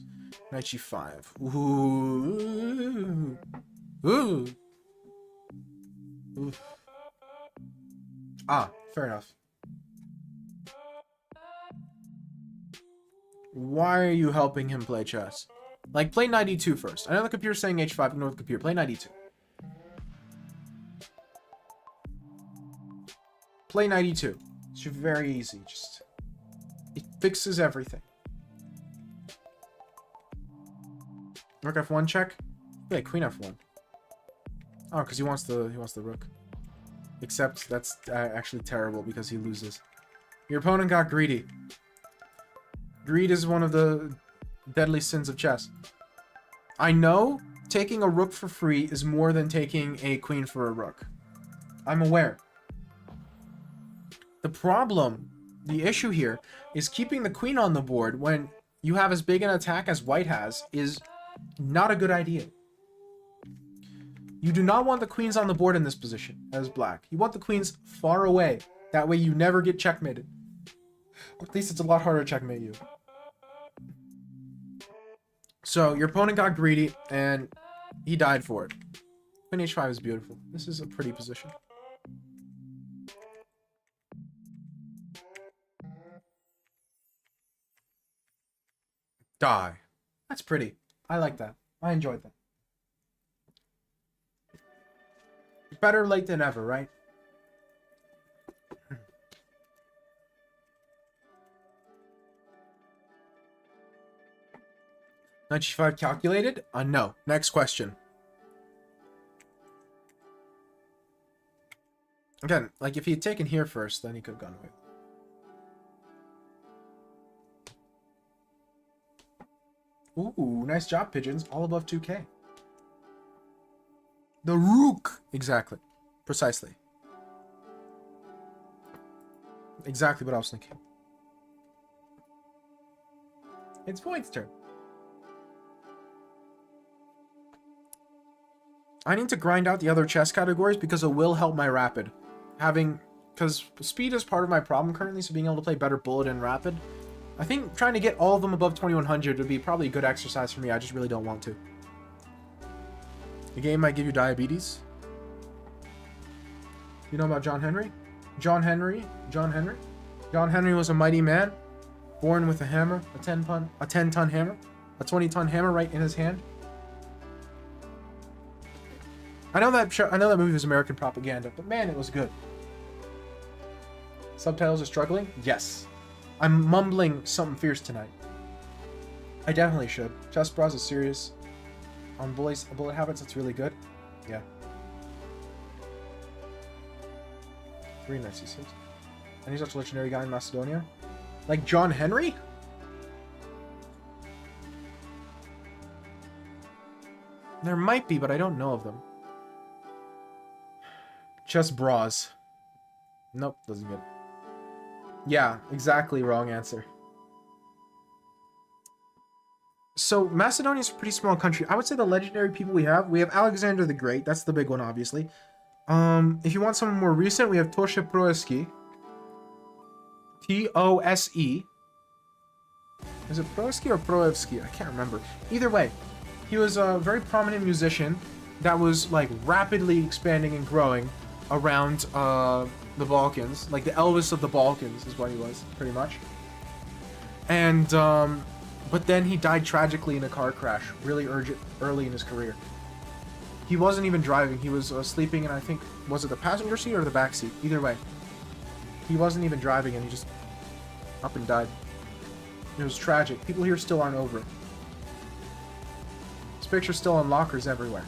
Knight G5. Ooh. Ooh. Ooh. Ah, fair enough. Why are you helping him play chess? Like, play Knight E2 first. I know the computer's saying H5, ignore the computer. Play Knight E2. Play Knight E2. It's very easy. Just, it fixes everything. Rook F1 check? Yeah, Queen F1. Oh, because he wants the rook. Except that's actually terrible because he loses. Your opponent got greedy. Greed is one of the deadly sins of chess. I know taking a rook for free is more than taking a queen for a rook. I'm aware. The problem, the issue here, is keeping the queen on the board when you have as big an attack as white has is not a good idea. You do not want the queens on the board in this position as black. You want the queens far away. That way you never get checkmated. Or at least it's a lot harder to checkmate you. So your opponent got greedy and he died for it. Queen H5 is beautiful. This is a pretty position. Die. That's pretty. I like that. I enjoyed that. Better late than ever, right? Knight G5 calculated? No. Next question. Again, like if he had taken here first, then he could have gone away. Ooh, nice job, pigeons. All above 2k. The rook. Exactly. Precisely. Exactly what I was thinking. It's Void's turn. I need to grind out the other chess categories because it will help my rapid. Because speed is part of my problem currently, so being able to play better bullet and rapid. I think trying to get all of them above 2100 would be probably a good exercise for me. I just really don't want to. The game might give you diabetes. You know about John Henry? John Henry was a mighty man, born with a hammer, a 10-ton hammer, a 20-ton hammer right in his hand. I know that movie was American propaganda, but man, it was good. Subtitles are struggling? Yes. I'm mumbling something fierce tonight. I definitely should. Chess Bros is serious. On bullet habits, it's really good. Yeah. 396. And he's such a legendary guy in Macedonia. Like John Henry? There might be, but I don't know of them. Chess Bros. Nope, doesn't get it. Yeah, exactly wrong answer. So, Macedonia's a pretty small country. I would say the legendary people we have Alexander the Great. That's the big one, obviously. If you want someone more recent, we have Toshe Proeski. T-O-S-E. Is it Proeski or Proevski? I can't remember. Either way, he was a very prominent musician that was, like, rapidly expanding and growing around, the Balkans. Like, the Elvis of the Balkans is what he was, pretty much. And, but then he died tragically in a car crash, really early in his career. He wasn't even driving. He was sleeping in, I think, was it the passenger seat or the back seat? Either way. He wasn't even driving and he just up and died. It was tragic. People here still aren't over it. This picture's still in lockers everywhere.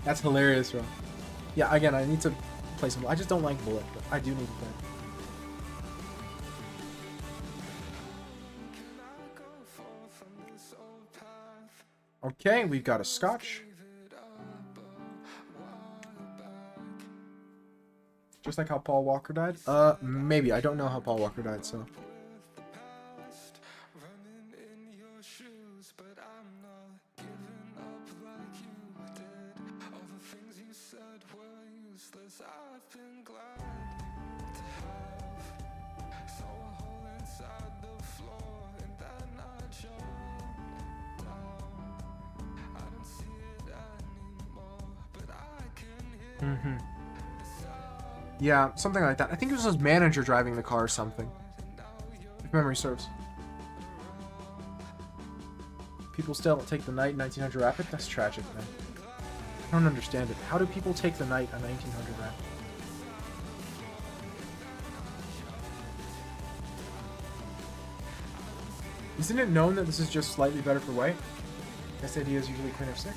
That's hilarious, bro. Yeah, again, I need to play some. I just don't like bullet, but I do need to play. Okay, we've got a scotch. Just like how Paul Walker died? Maybe. I don't know how Paul Walker died, so. Yeah, something like that. I think it was his manager driving the car or something. If memory serves. People still take the night in 1900 Rapid? That's tragic, man. I don't understand it. How do people take the night on 1900 Rapid? Isn't it known that this is just slightly better for white? This idea is usually queen f6.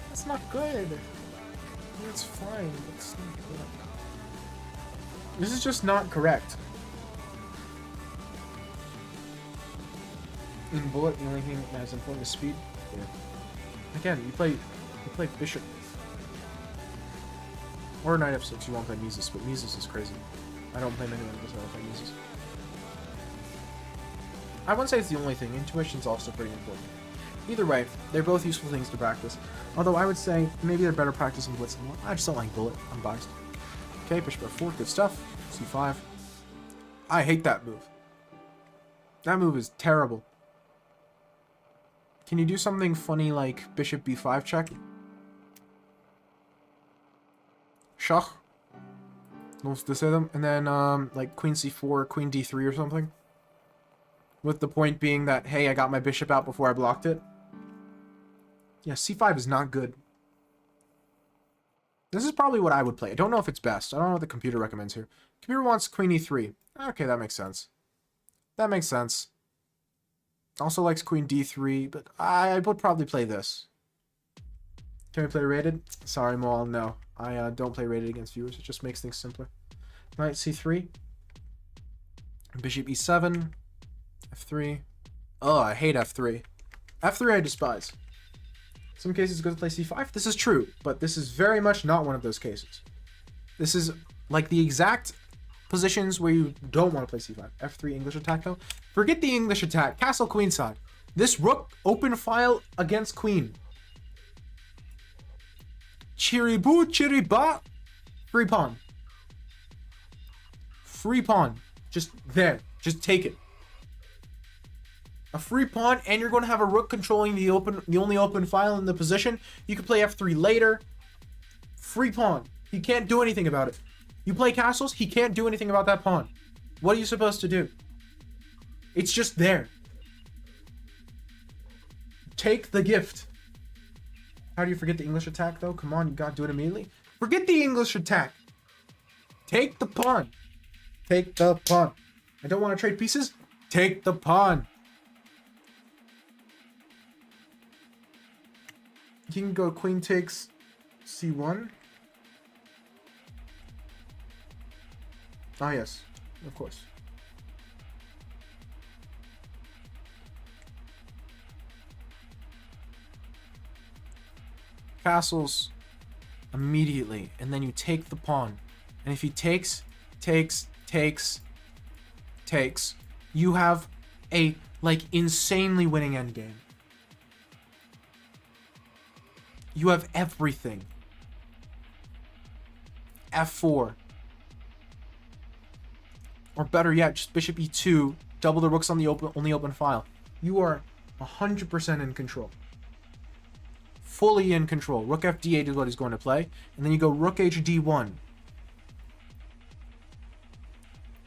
That's not good. It's fine, but it's not good. This is just not correct. In bullet, the only thing that is important is speed. Yeah. Again, you play bishop. Or knight f6, you won't play Mises, but Mises is crazy. I don't blame anyone because I don't play Mises. I wouldn't say it's the only thing. Intuition's also pretty important. Either way, they're both useful things to practice. Although I would say maybe they're better practice than blitz. I just don't like bullet. I'm biased. Okay, bishop f4, good stuff. c5. I hate that move. That move is terrible. Can you do something funny like bishop b5 check? Schach. And then like queen c4, queen d3 or something. With the point being that, hey, I got my bishop out before I blocked it. Yeah, c5 is not good. This is probably what I would play. I don't know if it's best. I don't know what the computer recommends here. Computer wants queen e3. Okay, that makes sense. That makes sense. Also likes queen d3, but I would probably play this. Can we play rated? Sorry, Maul, no. I don't play rated against viewers. It just makes things simpler. Knight c3. Bishop e7. f3. Oh, I hate f3. f3 I despise. Some cases go to play c5. This is true, but this is very much not one of those cases. This is like the exact positions where you don't want to play c5. f3 English attack though. Forget the English attack. Castle queenside. This rook open file against queen. Chiribu chiriba. Free pawn. Free pawn. Just there. Just take it. A free pawn, and you're going to have a rook controlling the only open file in the position. You can play f3 later. Free pawn. He can't do anything about it. You play castles, he can't do anything about that pawn. What are you supposed to do? It's just there. Take the gift. How do you forget the English attack, though? Come on, you gotta do it immediately. Forget the English attack. Take the pawn. Take the pawn. I don't want to trade pieces. Take the pawn. You can go queen takes c1. Ah, yes. Of course. Castles immediately, and then you take the pawn. And if he takes, you have a, like, insanely winning endgame. You have everything. f4. Or better yet, just bishop e2, double the rooks on the only open file. You are 100% in control. Fully in control. Rook f d8 is what he's going to play. And then you go rook h d1.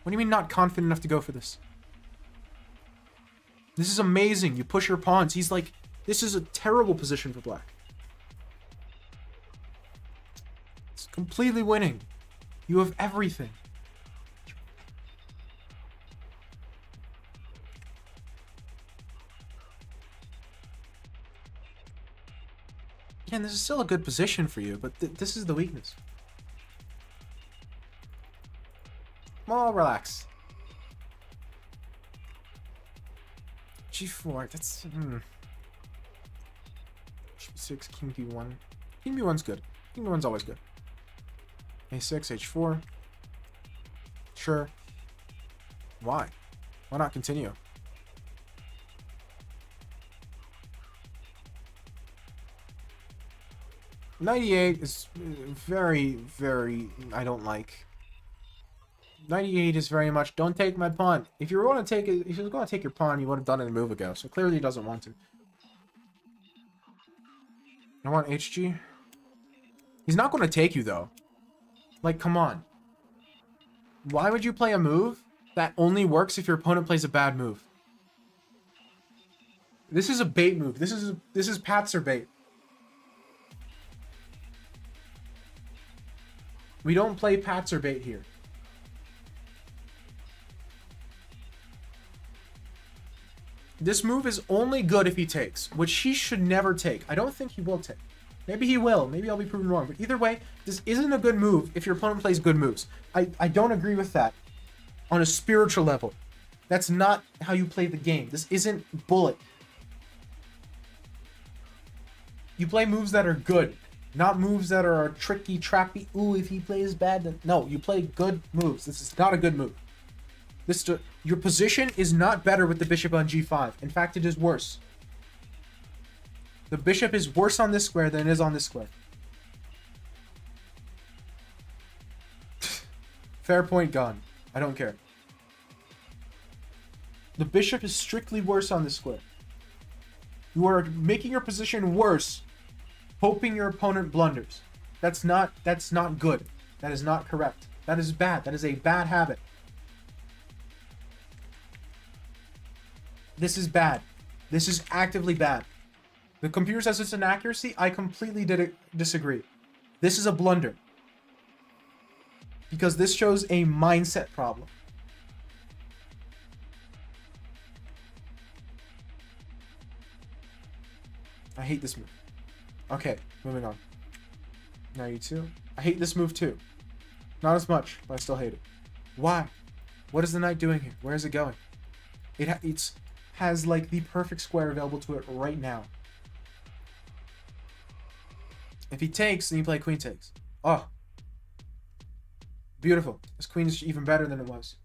What do you mean not confident enough to go for this? This is amazing. You push your pawns. He's like, this is a terrible position for black. It's completely winning. You have everything. Again, this is still a good position for you, but this is the weakness. Well, relax. G4, that's... G6, King B1. King B1's good. King B1's always good. A6, H4. Sure. Why? Why not continue? .98 is very, very... I don't like. 98 is very much, don't take my pawn. If you were going to take it, if you were going to take your pawn, you would have done it a move ago. So clearly he doesn't want to. I want HG. He's not going to take you though. Like, come on. Why would you play a move that only works if your opponent plays a bad move? This is a bait move. This is Patzer bait. We don't play Patzer bait here. This move is only good if he takes, which he should never take. I don't think he will take. Maybe he will. Maybe I'll be proven wrong. But either way, this isn't a good move if your opponent plays good moves. I don't agree with that on a spiritual level. That's not how you play the game. This isn't bullet. You play moves that are good, not moves that are tricky, trappy. Ooh, if he plays bad, then... No, you play good moves. This is not a good move. Your position is not better with the bishop on g5. In fact, it is worse. The bishop is worse on this square than it is on this square. Fair point gone. I don't care. The bishop is strictly worse on this square. You are making your position worse, hoping your opponent blunders. That's not good. That is not correct. That is bad. That is a bad habit. This is bad. This is actively bad. The computer says it's an accuracy. I completely disagree. This is a blunder. Because this shows a mindset problem. I hate this move. Okay, moving on. Now e2. I hate this move too. Not as much, but I still hate it. Why? What is the knight doing here? Where is it going? It has like the perfect square available to it right now. If he takes, then you play queen takes. Oh. Beautiful. This queen is even better than it was.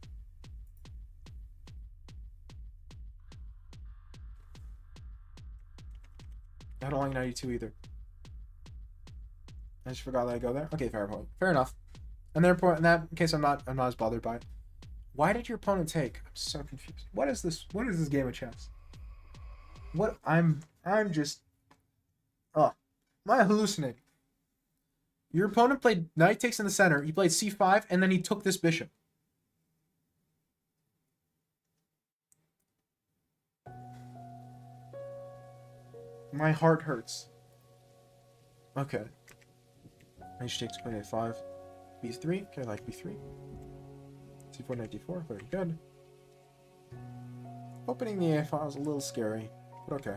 I don't like 92 either. I just forgot that I go there. Okay, fair point. Fair enough. And therefore, in that case, I'm not as bothered by it. Why did your opponent take? I'm so confused. What is this? What is this game of chess? What I'm just. Oh, am I hallucinating? Your opponent played knight takes in the center. He played c5, and then he took this bishop. My heart hurts. Okay. H takes queen a5. b3. Okay, I like b3. c4, knight d4. Very good. Opening the a file is a little scary, but okay.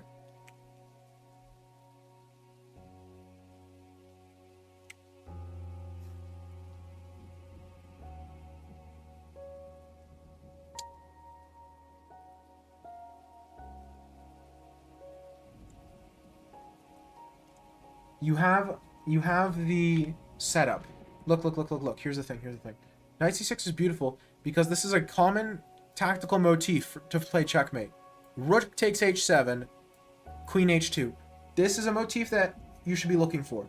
You have the setup. Look. Here's the thing. Knight c6 is beautiful because this is a common tactical motif to play checkmate. Rook takes h7, queen h2. This is a motif that you should be looking for.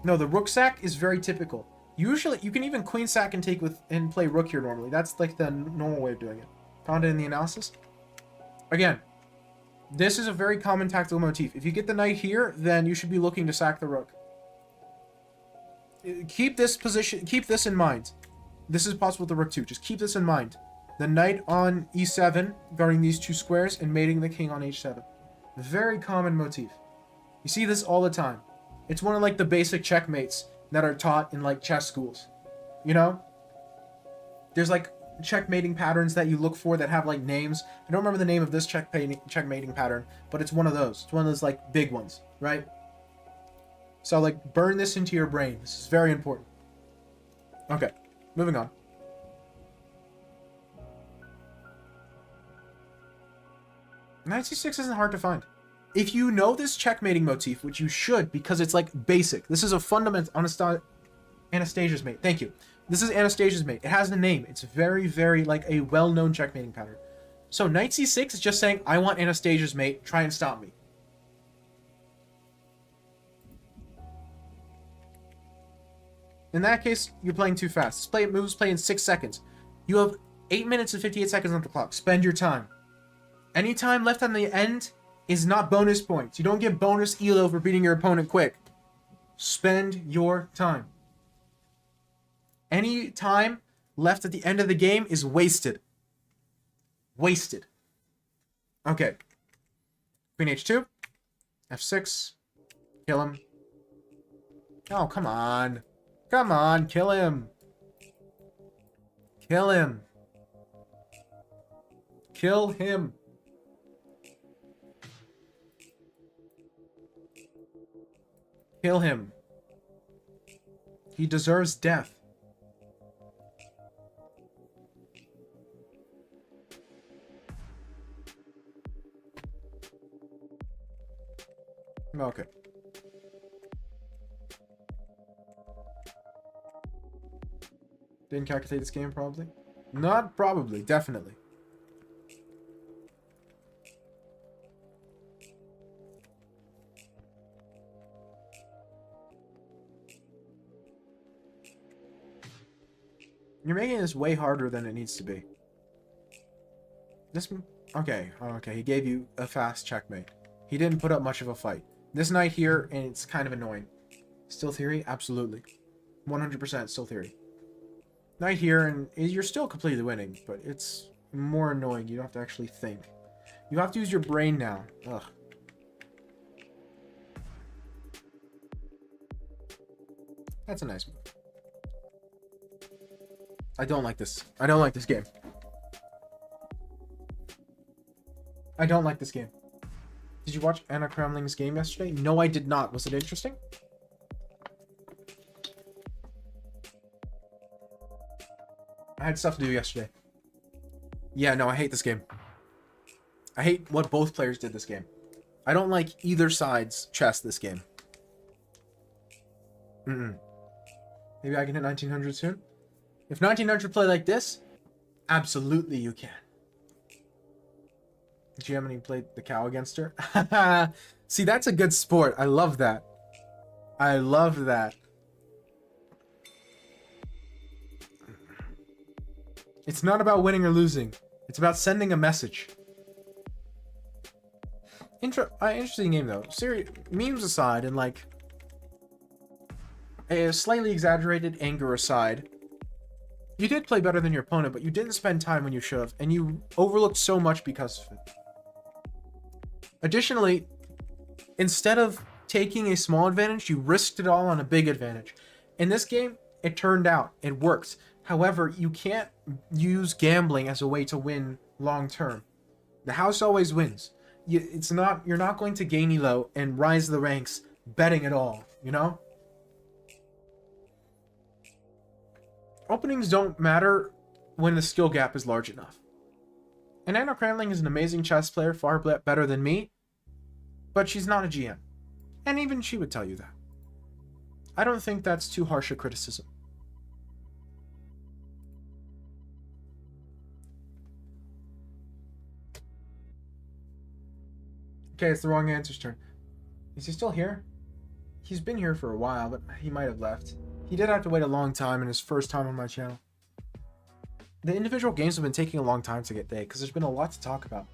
No, the rook sack is very typical. Usually, you can even queen sack and take and play rook here normally. That's like the normal way of doing it. Found it in the analysis. Again, this is a very common tactical motif. If you get the knight here, then you should be looking to sack the rook. Keep this position, keep this in mind. This is possible with the rook too. Just keep this in mind. The knight on e7, guarding these two squares, and mating the king on h7. Very common motif. You see this all the time. It's one of like the basic checkmates that are taught in like chess schools. You know? There's like checkmating patterns that you look for that have like names. I don't remember the name of this checkmating pattern, but it's one of those. It's one of those like big ones, right? So like burn this into your brain. This is very important. Okay, moving on. Knight c6 isn't hard to find. If you know this checkmating motif, which you should because it's like basic. This is a fundamental Anastasia's mate. Thank you. This is Anastasia's mate. It has a name. It's very, very like a well-known checkmating pattern. So knight c6 is just saying, I want Anastasia's mate. Try and stop me. In that case, you're playing too fast. This moves play in 6 seconds. You have 8 minutes and 58 seconds on the clock. Spend your time. Any time left on the end is not bonus points. You don't get bonus elo for beating your opponent quick. Spend your time. Any time left at the end of the game is wasted. Wasted. Okay. Queen h2. f6. Kill him. Oh, come on. Come on, kill him. Kill him. Kill him. Kill him. He deserves death. Okay. Didn't calculate this game, probably? Not probably, definitely. You're making this way harder than it needs to be. This... Okay, okay, he gave you a fast checkmate. He didn't put up much of a fight. This knight here, and it's kind of annoying. Still theory? Absolutely. 100% still theory. Knight here, and you're still completely winning, but it's more annoying. You don't have to actually think. You have to use your brain now. Ugh. That's a nice move. I don't like this. I don't like this game. I don't like this game. Did you watch Anna Kramling's game yesterday? No, I did not. Was it interesting? I had stuff to do yesterday. Yeah, no, I hate this game. I hate what both players did this game. I don't like either side's chess this game. Maybe I can hit 1900 soon? If 1900 play like this, absolutely you can. Gemini played the cow against her. See, that's a good sport. I love that. I love that. It's not about winning or losing. It's about sending a message. Interesting game though. Memes aside, and like a slightly exaggerated anger aside, you did play better than your opponent, but you didn't spend time when you should have, and you overlooked so much because of it. Additionally, instead of taking a small advantage, you risked it all on a big advantage. In this game, it turned out. It worked. However, you can't use gambling as a way to win long term. The house always wins. You're not going to gain elo and rise the ranks betting at all, you know? Openings don't matter when the skill gap is large enough. And Anna Cranling is an amazing chess player, far better than me, but she's not a GM. And even she would tell you that. I don't think that's too harsh a criticism. Okay, it's the wrong answer's turn. Is he still here? He's been here for a while, but he might have left. He did have to wait a long time in his first time on my channel. The individual games have been taking a long time to get there because there's been a lot to talk about.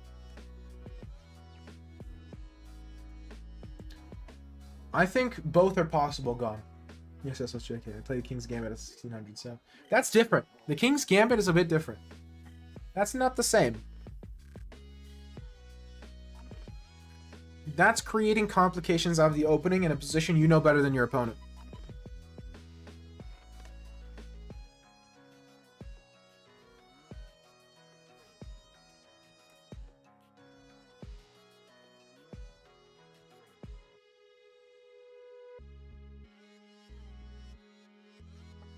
I think both are possible gone. Yes, that's what's JK. I played the King's Gambit at 1600, so that's different. The King's Gambit is a bit different. That's not the same. That's creating complications out of the opening in a position you know better than your opponent.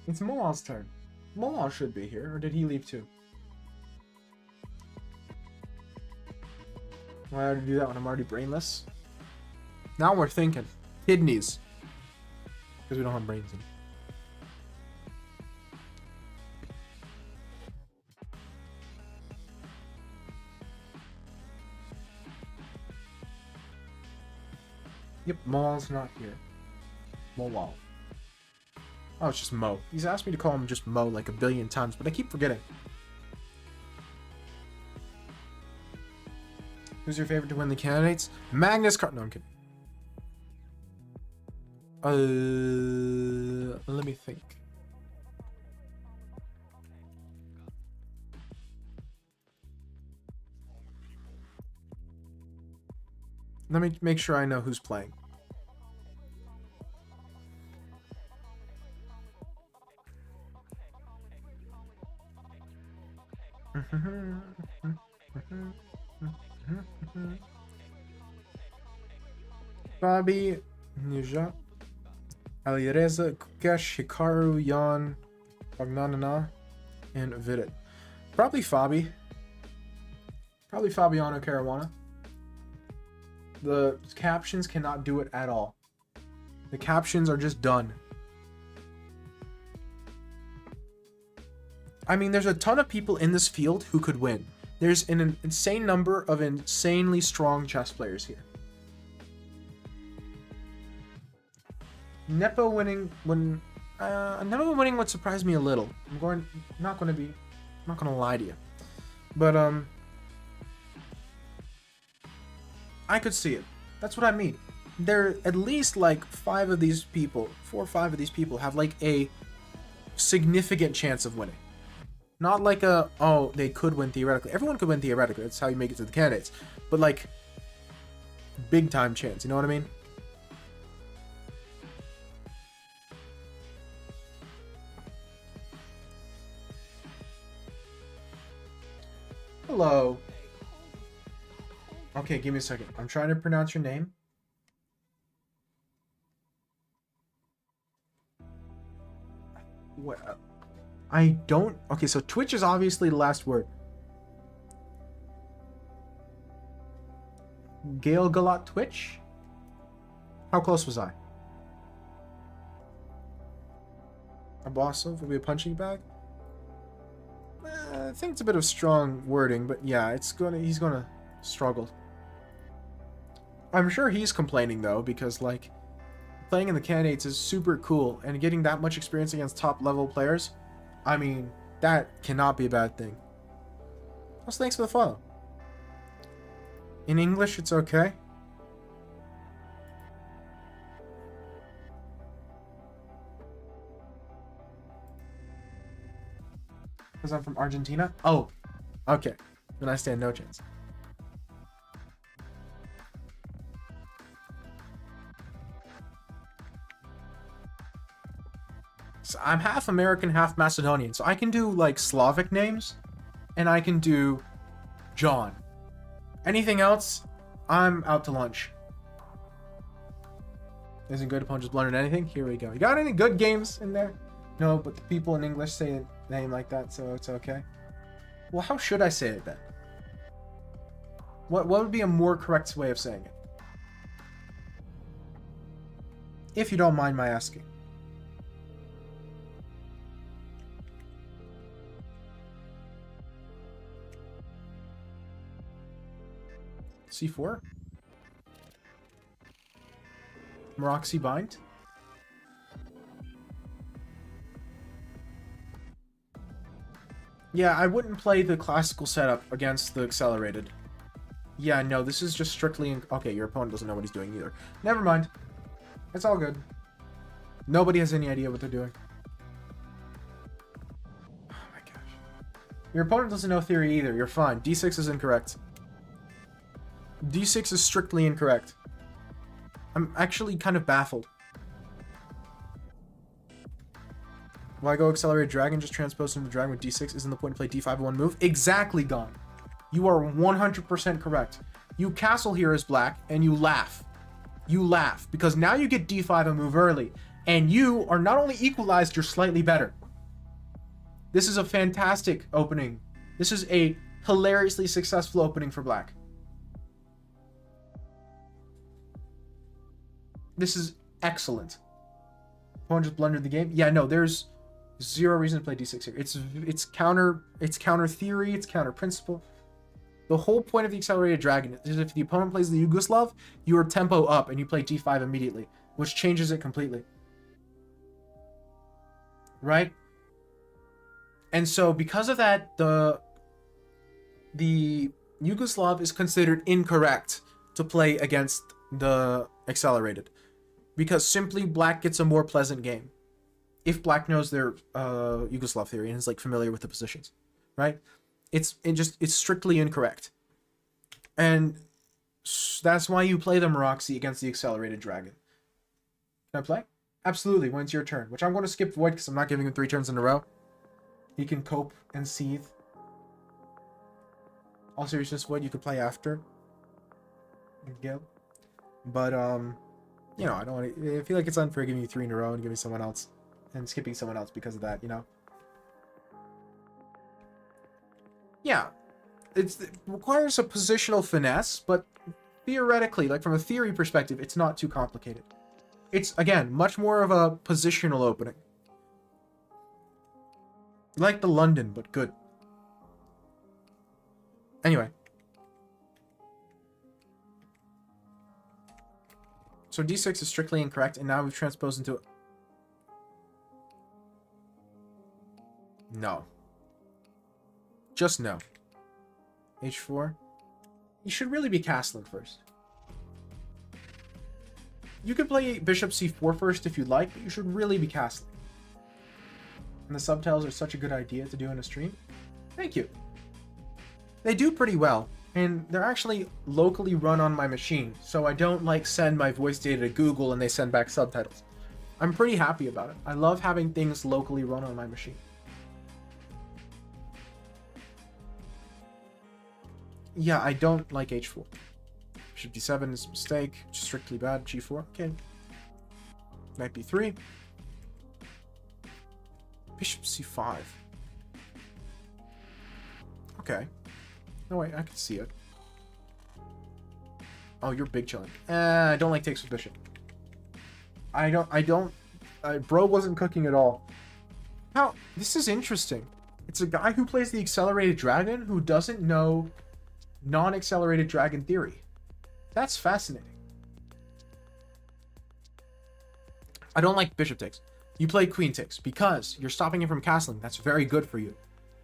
It's Molal's turn. Molal should be here, or did he leave too? Why would I do that when I'm already brainless? Now we're thinking. Kidneys. Because we don't have brains in. Yep, Molal's not here. Molal. Oh, it's just Mo. He's asked me to call him just Mo like a billion times, but I keep forgetting. Who's your favorite to win the candidates? Magnus Carlsen. No, I'm kidding. Let me think. Let me make sure I know who's playing. Fabi, Nija, Alireza, Kukesh, Hikaru, Yan, Bagnanana, and Vidit. Probably Fabi. Probably Fabiano Caruana. The captions cannot do it at all. The captions are just done. I mean, there's a ton of people in this field who could win. There's an insane number of insanely strong chess players here. Nepo winning would surprise me a little. I'm not gonna lie to you, but I could see it. That's what I mean. There at least like 4 or 5 of these people have like a significant chance of winning. Not like they could win theoretically. Everyone could win theoretically. That's how you make it to the candidates. But like big time chance, you know what I mean? Hello. Okay, give me a second. I'm trying to pronounce your name. What? I don't... Okay, so Twitch is obviously the last word. Gale Galat Twitch? How close was I? A boss of will be a punching bag? I think it's a bit of strong wording, but yeah, he's gonna struggle. I'm sure he's complaining though, because like playing in the candidates is super cool, and getting that much experience against top level players, I mean, that cannot be a bad thing. Also, thanks for the follow. In English, it's okay. Because I'm from Argentina? Oh, okay. Then I stand no chance. So I'm half American, half Macedonian, so I can do like Slavic names, and I can do John. Anything else, I'm out to lunch. Isn't good opponent just blundered anything? Here we go. You got any good games in there? No, but the people in English say a name like that, so it's okay. Well, how should I say it then? What would be a more correct way of saying it? If you don't mind my asking. C4? Meroxy Bind? Yeah, I wouldn't play the classical setup against the accelerated. Yeah, no, this is just strictly... Okay, your opponent doesn't know what he's doing either. Never mind. It's all good. Nobody has any idea what they're doing. Oh my gosh. Your opponent doesn't know theory either. You're fine. D6 is incorrect. D6 is strictly incorrect. I'm actually kind of baffled. Why go accelerated dragon? Just transpose into the dragon with D6. Isn't the point to play D5 in one move? Exactly, Gon. You are 100% correct. You castle here as black, and you laugh. You laugh, because now you get D5 and move early. And you are not only equalized, you're slightly better. This is a fantastic opening. This is a hilariously successful opening for black. This is excellent. Opponent just blundered the game. Yeah, no, there's zero reason to play D6 here. It's counter theory, it's counter principle. The whole point of the accelerated dragon is if the opponent plays the Yugoslav, you are tempo up and you play D5 immediately, which changes it completely. Right? And so because of that, the Yugoslav is considered incorrect to play against the accelerated, because simply black gets a more pleasant game if black knows their Yugoslav theory and is like familiar with the positions, right? It's strictly incorrect, and that's why you play the Meroxy against the accelerated dragon. Can I play? Absolutely. When it's your turn, which I'm going to skip Void because I'm not giving him 3 turns in a row. He can cope and seethe. All seriousness, Void you could play after. Gil. But you know, I don't want to. I feel like it's unfair giving you 3 in a row and giving someone else and skipping someone else because of that. You know. Yeah, it requires a positional finesse, but theoretically, like from a theory perspective, it's not too complicated. It's, again, much more of a positional opening. Like the London, but good. Anyway. So D6 is strictly incorrect, and now we've transposed into... No. Just no. H4. You should really be castling first. You could play Bishop C4 first if you'd like, but you should really be castling. And the subtitles are such a good idea to do in a stream. Thank you. They do pretty well, and they're actually locally run on my machine, so I don't like send my voice data to Google and they send back subtitles. I'm pretty happy about it. I love having things locally run on my machine. Yeah, I don't like H4. Bishop D7 is a mistake. Strictly bad. G4. Okay. Knight B3. Bishop c5. Okay. No, wait, I can see it. Oh, you're big chilling. I don't like takes with bishop. Bro wasn't cooking at all. How? This is interesting. It's a guy who plays the accelerated dragon who doesn't know non-accelerated dragon theory. That's fascinating. I don't like bishop takes. You play queen takes because you're stopping him from castling. That's very good for you.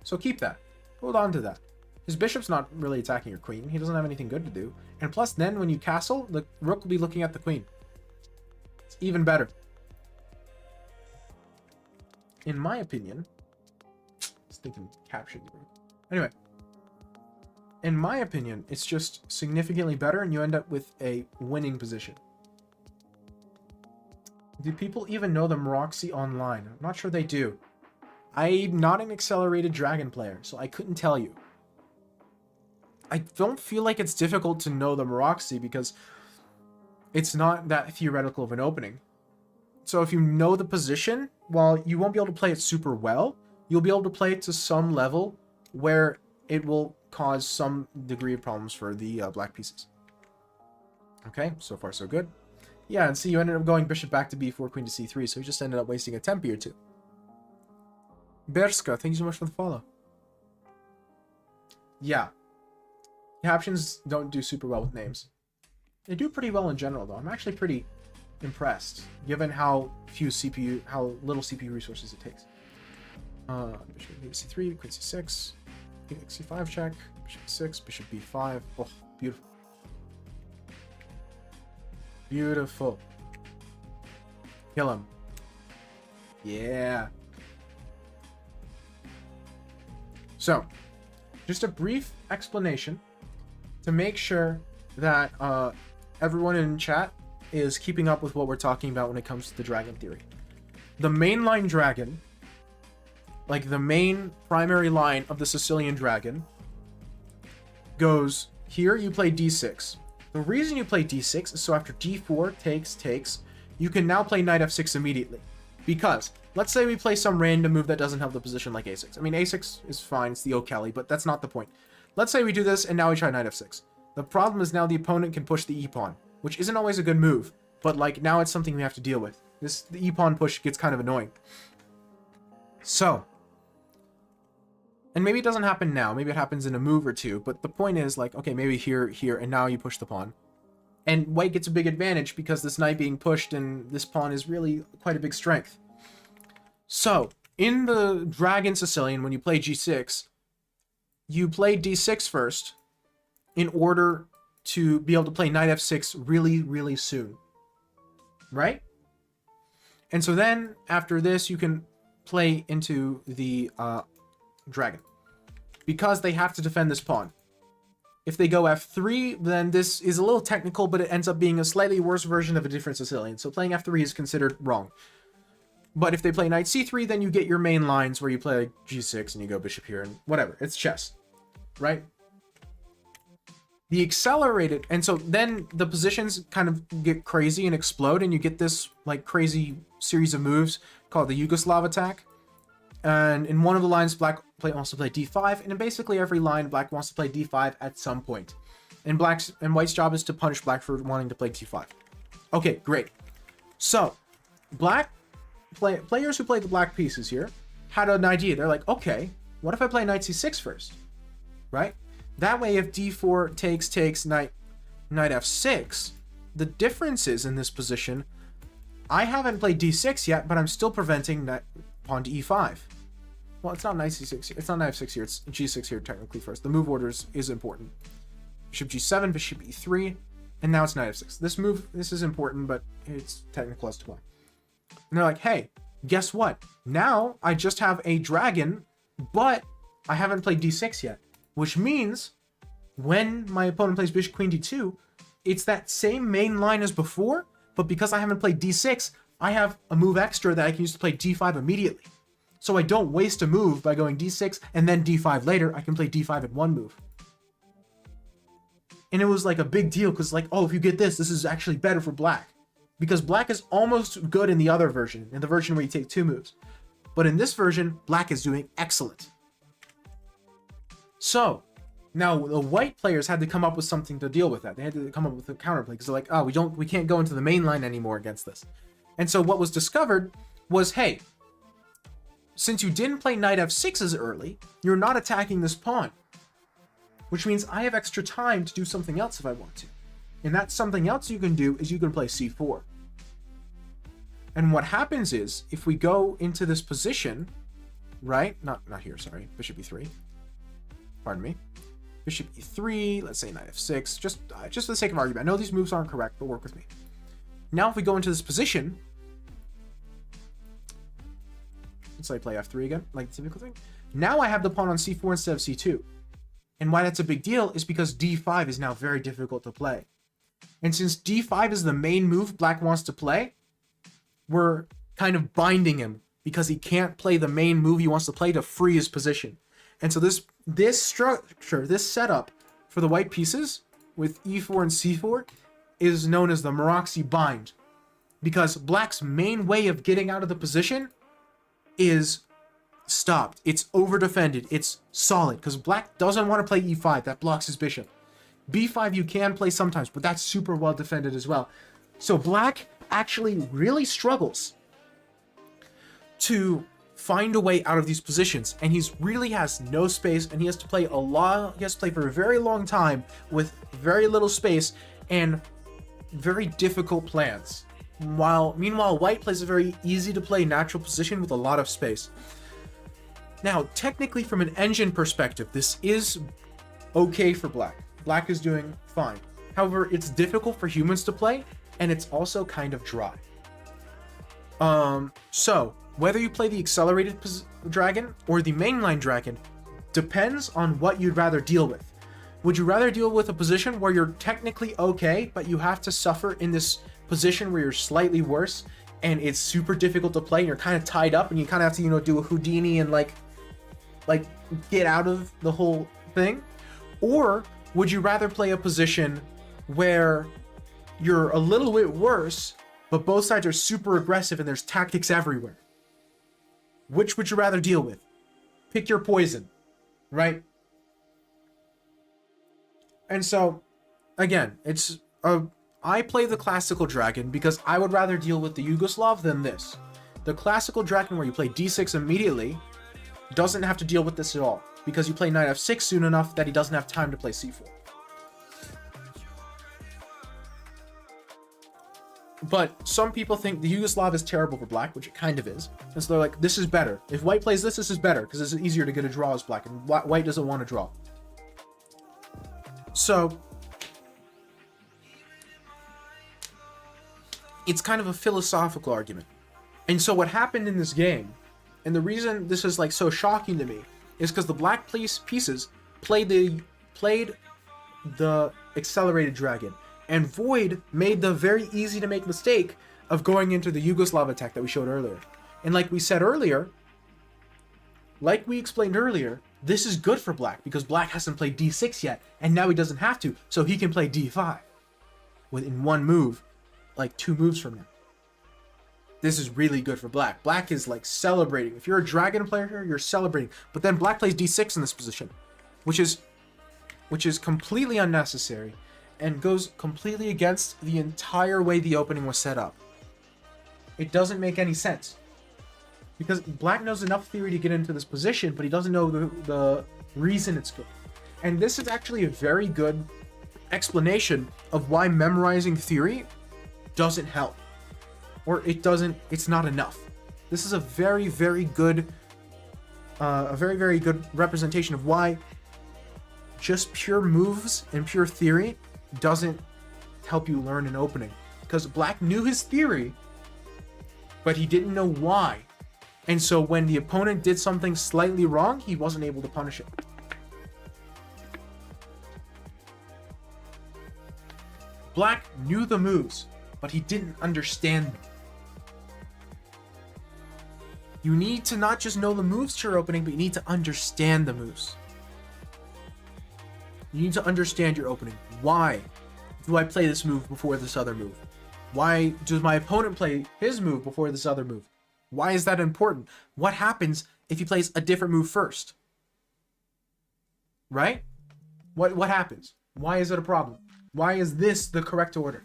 So keep that. Hold on to that. His bishop's not really attacking your queen. He doesn't have anything good to do. And plus, then when you castle, the rook will be looking at the queen. It's even better. In my opinion, I was thinking captured. Anyway, in my opinion, it's just significantly better, and you end up with a winning position. Do people even know the Maroxy online? I'm not sure they do. I'm not an accelerated dragon player, so I couldn't tell you. I don't feel like it's difficult to know the Maroxy because it's not that theoretical of an opening. So if you know the position, while you won't be able to play it super well, you'll be able to play it to some level where it will cause some degree of problems for the black pieces. Okay, so far so good. Yeah, and see, you ended up going bishop back to b4, queen to c3, so you just ended up wasting a tempi or two. Berska, thank you so much for the follow. Yeah. Captions don't do super well with names. They do pretty well in general, though. I'm actually pretty impressed, given how little CPU resources it takes. Bishop c3, queen c6, king c5 check, bishop c6, bishop b5. Oh, beautiful. Beautiful. Kill him. Yeah. So, just a brief explanation to make sure that everyone in chat is keeping up with what we're talking about when it comes to the dragon theory. The mainline dragon, like the main primary line of the Sicilian dragon, goes here, you play d6. The reason you play d6 is so after d4 takes, you can now play knight f6 immediately. Because, let's say we play some random move that doesn't help the position like a6. I mean, a6 is fine, it's the O'Kelly, but that's not the point. Let's say we do this, and now we try knight f6. The problem is now the opponent can push the e-pawn, which isn't always a good move, but like now it's something we have to deal with. The e-pawn push gets kind of annoying. So, and maybe it doesn't happen now, maybe it happens in a move or two, but the point is like, okay, maybe here, and now you push the pawn. And white gets a big advantage because this knight being pushed and this pawn is really quite a big strength. So, in the Dragon Sicilian, when you play g6, you play d6 first in order to be able to play knight f6 really, really soon. Right? And so then, after this, you can play into the dragon. Because they have to defend this pawn. If they go f3, then this is a little technical, but it ends up being a slightly worse version of a different Sicilian. So playing f3 is considered wrong. But if they play knight c3, then you get your main lines where you play like g6 and you go bishop here and whatever. It's chess. Right? The accelerated, and so then the positions kind of get crazy and explode, and you get this like crazy series of moves called the Yugoslav attack. And in one of the lines, black wants to play d5, and in basically every line, black wants to play d5 at some point. And white's job is to punish black for wanting to play d5. Okay, great. So, players who play the black pieces here had an idea. They're like, okay, what if I play knight c6 first? Right? That way, if d4 takes knight f6, the difference is in this position, I haven't played d6 yet, but I'm still preventing that pawn to e5. Well, it's not knight c6 here. It's not knight f6 here. It's g6 here technically first. The move orders is important. Bishop g7, bishop e3, and now it's knight f6. This is important, but it's technical as to why. And they're like, hey, guess what? Now I just have a dragon, but I haven't played d6 yet. Which means when my opponent plays bishop queen d2, it's that same main line as before, but because I haven't played d6, I have a move extra that I can use to play d5 immediately. So I don't waste a move by going d6 and then d5 later. I can play d5 in one move. And it was like a big deal because like, oh, if you get this is actually better for black. Because black is almost good in the other version, in the version where you take two moves. But in this version, black is doing excellent. So now the white players had to come up with something to deal with that. They had to come up with a counterplay because they're like, oh, we can't go into the main line anymore against this. And so what was discovered was, hey, since you didn't play knight f6 early, you're not attacking this pawn, which means I have extra time to do something else if I want to. And that something else you can do is you can play c4. And what happens is, if we go into this position, right? Not here, sorry. Bishop e3. Pardon me. Bishop e3, let's say knight f6, just for the sake of argument. I know these moves aren't correct, but work with me. Now if we go into this position, let's say play f3 again, like the typical thing. Now I have the pawn on c4 instead of c2. And why that's a big deal is because d5 is now very difficult to play. And since d5 is the main move black wants to play, we're kind of binding him because he can't play the main move he wants to play to free his position. And so this structure, this setup for the white pieces with e4 and c4 is known as the Maroczy bind, because black's main way of getting out of the position is stopped. It's over defended. It's solid because black doesn't want to play e5. That blocks his bishop. b5 you can play sometimes, but that's super well defended as well. So black actually really struggles to find a way out of these positions, and he really has no space, and he has to play for a very long time with very little space and very difficult plans. Meanwhile, white plays a very easy to play natural position with a lot of space. Now, technically from an engine perspective, this is okay for black. Black is doing fine. However, it's difficult for humans to play, and it's also kind of dry. So whether you play the accelerated dragon or the mainline dragon depends on what you'd rather deal with. Would you rather deal with a position where you're technically okay, but you have to suffer in this position where you're slightly worse and it's super difficult to play and you're kind of tied up and you kind of have to, do a Houdini and like get out of the whole thing? Or would you rather play a position where you're a little bit worse, but both sides are super aggressive and there's tactics everywhere? Which would you rather deal with? Pick your poison, right? And so, again, I play the classical dragon because I would rather deal with the Yugoslav than this. The classical dragon where you play d6 immediately doesn't have to deal with this at all because you play knight f6 soon enough that he doesn't have time to play c4. But some people think the Yugoslav is terrible for black, which it kind of is. And so they're like, this is better. If white plays this is better because it's easier to get a draw as black, and white doesn't want to draw. So it's kind of a philosophical argument. And so what happened in this game, and the reason this is like so shocking to me, is because the black pieces played the accelerated dragon. And Void made the very easy to make mistake of going into the Yugoslav attack that we showed earlier. And like we explained earlier, this is good for black because black hasn't played d6 yet, and now he doesn't have to, so he can play d5 within one move, like 2 moves from now. This is really good for black. Black is like celebrating. If you're a dragon player here, you're celebrating. But then black plays d6 in this position, which is completely unnecessary and goes completely against the entire way the opening was set up. It doesn't make any sense. Because black knows enough theory to get into this position, but he doesn't know the reason it's good. And this is actually a very good explanation of why memorizing theory doesn't help. Or it's not enough. This is a very, very good representation of why just pure moves and pure theory doesn't help you learn an opening. Because black knew his theory, but he didn't know why. And so when the opponent did something slightly wrong, he wasn't able to punish it. Black knew the moves, but he didn't understand them. You need to not just know the moves to your opening, but you need to understand the moves. You need to understand your opening. Why do I play this move before this other move? Why does my opponent play his move before this other move? Why is that important? What happens if he plays a different move first? Right? What happens? Why is it a problem? Why is this the correct order?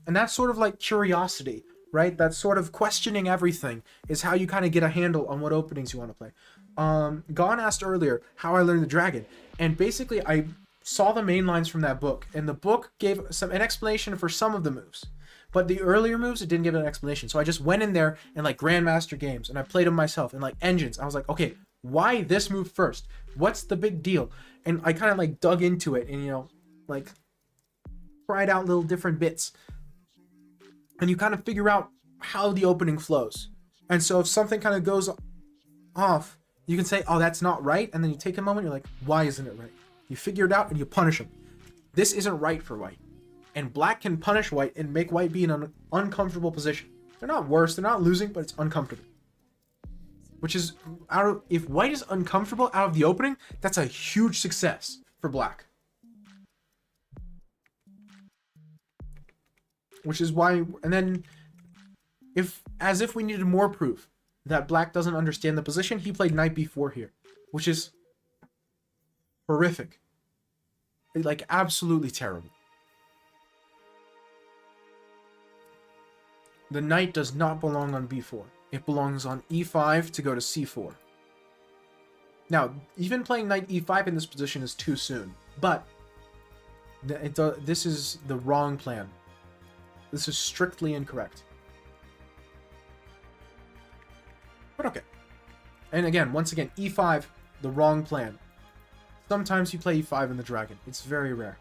And that's sort of like curiosity, right? That sort of questioning everything is how you kind of get a handle on what openings you want to play. Gon asked earlier how I learned the dragon, and basically I saw the main lines from that book, and the book gave an explanation for some of the moves, but the earlier moves it didn't give an explanation. So I just went in there and like Grandmaster games, and I played them myself, and like engines. I was like, okay, why this move first? What's the big deal? And I kind of like dug into it, and like tried out little different bits, and you kind of figure out how the opening flows. And so if something kind of goes off, you can say, oh, that's not right, and then you take a moment, you're like, why isn't it right? You figure it out and you punish him. This isn't right for white, and black can punish white and make white be in an uncomfortable position. They're not worse, they're not losing, but it's uncomfortable. Which is, if white is uncomfortable out of the opening, that's a huge success for black. Which is why, and then, as if we needed more proof that black doesn't understand the position, he played knight b4 here, which is horrific. Like, absolutely terrible. The knight does not belong on b4. It belongs on e5 to go to c4. Now, even playing knight e5 in this position is too soon, but this is the wrong plan. This is strictly incorrect. But okay. And again, once again, e5, the wrong plan. Sometimes you play e5 in the dragon. It's very rare.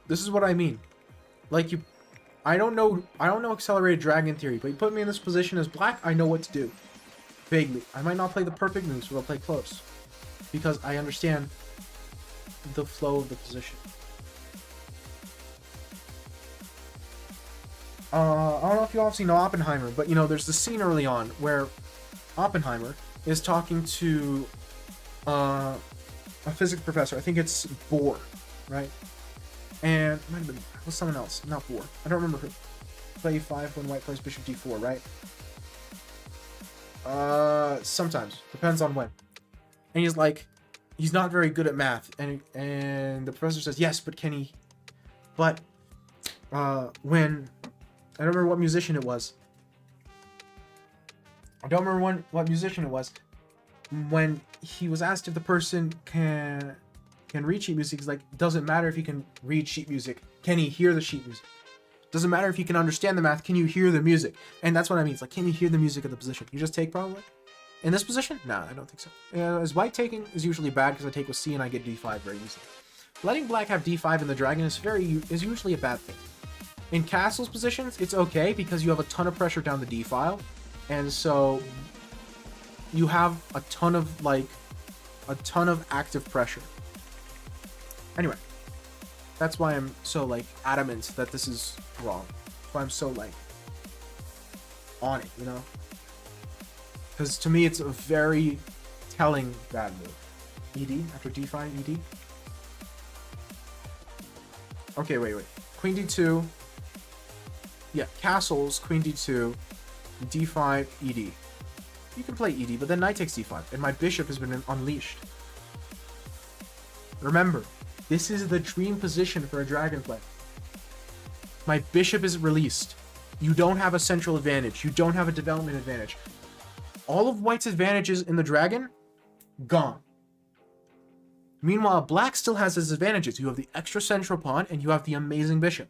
This is what I mean. Like, I don't know accelerated dragon theory, but you put me in this position as black, I know what to do. Vaguely. I might not play the perfect moves, but I'll play close. Because I understand the flow of the position. I don't know if you all have seen Oppenheimer, but there's the scene early on where Oppenheimer is talking to a physics professor. I think it's Bohr, right? And it might have been, it was someone else, not Bohr. I don't remember who. Play e5 when white plays bishop d4, right? Sometimes. Depends on when. And he's like, he's not very good at math. And the professor says, yes, but can he... But, when... I don't remember what musician it was. When he was asked if the person can read sheet music, he's like, doesn't matter if he can read sheet music. Can he hear the sheet music? Doesn't matter if he can understand the math. Can you hear the music? And that's what I mean. It's like, can you hear the music of the position? You just take probably? In this position? Nah, I don't think so. As white taking is usually bad because I take with c and I get d5 very easily. Letting black have d5 in the dragon is usually a bad thing. In castle's positions, it's okay because you have a ton of pressure down the d file, and so you have a ton of active pressure. Anyway, that's why I'm so adamant that this is wrong. That's why I'm so on it, Because to me, it's a very telling bad move. ED after d5, ED. Okay, wait. Queen d2. Yeah, castles, queen d2, d5, ed. You can play ed, but then knight takes d5, and my bishop has been unleashed. Remember, this is the dream position for a dragon play. My bishop is released. You don't have a central advantage. You don't have a development advantage. All of white's advantages in the dragon, gone. Meanwhile, black still has his advantages. You have the extra central pawn, and you have the amazing bishop.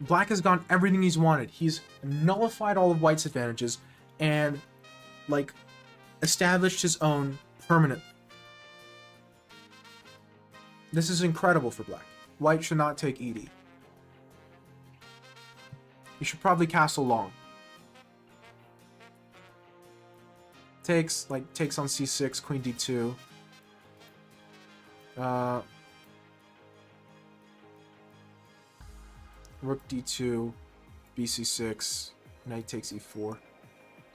Black has gotten everything he's wanted. He's nullified all of white's advantages and, established his own permanent. This is incredible for black. White should not take ED. You should probably castle long. Takes on c6, queen d2. Rook d2, bc6, knight takes e4.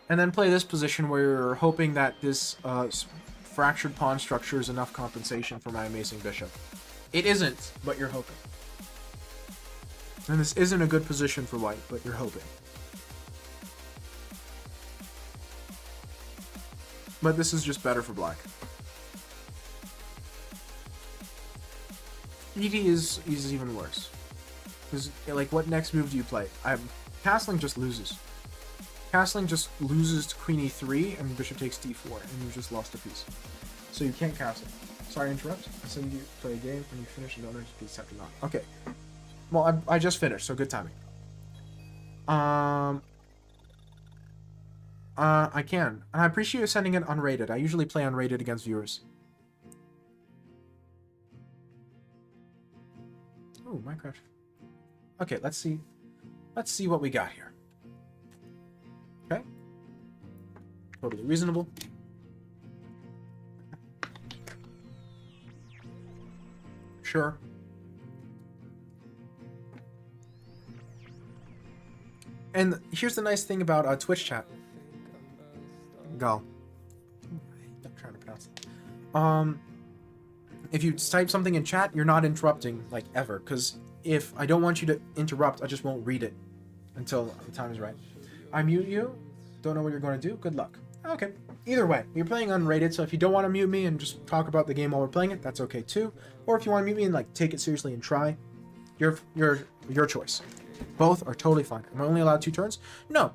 And then play this position where you're hoping that this fractured pawn structure is enough compensation for my amazing bishop. It isn't, but you're hoping. And this isn't a good position for white, but you're hoping. But this is just better for black. ED is even worse. Because, like, what next move do you play? Castling just loses. Castling just loses to queen e3, and bishop takes d4, and you've just lost a piece. So you can't castle. Sorry to interrupt. I said you play a game, when you finish, and don't please accept or not. Okay. Well, I just finished, so good timing. I can. And I appreciate you sending it unrated. I usually play unrated against viewers. Oh, Minecraft. Okay, let's see. Let's see what we got here. Okay. Totally reasonable. Sure. And here's the nice thing about Twitch chat. Gal. I'm trying to pronounce it. If you type something in chat, you're not interrupting, like, ever. Because if I don't want you to interrupt, I just won't read it until the time is right. I mute you. Don't know what you're going to do. Good luck. Okay. Either way, you're playing unrated, so if you don't want to mute me and just talk about the game while we're playing it, that's okay too. Or if you want to mute me and, like, take it seriously and try, your choice. Both are totally fine. Am I only allowed 2 turns? No.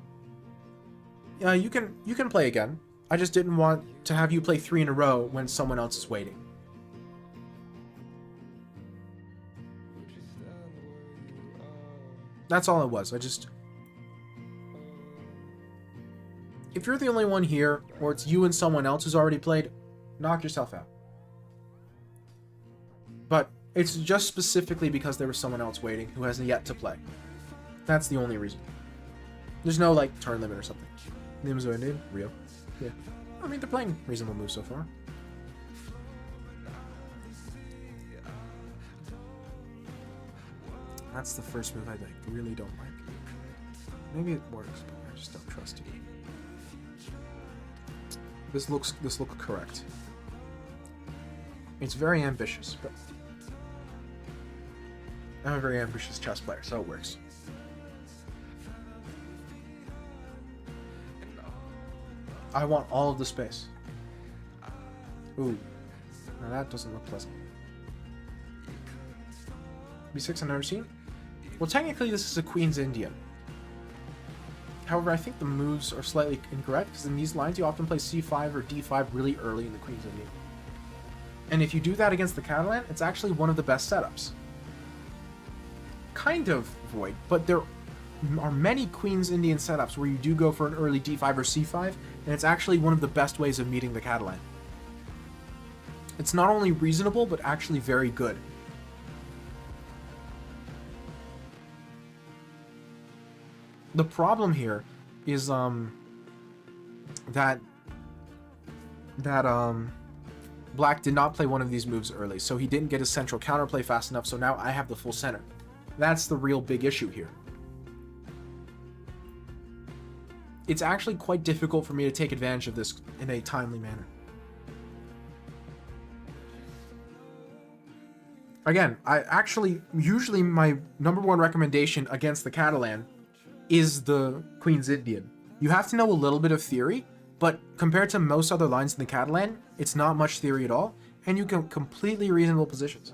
You can play again. I just didn't want to have you play 3 in a row when someone else is waiting. That's all it was. If you're the only one here, or it's you and someone else who's already played, knock yourself out. But it's just specifically because there was someone else waiting who hasn't yet to play. That's the only reason. There's no, like, turn limit or something. Names are Indian? Real. Yeah. I mean, they're playing reasonable moves so far. That's the first move I really don't like. Maybe it works, but I just don't trust you. This looks correct. It's very ambitious, but I'm a very ambitious chess player, so it works. I want all of the space. Ooh. Now that doesn't look pleasant. B6 I've never seen? Well, technically this is a Queen's Indian. However, I think the moves are slightly incorrect, because in these lines you often play c5 or d5 really early in the Queen's Indian. And if you do that against the Catalan, it's actually one of the best setups. Kind of void, but there are many Queen's Indian setups where you do go for an early d5 or c5, and it's actually one of the best ways of meeting the Catalan. It's not only reasonable, but actually very good. The problem here is that Black did not play one of these moves early, so he didn't get his central counterplay fast enough, so now I have the full center. That's the real big issue here. It's actually quite difficult for me to take advantage of this in a timely manner. Again, usually my #1 recommendation against the Catalan is the Queen's Indian. You have to know a little bit of theory, but compared to most other lines in the Catalan, it's not much theory at all, and you can completely reasonable positions.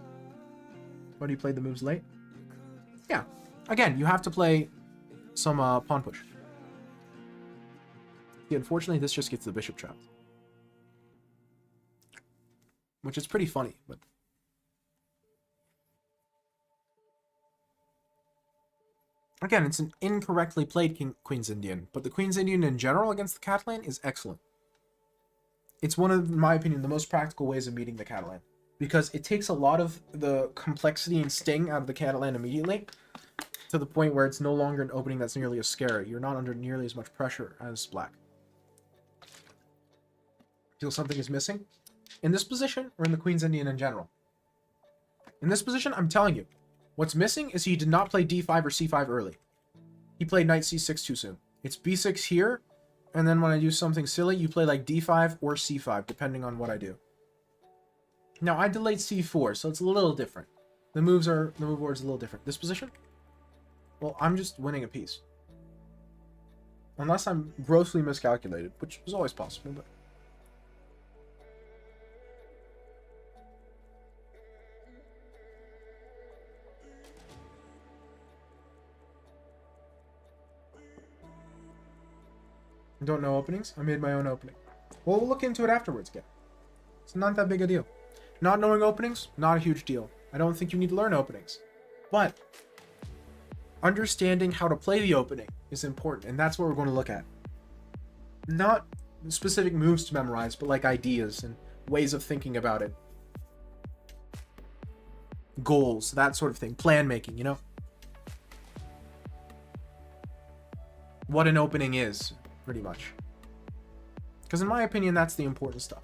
Why do you play the moves late? Yeah. Again, you have to play some pawn push. Yeah, unfortunately, this just gets the bishop trapped. Which is pretty funny, but... Again, it's an incorrectly played Queen's Indian, but the Queen's Indian in general against the Catalan is excellent. It's one of, in my opinion, the most practical ways of meeting the Catalan, because it takes a lot of the complexity and sting out of the Catalan immediately, to the point where it's no longer an opening that's nearly as scary. You're not under nearly as much pressure as Black. Feel something is missing? In this position, or in the Queen's Indian in general? In this position, I'm telling you, what's missing is he did not play d5 or c5 early. He played knight c6 too soon. It's b6 here, and then when I do something silly, you play like d5 or c5, depending on what I do. Now, I delayed c4, so it's a little different. The move board's a little different. This position? Well, I'm just winning a piece. Unless I'm grossly miscalculated, which is always possible, but... Don't know openings? I made my own opening. Well, we'll look into it afterwards again. It's not that big a deal. Not knowing openings, not a huge deal. I don't think you need to learn openings. But understanding how to play the opening is important, and that's what we're going to look at. Not specific moves to memorize, but like ideas and ways of thinking about it. Goals, that sort of thing. Plan making, you know? What an opening is, pretty much. Because in my opinion, that's the important stuff.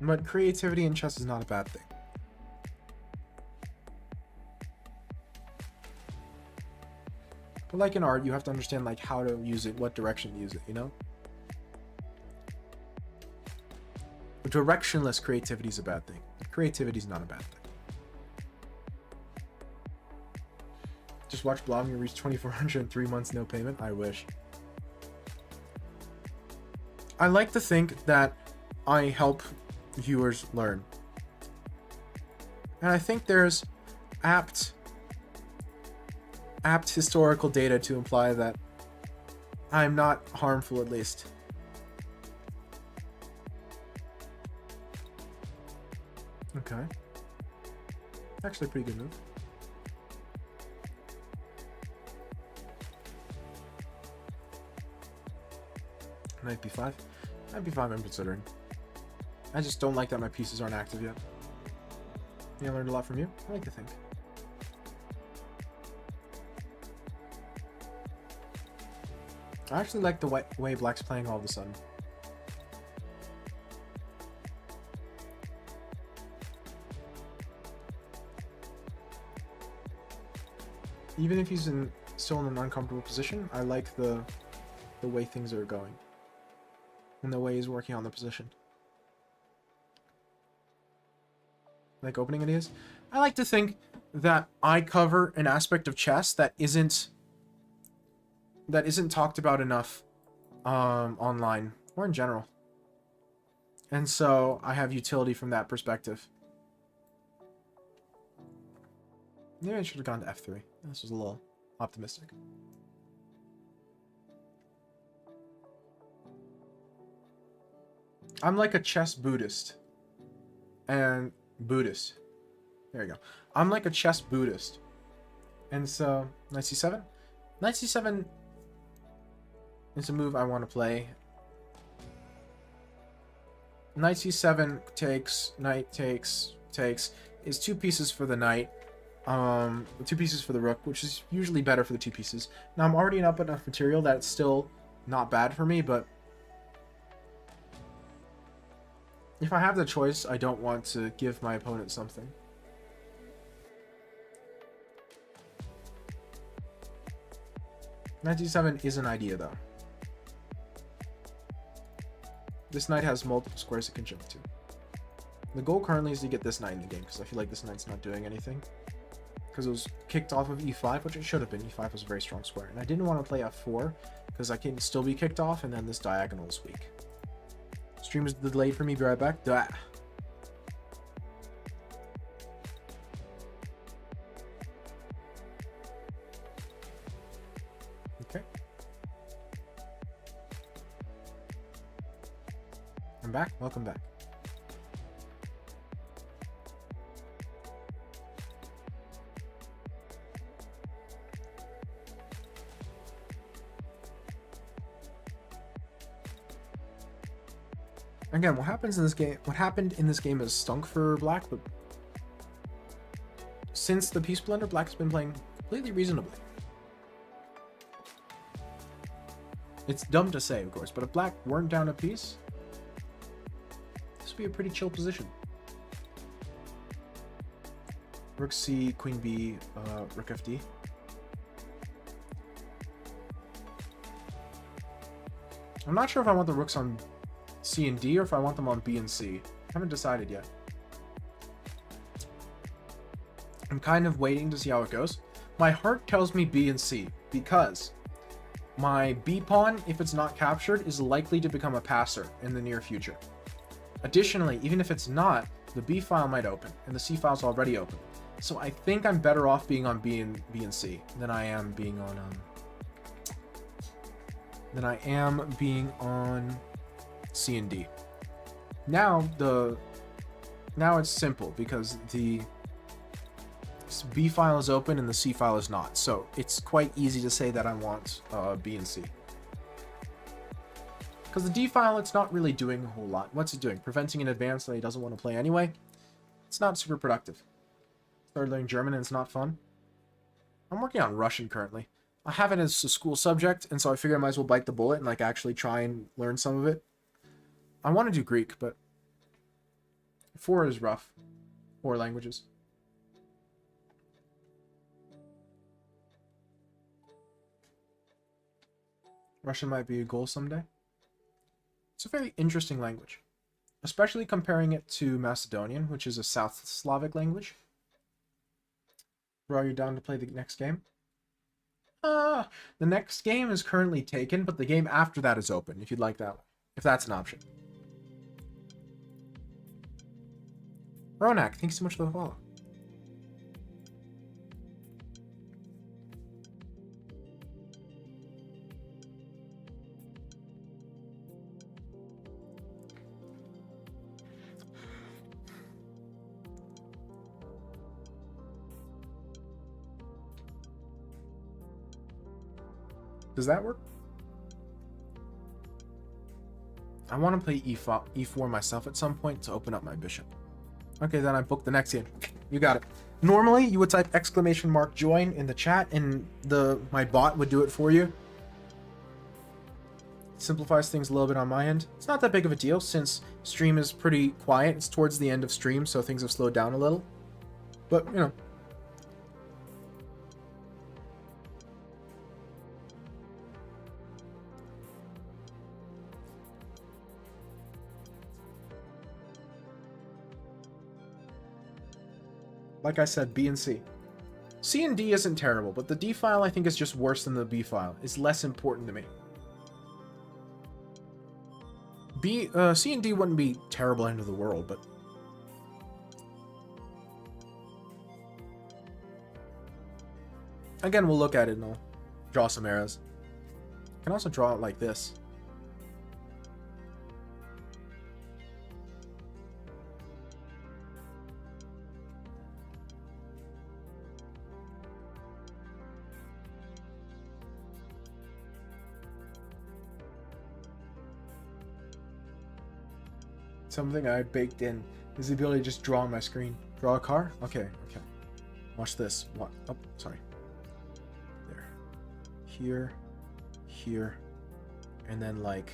But creativity in chess is not a bad thing. But like in art, you have to understand like how to use it, what direction to use it, you know? Directionless creativity is a bad thing. Creativity is not a bad thing. Just watch Blogging reach 2,400 in 3 months, no payment. I wish. I like to think that I help viewers learn. And I think there's apt historical data to imply that I'm not harmful, at least. Okay. Actually a pretty good move. Knight b5. Knight b5 I'm considering. I just don't like that my pieces aren't active yet. Yeah, I learned a lot from you. I like to think. I actually like the way Black's playing all of a sudden. Even if he's still in an uncomfortable position, I like the way things are going. And the way he's working on the position. Like opening ideas. I like to think that I cover an aspect of chess that isn't talked about enough online or in general. And so I have utility from that perspective. Maybe I should have gone to f3. This was a little optimistic. I'm like a chess Buddhist. And Buddhist. There you go. I'm like a chess Buddhist. And so, knight c7? Knight c7 is a move I want to play. Knight c7 takes, knight takes, is 2 pieces for the knight. 2 pieces for the rook, which is usually better for the 2 pieces. Now, I'm already up enough material that's still not bad for me, but if I have the choice, I don't want to give my opponent something. Knight d7 is an idea, though. This knight has multiple squares it can jump to. The goal currently is to get this knight in the game, because I feel like this knight's not doing anything. Because it was kicked off of e5, which it should have been. e5 was a very strong square. And I didn't want to play f4, because I can still be kicked off, and then this diagonal is weak. Stream is delayed for me. Be right back. Duh. Okay. I'm back. Welcome back. Again, what happened in this game has stunk for Black, but since the Piece Blender, Black's been playing completely reasonably. It's dumb to say, of course, but if Black weren't down a piece, this would be a pretty chill position. Rook C, Queen B, Rook FD. I'm not sure if I want the rooks on C and D or if I want them on B and C. I haven't decided yet. I'm kind of waiting to see how it goes. My heart tells me B and C because my B pawn, if it's not captured, is likely to become a passer in the near future. Additionally, even if it's not, the B file might open, and the C file's already open. So I think I'm better off being on B and C than I am being on C and D. Now it's simple because the B file is open and the C file is not. So it's quite easy to say that I want B and C. Because the D file, it's not really doing a whole lot. What's it doing? Preventing an advance that he doesn't want to play anyway. It's not super productive. Started learning German and it's not fun. I'm working on Russian currently. I have it as a school subject, and so I figure I might as well bite the bullet and like actually try and learn some of it. I want to do Greek, but 4 is rough. 4 languages. Russian might be a goal someday. It's a very interesting language, especially comparing it to Macedonian, which is a South Slavic language. Bro, are you down to play the next game? The next game is currently taken, but the game after that is open, if you'd like that one. If that's an option. Ronak, thanks so much for the follow. Does that work? I want to play e4 myself at some point to open up my bishop. Okay, then I booked the next game. You got it. Normally, you would type !join in the chat, and my bot would do it for you. Simplifies things a little bit on my end. It's not that big of a deal since stream is pretty quiet. It's towards the end of stream, so things have slowed down a little. But, you know. Like I said, B and C. C and D isn't terrible, but the D file I think is just worse than the B file. It's less important to me. C and D wouldn't be terrible end of the world, but... Again, we'll look at it and I'll draw some arrows. I can also draw it like this. Something I baked in is the ability to just draw on my screen. Draw a car? Okay, okay. Watch this. What? Oh, sorry. There. Here. Here. And then like...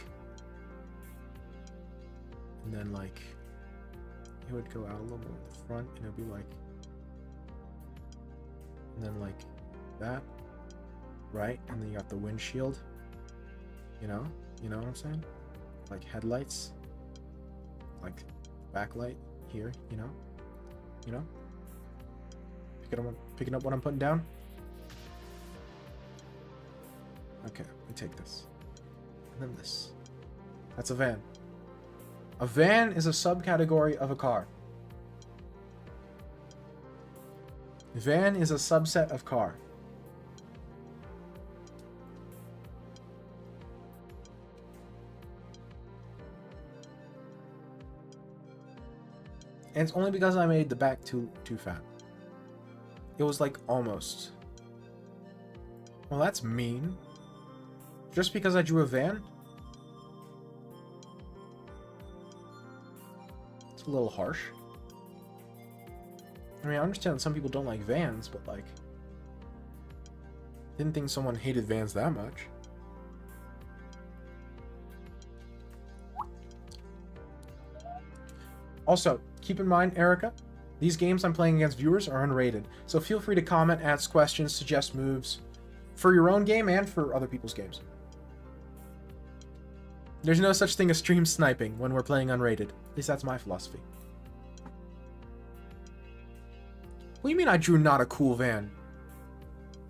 it would go out a little more in the front, and it would be like... And then like that. Right? And then you got the windshield. You know? You know what I'm saying? Like headlights. Like backlight here, you know? Picking up what I'm putting down? Okay, we take this. And then this. That's a van. A van is a subcategory of a car. Van is a subset of car. And it's only because I made the back too fat. It was like almost. Well, that's mean. Just because I drew a van? It's a little harsh. I mean, I understand that some people don't like vans, but like... Didn't think someone hated vans that much. Also, keep in mind, Erica, These games I'm playing against viewers are unrated, so feel free to comment, ask questions, suggest moves for your own game and for other people's games. There's no such thing as stream sniping when we're playing unrated. At least that's my philosophy. What do you mean I drew not a cool van?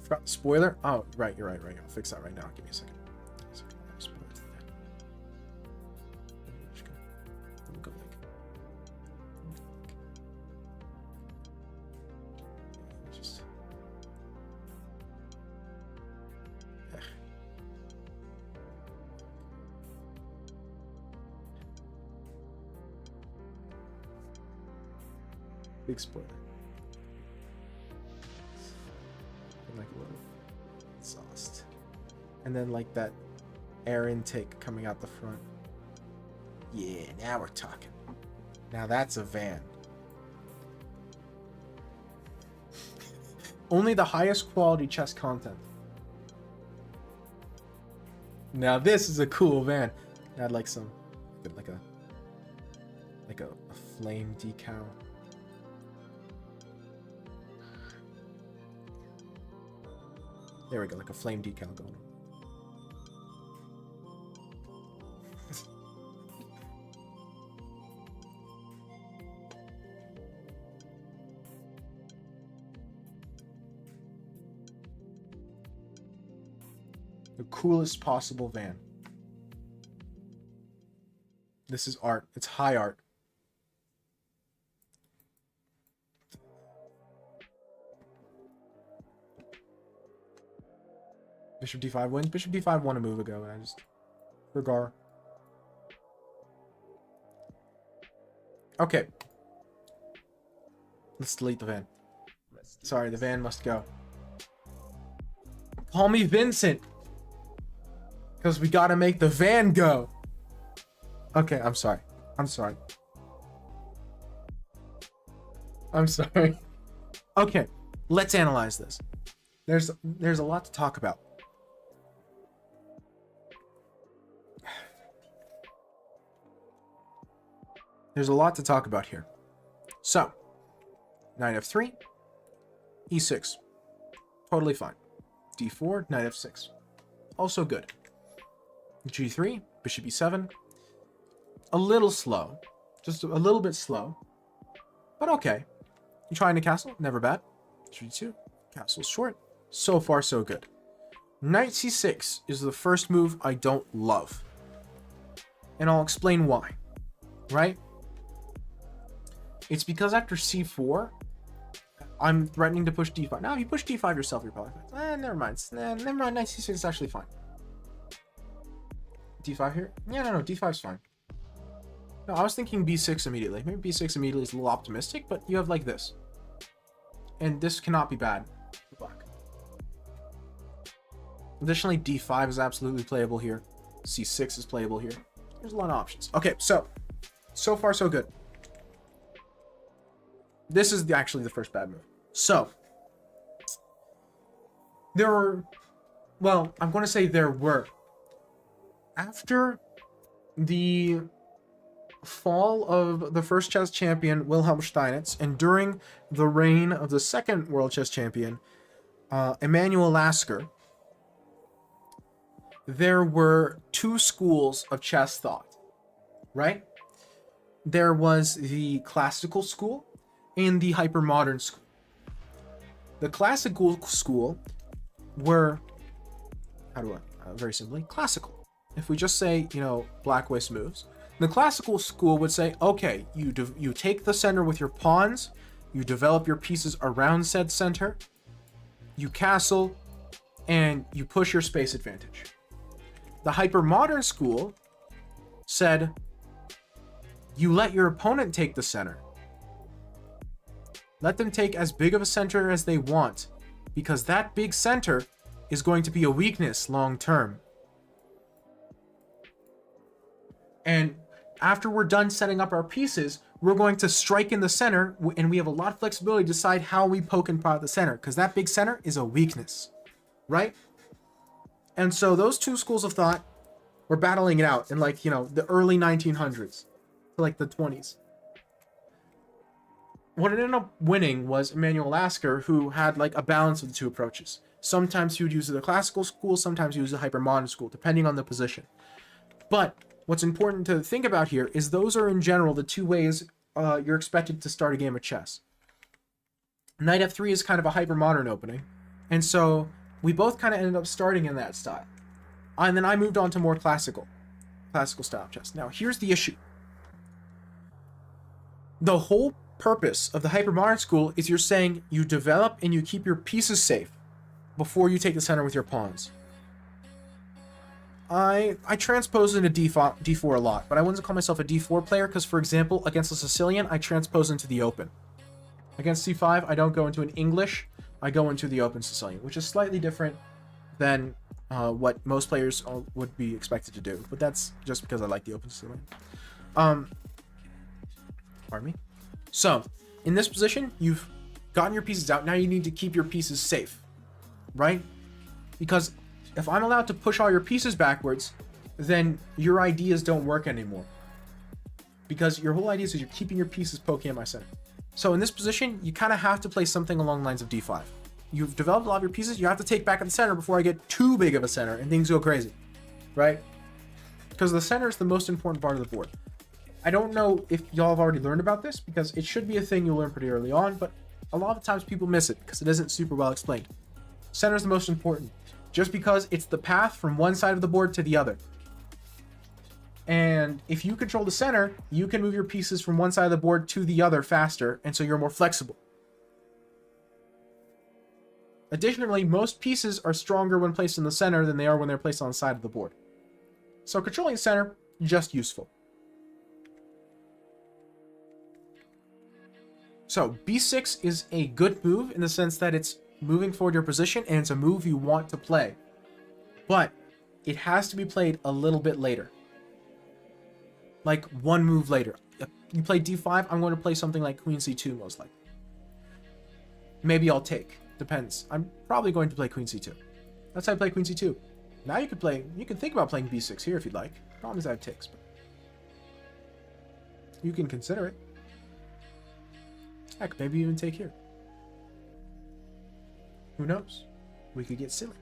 Forgot the spoiler? Oh, right, you're right. I'll fix that right now. Give me a second. Big spoiler. And like a little exhaust. And then like that air intake coming out the front. Yeah, now we're talking. Now that's a van. Only the highest quality chest content. Now this is a cool van. Add like some, like a flame decal. There we go, like a flame decal going on. The coolest possible van. This is art. It's high art. Bishop d5 wins. Bishop d5 won a move ago, and I just... Regar. Okay. Let's delete the van. Sorry, the van must go. Call me Vincent! Because we gotta make the van go! Okay, I'm sorry. I'm sorry. I'm sorry. Okay, let's analyze this. There's a lot to talk about. There's a lot to talk about here. So, knight f3, e6. Totally fine. d4, knight f6. Also good. g3, bishop e7. A little slow. Just a little bit slow. But okay. You trying to castle? Never bad. g2, castle's short. So far, so good. Knight c6 is the first move I don't love. And I'll explain why. Right? It's because after c4, I'm threatening to push d5. Now, if you push d5 yourself, you're probably fine. Never mind. Never mind. Knight c6 is actually fine. d5 here? Yeah, no, d5's fine. No, I was thinking b6 immediately. Maybe b6 immediately is a little optimistic, but you have like this. And this cannot be bad for black. Additionally, d5 is absolutely playable here. c6 is playable here. There's a lot of options. Okay, so far so good. This is actually the first bad move. So, there were, well, I'm going to say there were. After the fall of the first chess champion, Wilhelm Steinitz, and during the reign of the second world chess champion, Emanuel Lasker, there were two schools of chess thought, right? There was the classical school and the hypermodern school. The classical school were, very simply, classical. If we just say, black wastes moves, the classical school would say, okay, you take the center with your pawns, you develop your pieces around said center, you castle, and you push your space advantage. The hypermodern school said, you let your opponent take the center. Let them take as big of a center as they want, because that big center is going to be a weakness long term. And after we're done setting up our pieces, we're going to strike in the center, and we have a lot of flexibility to decide how we poke and prod the center, because that big center is a weakness, right? And so those two schools of thought were battling it out in the early 1900s to the 20s. what it ended up winning was Emmanuel Lasker, who had like a balance of the two approaches. Sometimes he would use the classical school, sometimes he would use the hypermodern school, depending on the position. But what's important to think about here is those are in general the two ways you're expected to start a game of chess. Knight f3 is kind of a hypermodern opening, and so we both kind of ended up starting in that style. And then I moved on to more classical style chess. Now here's the issue. The whole purpose of the hypermodern school is you're saying you develop and you keep your pieces safe before you take the center with your pawns. I transpose into d4 a lot, but I wouldn't call myself a d4 player because, for example, against a Sicilian, I transpose into the open. Against c5, I don't go into an English, I go into the open Sicilian, which is slightly different than what most players would be expected to do, but that's just because I like the open Sicilian. Pardon me. So, in this position, you've gotten your pieces out, now you need to keep your pieces safe, right? Because if I'm allowed to push all your pieces backwards, then your ideas don't work anymore. Because your whole idea is you're keeping your pieces poking at my center. So in this position, you kind of have to play something along the lines of d5. You've developed a lot of your pieces, you have to take back at the center before I get too big of a center and things go crazy, right? Because the center is the most important part of the board. I don't know if y'all have already learned about this, because it should be a thing you'll learn pretty early on, but a lot of times people miss it because it isn't super well explained. Center is the most important, just because it's the path from one side of the board to the other. And if you control the center, you can move your pieces from one side of the board to the other faster, and so you're more flexible. Additionally, most pieces are stronger when placed in the center than they are when they're placed on the side of the board. So controlling the center, just useful. So b6 is a good move in the sense that it's moving forward your position and it's a move you want to play. But it has to be played a little bit later. Like one move later. If you play d5, I'm going to play something like queen c2 most likely. Maybe I'll take. Depends. I'm probably going to play queen c2. That's how I play queen c2. Now you can think about playing b6 here if you'd like. Problem is I have takes, but you can consider it. Heck, maybe even take here. Who knows? We could get silly.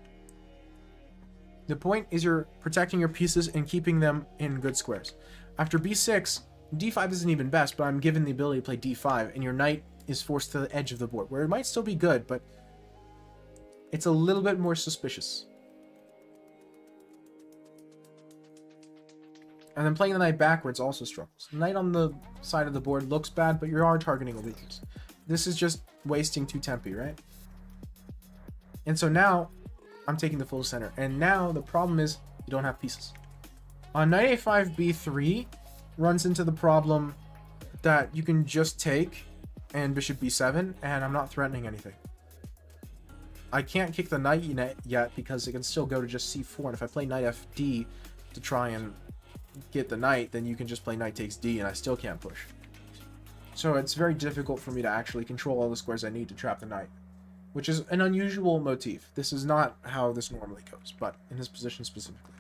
The point is you're protecting your pieces and keeping them in good squares. After b6, d5 isn't even best, but I'm given the ability to play d5, and your knight is forced to the edge of the board, where it might still be good, but it's a little bit more suspicious. And then playing the knight backwards also struggles. The knight on the side of the board looks bad, but you are targeting a weakness. This is just wasting 2 tempi, right? And so now I'm taking the full center. And now the problem is you don't have pieces. On knight a5, b3 runs into the problem that you can just take and bishop b7, and I'm not threatening anything. I can't kick the knight yet because it can still go to just c4, and if I play knight fd to try and get the knight, then you can just play knight takes d and I still can't push. So it's very difficult for me to actually control all the squares I need to trap the knight, which is an unusual motif. This is not how this normally goes, but in this position specifically.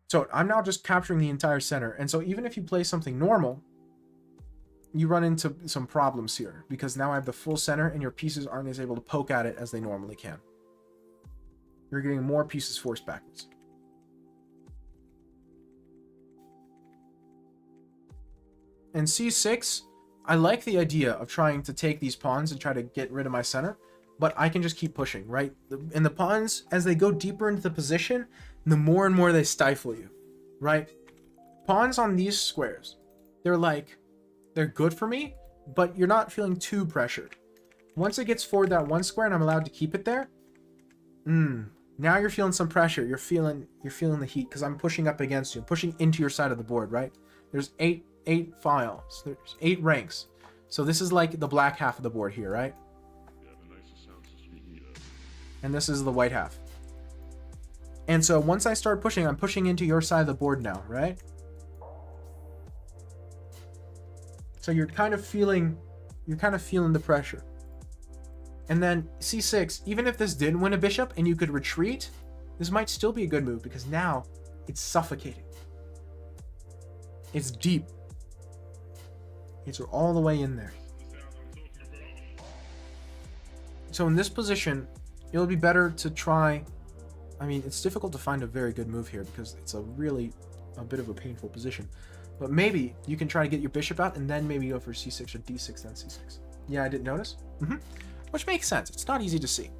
So I'm now just capturing the entire center, and so even if you play something normal, you run into some problems here, because now I have the full center and your pieces aren't as able to poke at it as they normally can. You're getting more pieces forced backwards. And c6, I like the idea of trying to take these pawns and try to get rid of my center, but I can just keep pushing, right? And the pawns, as they go deeper into the position, the more and more they stifle you, right? Pawns on these squares, they're good for me, but you're not feeling too pressured. Once it gets forward that one square and I'm allowed to keep it there, now you're feeling some pressure. You're feeling the heat because I'm pushing up against you, pushing into your side of the board, right? There's eight files. There's 8 ranks. So this is like the black half of the board here, right? And this is the white half. And so once I start pushing, I'm pushing into your side of the board now, right? So you're kind of feeling the pressure. And then c6, even if this didn't win a bishop and you could retreat, this might still be a good move because now it's suffocating. It's deep. Gates are all the way in there. So in this position, it would be better to try... I mean, it's difficult to find a very good move here because it's a bit of a painful position. But maybe you can try to get your bishop out and then maybe go for c6 or d6, then c6. Yeah, I didn't notice. Which makes sense. It's not easy to see.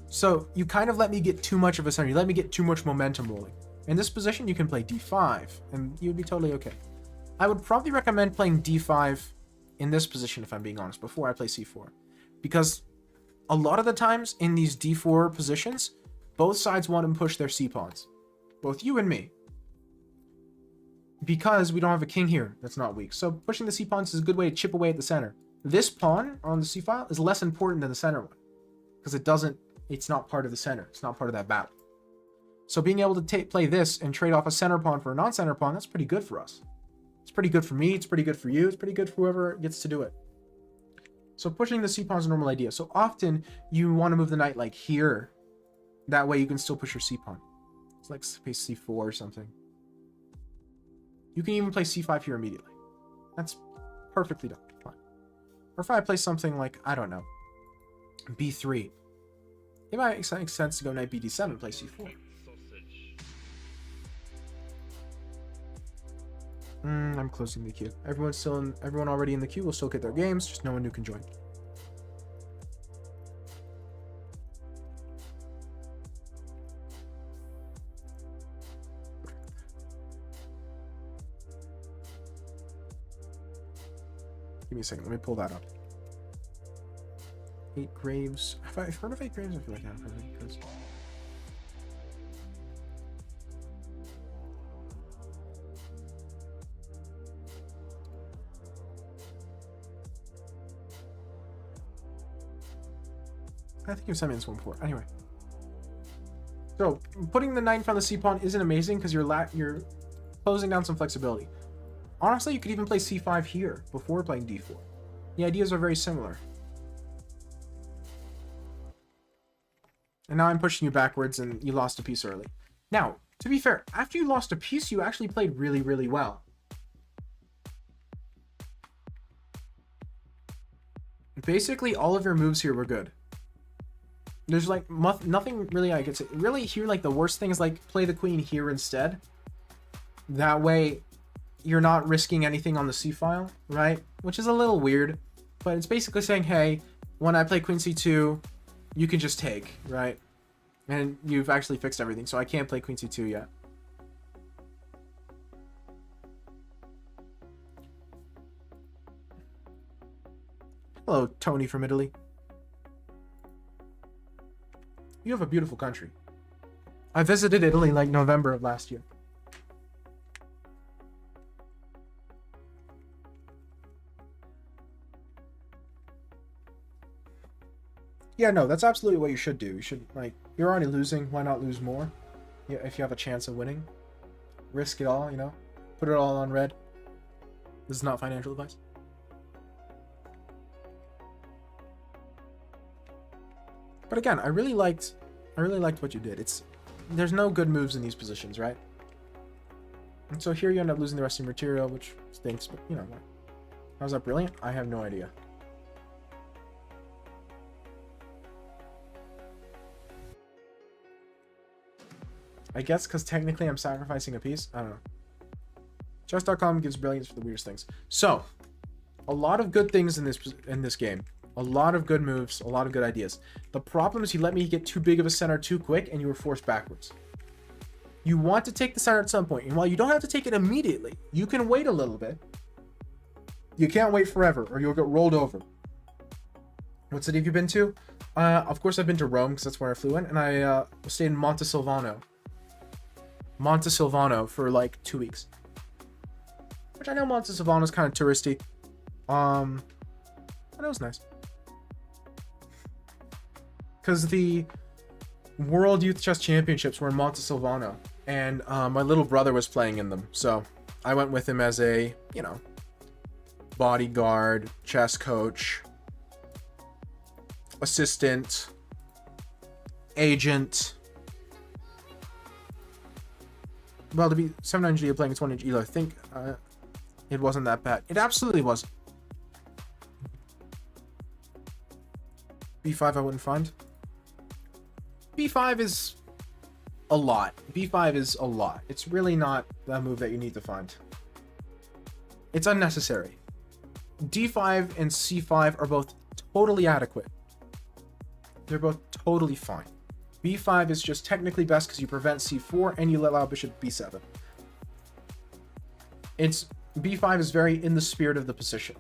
So you kind of let me get too much of a center. You let me get too much momentum rolling. In this position, you can play d5, and you'd be totally okay. I would probably recommend playing d5 in this position, if I'm being honest, before I play c4. Because a lot of the times in these d4 positions, both sides want to push their c-pawns. Both you and me. Because we don't have a king here that's not weak. So pushing the c-pawns is a good way to chip away at the center. This pawn on the c-file is less important than the center one. Because it's not part of the center. It's not part of that battle. So being able to play this and trade off a center pawn for a non-center pawn, that's pretty good for us. It's pretty good for me. It's pretty good for you. It's pretty good for whoever gets to do it. So pushing the c-pawn is a normal idea. So often you want to move the knight like here. That way you can still push your c-pawn. It's like play c4 or something. You can even play c5 here immediately. That's perfectly done. Fine. Or if I play something like, I don't know, b3. It might make sense to go knight bd7 and play c4. I'm closing the queue. Everyone already in the queue will still get their games, just no one new can join. Give me a second, let me pull that up. 8 Graves. Have I heard of 8 Graves? I feel like I have heard of 8 Graves. I think you've sent me this one before. Anyway. So, putting the knight in front of the c-pawn isn't amazing because you're closing down some flexibility. Honestly, you could even play c5 here before playing d4. The ideas are very similar. And now I'm pushing you backwards and you lost a piece early. Now, to be fair, after you lost a piece, you actually played really, really well. Basically, all of your moves here were good. There's like nothing really I could say. Really here, like the worst thing is like play the queen here instead. That way you're not risking anything on the c-file, right? Which is a little weird, but it's basically saying, hey, when I play queen c2, you can just take, right? And you've actually fixed everything, so I can't play queen c2 yet. Hello, Tony from Italy. You have a beautiful country. I visited Italy like November of last year. Yeah, no, that's absolutely what you should do. You should, like, you're already losing. Why not lose more? Yeah, if you have a chance of winning. Risk it all, you know? Put it all on red. This is not financial advice. But again, I really liked what you did. There's no good moves in these positions, right? And so here you end up losing the rest of your material, which stinks, but you know what? How's that brilliant? I have no idea. I guess because technically I'm sacrificing a piece. I don't know. Chess.com gives brilliance for the weirdest things. So, a lot of good things in this game. A lot of good moves, a lot of good ideas. The problem is you let me get too big of a center too quick and you were forced backwards. You want to take the center at some point, and while you don't have to take it immediately, you can wait a little bit. You can't wait forever or you'll get rolled over. What city have you been to? Of course I've been to Rome because that's where I flew in, and I stayed in Montesilvano. For like 2 weeks. Which I know Montesilvano is kind of touristy. But it was nice. Because the World Youth Chess Championships were in Montesilvano, and my little brother was playing in them, so I went with him as a, you know, bodyguard, chess coach, assistant, agent. Well, to be 700 Elo playing 100 Elo, I think It wasn't that bad. It absolutely wasn't. B5 I wouldn't find. B5 is a lot. B5 is a lot. It's really not a move that you need to find. It's unnecessary. D5 and C5 are both totally adequate. They're both totally fine. B5 is just technically best because you prevent C4 and you allow bishop B7. B5 is very in the spirit of the position.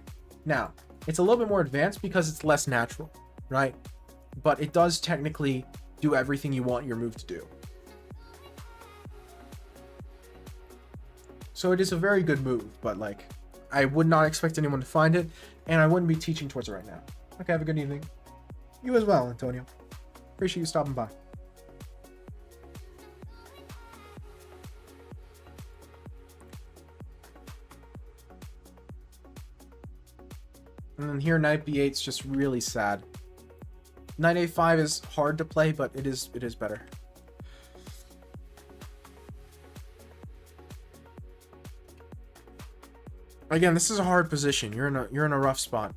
Now, it's a little bit more advanced because it's less natural, right? But it does technically do everything you want your move to do. So it is a very good move, but like, I would not expect anyone to find it, and I wouldn't be teaching towards it right now. Okay, have a good evening. You as well, Antonio. Appreciate you stopping by. And then here, knight b8 is just really sad. Knight a5 is hard to play, but it is better. Again, this is a hard position. You're in a rough spot.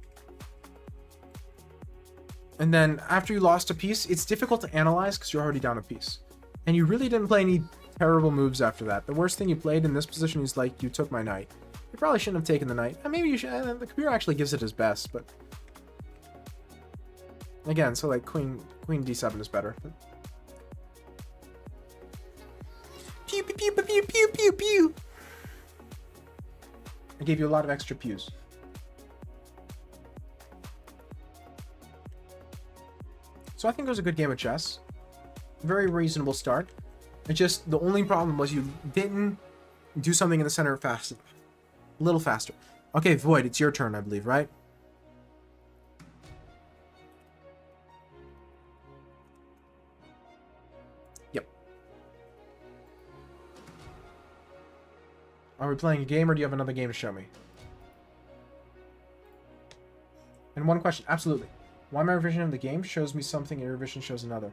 And then after you lost a piece, it's difficult to analyze because you're already down a piece. And you really didn't play any terrible moves after that. The worst thing you played in this position is like you took my knight. You probably shouldn't have taken the knight. And maybe you should. The computer actually gives it his best, but again, so like queen d7 is better. Pew pew pew pew pew pew pew. I gave you a lot of extra pews. So I think it was a good game of chess. Very reasonable start. It just, the only problem was you didn't do something in the center fast. A little faster. Okay, Void, it's your turn, I believe, right? Yep. Are we playing a game or do you have another game to show me? And one question, absolutely. Why my revision of the game shows me something and your revision shows another.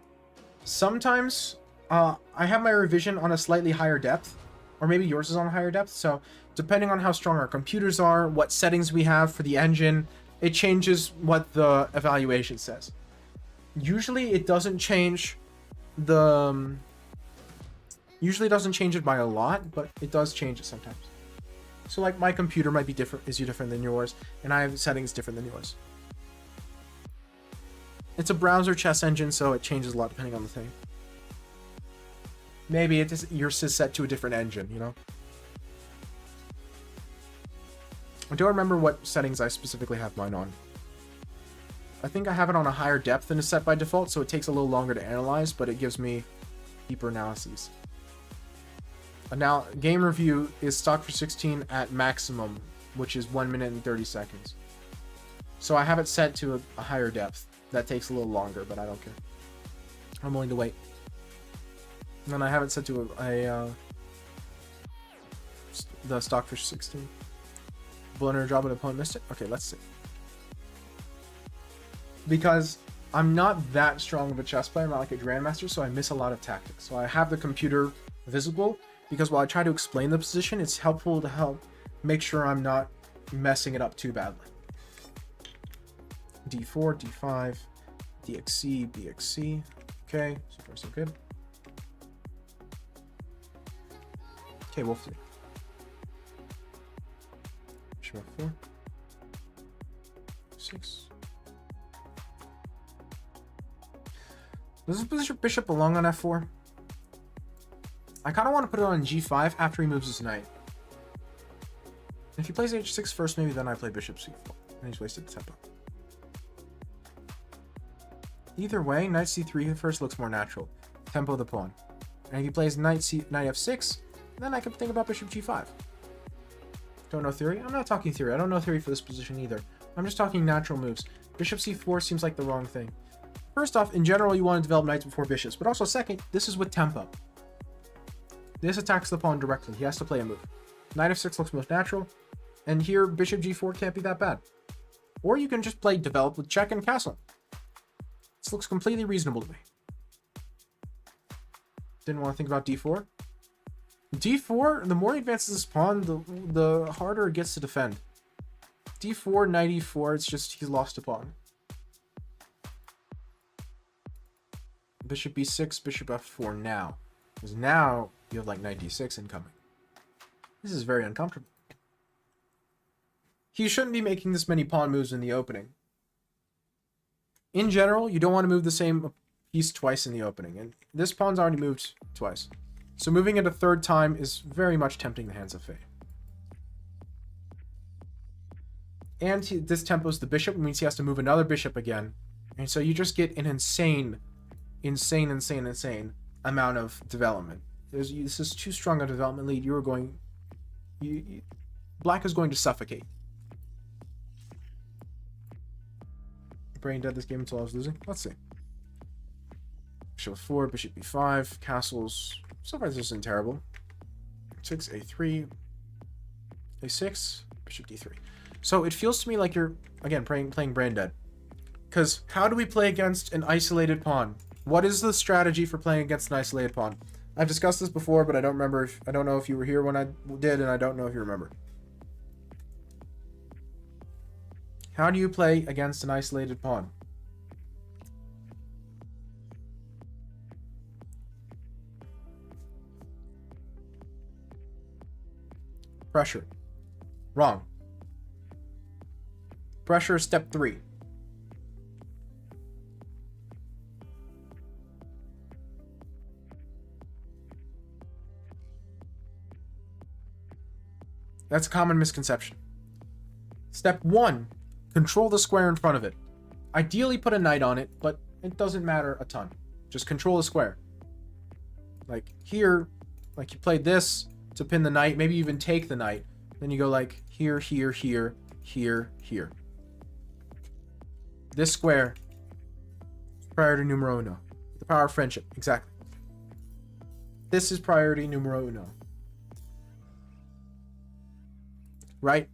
Sometimes I have my revision on a slightly higher depth, or maybe yours is on a higher depth, so depending on how strong our computers are, what settings we have for the engine, it changes what the evaluation says. Usually it doesn't change the... Usually it doesn't change it by a lot, but it does change it sometimes. So like my computer might be different than yours, and I have settings different than yours. It's a browser chess engine, so it changes a lot depending on the thing. Maybe it is, yours is set to a different engine, you know? I don't remember what settings I specifically have mine on. I think I have it on a higher depth than is set by default, so it takes a little longer to analyze, but it gives me deeper analyses. Now, game review is stock for 16 at maximum, which is 1 minute and 30 seconds. So I have it set to a higher depth. That takes a little longer, but I don't care. I'm willing to wait. And then I have it set to the Stockfish 16. Blown job, an opponent missed it. Okay, let's see. Because I'm not that strong of a chess player, I'm not like a grandmaster, so I miss a lot of tactics. So I have the computer visible because while I try to explain the position, it's helpful to help make sure I'm not messing it up too badly. D4, D5, DXC, BXC. Okay, so far so good. Okay, Wolf 3. Bishop F4. 6. Does this bishop belong on F4? I kind of want to put it on G5 after he moves his knight. If he plays H6 first, maybe then I play bishop C4. And he's wasted the tempo. Either way, knight C3 first looks more natural. Tempo of the pawn. And if he plays knight F6, then I could think about bishop G5. Don't know theory? I'm not talking theory. I don't know theory for this position either. I'm just talking natural moves. Bishop C4 seems like the wrong thing. First off, in general, you want to develop knights before bishops. But also second, this is with tempo. This attacks the pawn directly. He has to play a move. Knight F6 looks most natural. And here, bishop G4 can't be that bad. Or you can just play develop with check and castle. This looks completely reasonable to me. Didn't want to think about D4. D4, the more he advances this pawn, the harder it gets to defend. D4, knight E4, it's just he's lost a pawn. Bishop B6, bishop F4 now. Because now you have like knight D6 incoming. This is very uncomfortable. He shouldn't be making this many pawn moves in the opening. In general, you don't want to move the same piece twice in the opening. And this pawn's already moved twice. So moving it a third time is very much tempting the hands of fate. And this tempos the bishop, which means he has to move another bishop again. And so you just get an insane amount of development. This is too strong a development lead. Black is going to suffocate. Brain dead this game until I was losing. Let's see. Bishop 4, bishop b5, castles. So far this isn't terrible. 6, a3, a6, bishop d3. So it feels to me like you're, again, playing brain dead. Because how do we play against an isolated pawn? What is the strategy for playing against an isolated pawn? I've discussed this before, but I don't know if you were here when I did, and I don't know if you remember. How do you play against an isolated pawn? Pressure. Wrong. Pressure is step 3. That's a common misconception. Step 1, control the square in front of it. Ideally put a knight on it, but it doesn't matter a ton. Just control the square. Like here, like you played this to pin the knight, maybe even take the knight. Then you go like here, here, here, here, here. This square, priority numero uno. The power of friendship, exactly. This is priority numero uno. Right?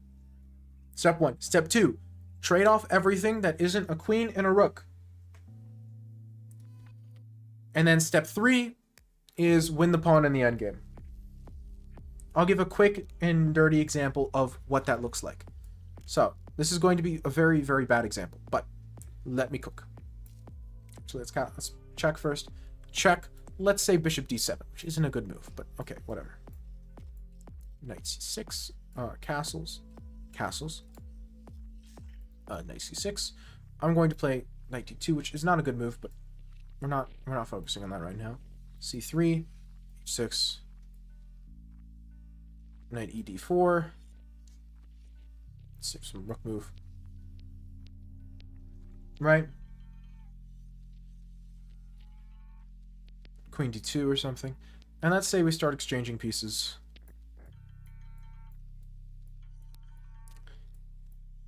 Step 1. Step 2. Trade off everything that isn't a queen and a rook. And then step 3 is win the pawn in the endgame. I'll give a quick and dirty example of what that looks like. So, this is going to be a very, very bad example, but let me cook. So let's check first. Check. Let's say bishop d7, which isn't a good move, but okay, whatever. Knight c6. Castles. Knight c6. I'm going to play knight d2, which is not a good move, but we're not focusing on that right now. c3, h6, knight ed4. Let's see some rook move. Right? Queen d2 or something. And let's say we start exchanging pieces.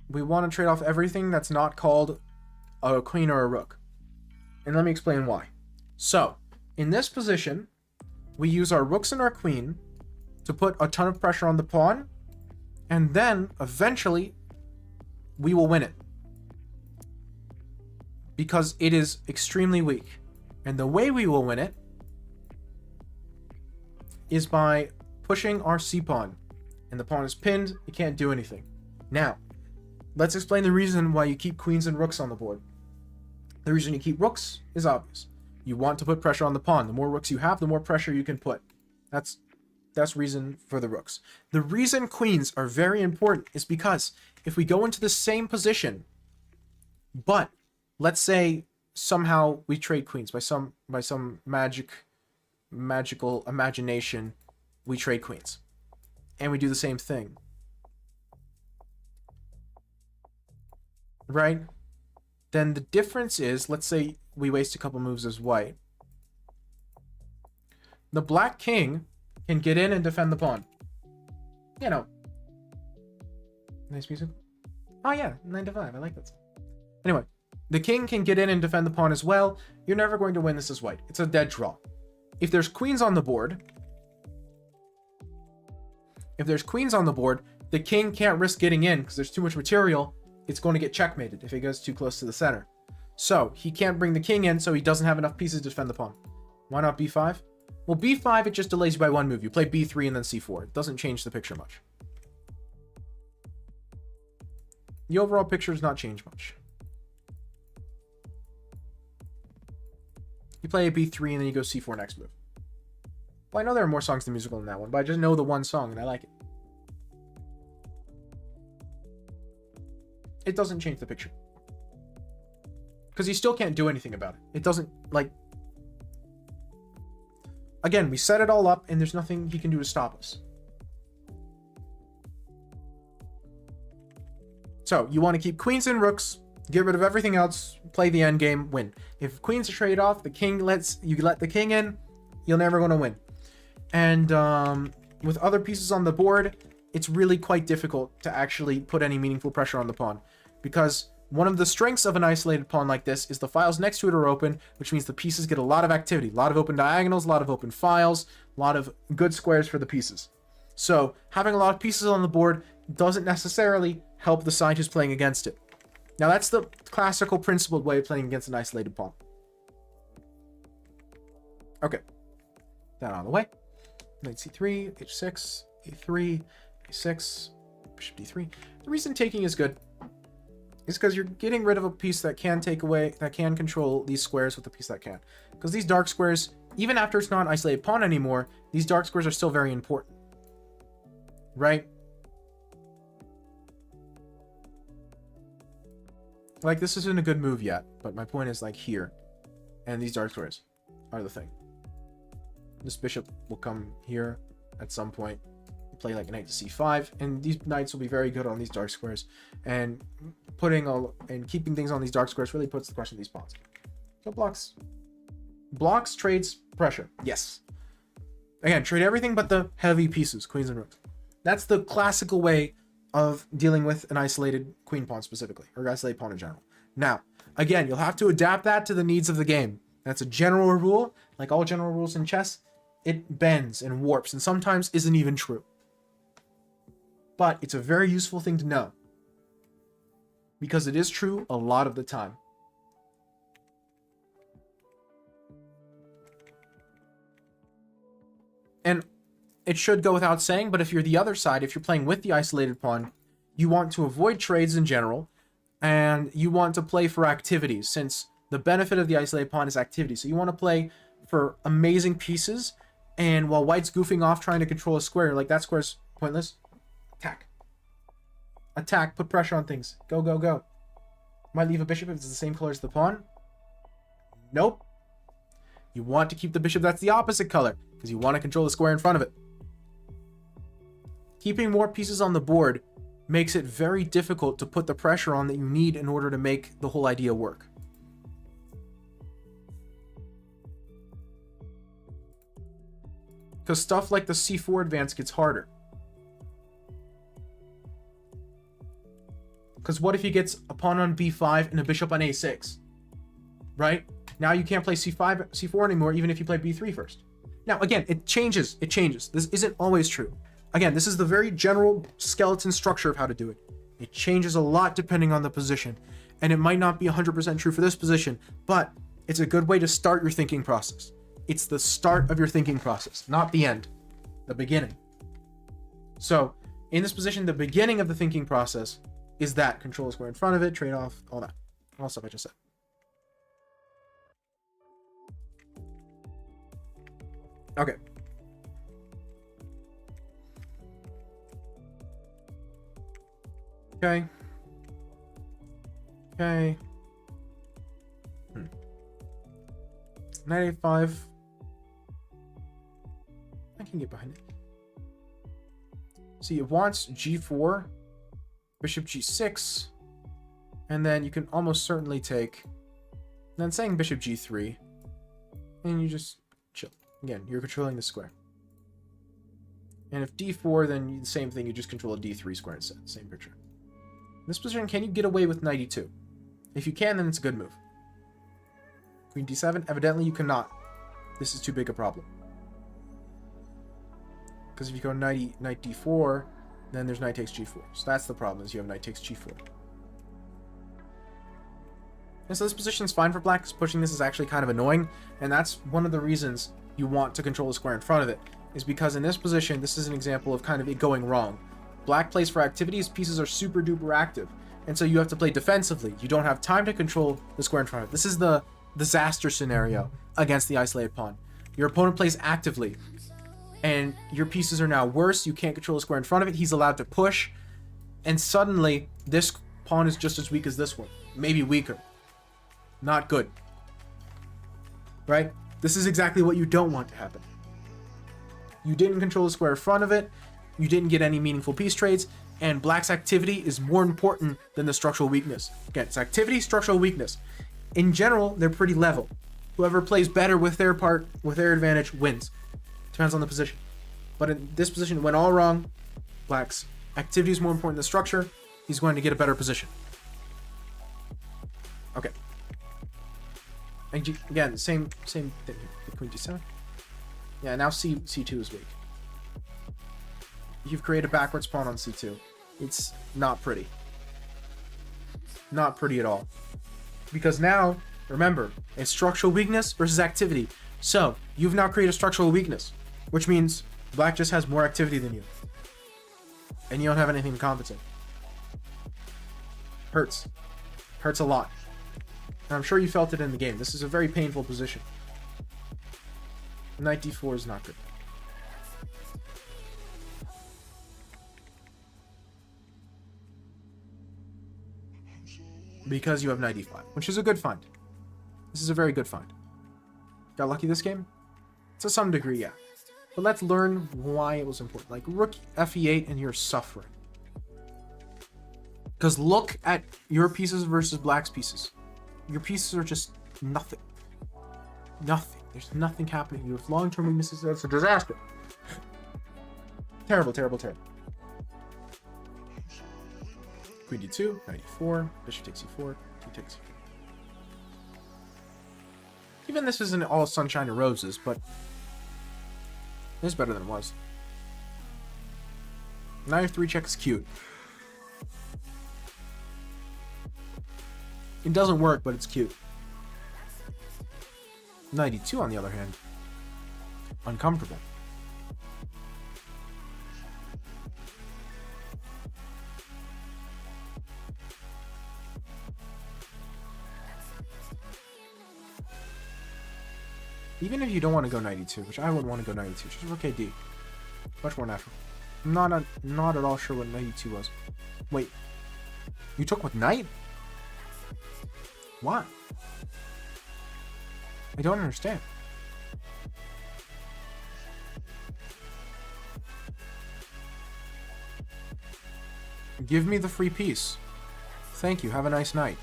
We want to trade off everything that's not called a queen or a rook. And let me explain why. So, in this position, we use our rooks and our queen to put a ton of pressure on the pawn, and then, eventually, we will win it. Because it is extremely weak. And the way we will win it is by pushing our c-pawn. And the pawn is pinned, it can't do anything. Now, let's explain the reason why you keep queens and rooks on the board. The reason you keep rooks is obvious. You want to put pressure on the pawn. The more rooks you have, the more pressure you can put. That's reason for the rooks. The reason queens are very important is because if we go into the same position, but let's say somehow we trade queens by some magical imagination, we trade queens, and we do the same thing. Right? Then the difference is, let's say we waste a couple moves as white. The black king can get in and defend the pawn. You know. Nice music. Oh yeah, 9 to 5. I like that. Anyway, the king can get in and defend the pawn as well. You're never going to win this as white. It's a dead draw. If there's queens on the board, the king can't risk getting in because there's too much material. It's going to get checkmated if it goes too close to the center. So he can't bring the king in, so he doesn't have enough pieces to defend the pawn. Why not b5? Well, b5, it just delays you by one move. You play b3 and then c4. It doesn't change the picture much. The overall picture does not change much. You play a b3 and then you go c4 next move. Well, I know there are more songs than musical than that one, but I just know the one song and I like it. It doesn't change the picture. Because he still can't do anything about it. It doesn't, like... Again, we set it all up, and there's nothing he can do to stop us. So, you want to keep queens and rooks, get rid of everything else, play the end game, win. If queens are traded off, you let the king in, you're never going to win. And with other pieces on the board, it's really quite difficult to actually put any meaningful pressure on the pawn. Because one of the strengths of an isolated pawn like this is the files next to it are open, which means the pieces get a lot of activity. A lot of open diagonals, a lot of open files, a lot of good squares for the pieces. So having a lot of pieces on the board doesn't necessarily help the side who's playing against it. Now that's the classical principled way of playing against an isolated pawn. Okay. That out of the way. Knight c3, h6, a3, a6, bishop d3. The reason taking is good is because you're getting rid of a piece that can control these squares with a piece that can. Because these dark squares, even after it's not an isolated pawn anymore, these dark squares are still very important. Right? Like, this isn't a good move yet, but my point is, like, here. And these dark squares are the thing. This bishop will come here at some point. Play like knight to c5, and these knights will be very good on these dark squares. And keeping things on these dark squares really puts the question of these pawns. So blocks trades pressure. Yes. Again, trade everything but the heavy pieces, queens and rooks. That's the classical way of dealing with an isolated queen pawn specifically, or isolated pawn in general. Now, again, you'll have to adapt that to the needs of the game. That's a general rule. Like all general rules in chess, it bends and warps and sometimes isn't even true. But it's a very useful thing to know, because it is true a lot of the time. And it should go without saying, but if you're the other side, if you're playing with the isolated pawn, you want to avoid trades in general, and you want to play for activities, since the benefit of the isolated pawn is activity. So you want to play for amazing pieces, and while white's goofing off trying to control a square, you're like, that square's pointless. Attack. Attack, put pressure on things. Go, go, go. Might leave a bishop if it's the same color as the pawn. Nope. You want to keep the bishop that's the opposite color, because you want to control the square in front of it. Keeping more pieces on the board makes it very difficult to put the pressure on that you need in order to make the whole idea work. Because stuff like the c4 advance gets harder. Because what if he gets a pawn on b5 and a bishop on a6? Right? Now you can't play c5, c4 anymore, even if you play b3 first. Now, again, it changes. It changes. This isn't always true. Again, this is the very general skeleton structure of how to do it. It changes a lot depending on the position. And it might not be 100% true for this position, but it's a good way to start your thinking process. It's the start of your thinking process, not the end. The beginning. So, in this position, the beginning of the thinking process is that control the square in front of it, trade off, all that. All stuff I just said. Okay. Okay. Okay. Knight a5. I can get behind it. See, it wants g4, bishop g6, and then you can almost certainly take, then saying bishop g3, and you just chill. Again, you're controlling the square. And if d4, then the same thing, you just control a d3 square instead. Same picture. In this position, can you get away with knight e2? If you can, then it's a good move. Queen d7, evidently you cannot. This is too big a problem. Because if you go knight d4, then there's knight takes g4. So that's the problem, is you have knight takes g4. And so this position is fine for black, because pushing this is actually kind of annoying. And that's one of the reasons you want to control the square in front of it, is because in this position, this is an example of kind of it going wrong. Black plays for activities, pieces are super duper active, and so you have to play defensively. You don't have time to control the square in front of it. This is the disaster scenario against the isolated pawn. Your opponent plays actively, and your pieces are now worse. You can't control the square in front of it. He's allowed to push, and suddenly this pawn is just as weak as this one, maybe weaker. Not good, right? This is exactly what you don't want to happen. You didn't control the square in front of it. You didn't get any meaningful piece trades, and Black's activity is more important than the structural weakness. Again, it's activity, structural weakness. In general, they're pretty level. Whoever plays better with their part, with their advantage, wins. Depends on the position. But in this position, it went all wrong. Black's activity is more important than structure. He's going to get a better position. Okay. And again, same thing here. Queen d7. Yeah, now c2 is weak. You've created a backwards pawn on c2. It's not pretty. Not pretty at all. Because now, remember, it's structural weakness versus activity. So, you've now created a structural weakness, which means Black just has more activity than you. And you don't have anything to compensate. Hurts. Hurts a lot. And I'm sure you felt it in the game. This is a very painful position. Knight d4 is not good. Because you have knight e5, which is a good find. This is a very good find. Got lucky this game? To some degree, yeah. But let's learn why it was important. Like, rook fe8 and you're suffering. Because look at your pieces versus Black's pieces. Your pieces are just nothing. Nothing. There's nothing happening. You have long-term weaknesses. That's a disaster. Terrible, terrible, terrible. Queen d2, knight e4, bishop takes e4, king takes e4. Even this isn't all sunshine and roses, but it's better than it was. Knight f3 check is cute. It doesn't work, but it's cute. Knight e2, on the other hand, uncomfortable. Even if you don't want to go knight e2, which I would want to go knight e2, just rook ad. Much more natural. I'm not at all sure what knight e2 was. Wait, you took with knight? Why? I don't understand. Give me the free piece. Thank you. Have a nice night.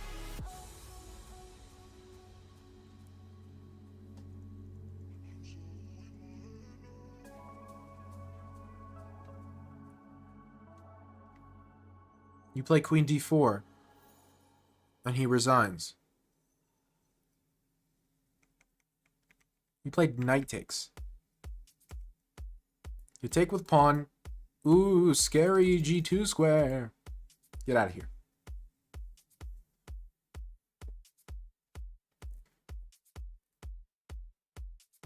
You play queen d4, and he resigns. You played knight takes. You take with pawn. Ooh, scary g2 square. Get out of here.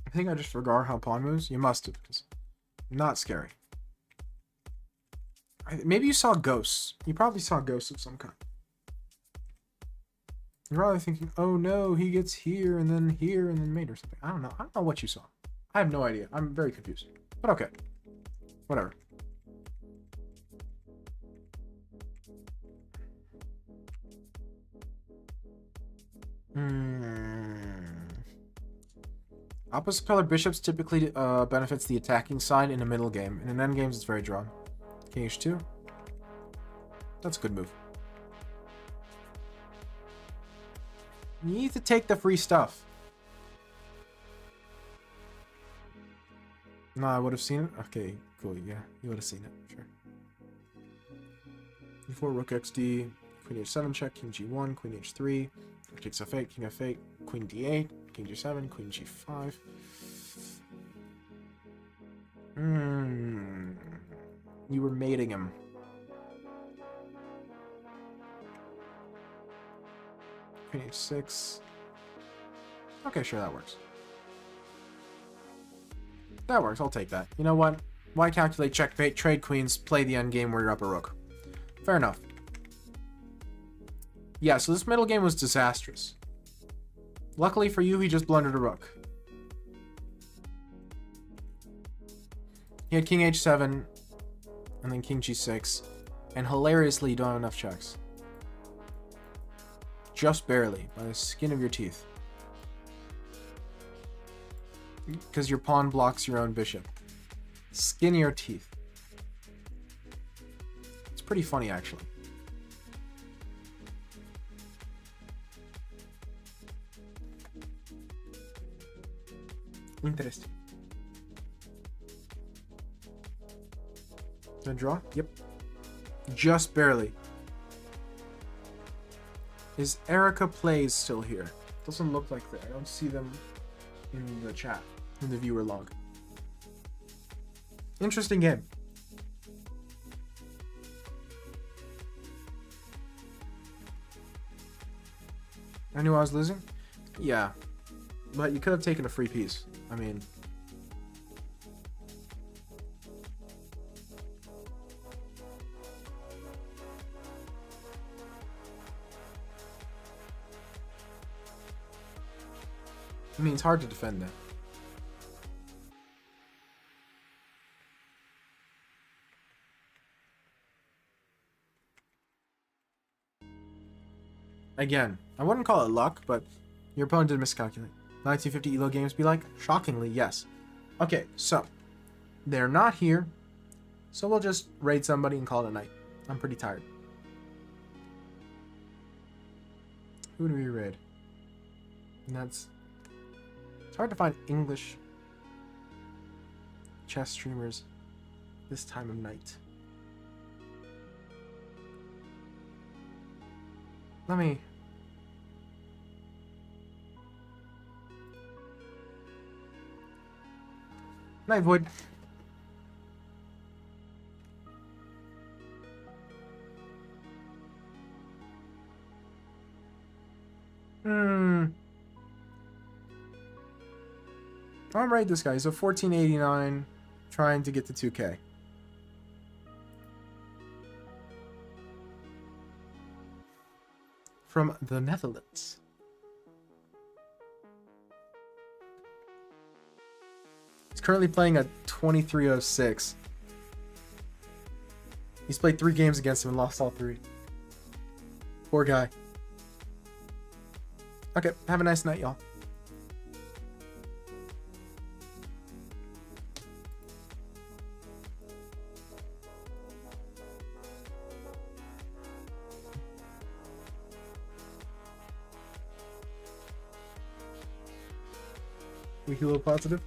I think I just forgot how pawn moves. You must have, because not scary. Maybe you saw ghosts. You probably saw ghosts of some kind. You're probably thinking, oh no, he gets here and then mate or something. I don't know. I don't know what you saw. I have no idea. I'm very confused. But okay. Whatever. Opposite color bishops typically benefits the attacking side in a middle game. In an endgames, it's very drawn. King h2. That's a good move. You need to take the free stuff. No, I would have seen it. Okay, cool. Yeah, you would have seen it. Sure. E4, rook xd, queen h7 check, king g1, queen h3, rook takes f8, king f8, queen d8, king g7, queen g5. You were mating him. Queen h6. Okay, sure, that works. That works. I'll take that. You know what? Why calculate checkmate? Trade queens. Play the end game where you're up a rook. Fair enough. Yeah, so this middle game was disastrous. Luckily for you, he just blundered a rook. He had king h7, and then king g6, and hilariously, you don't have enough checks. Just barely, by the skin of your teeth. Because your pawn blocks your own bishop. Skin of your teeth. It's pretty funny, actually. Interesting. Did I draw? Yep. Just barely. Is Erica Plays still here? Doesn't look like that. I don't see them in the chat, in the viewer log. Interesting game. I knew I was losing? Yeah. But you could have taken a free piece. I mean... it's hard to defend that. Again, I wouldn't call it luck, but your opponent did miscalculate. 1950 ELO games be like? Shockingly, yes. Okay, so they're not here, so we'll just raid somebody and call it a night. I'm pretty tired. Who do we raid? And that's... It's hard to find English chess streamers this time of night. Let me... Night, Void. I'll raid this guy. He's a 1489 trying to get to 2K. From the Netherlands. He's currently playing a 2306. He's played 3 games against him and lost all 3. Poor guy. Okay, have a nice night, y'all. We feel a little positive.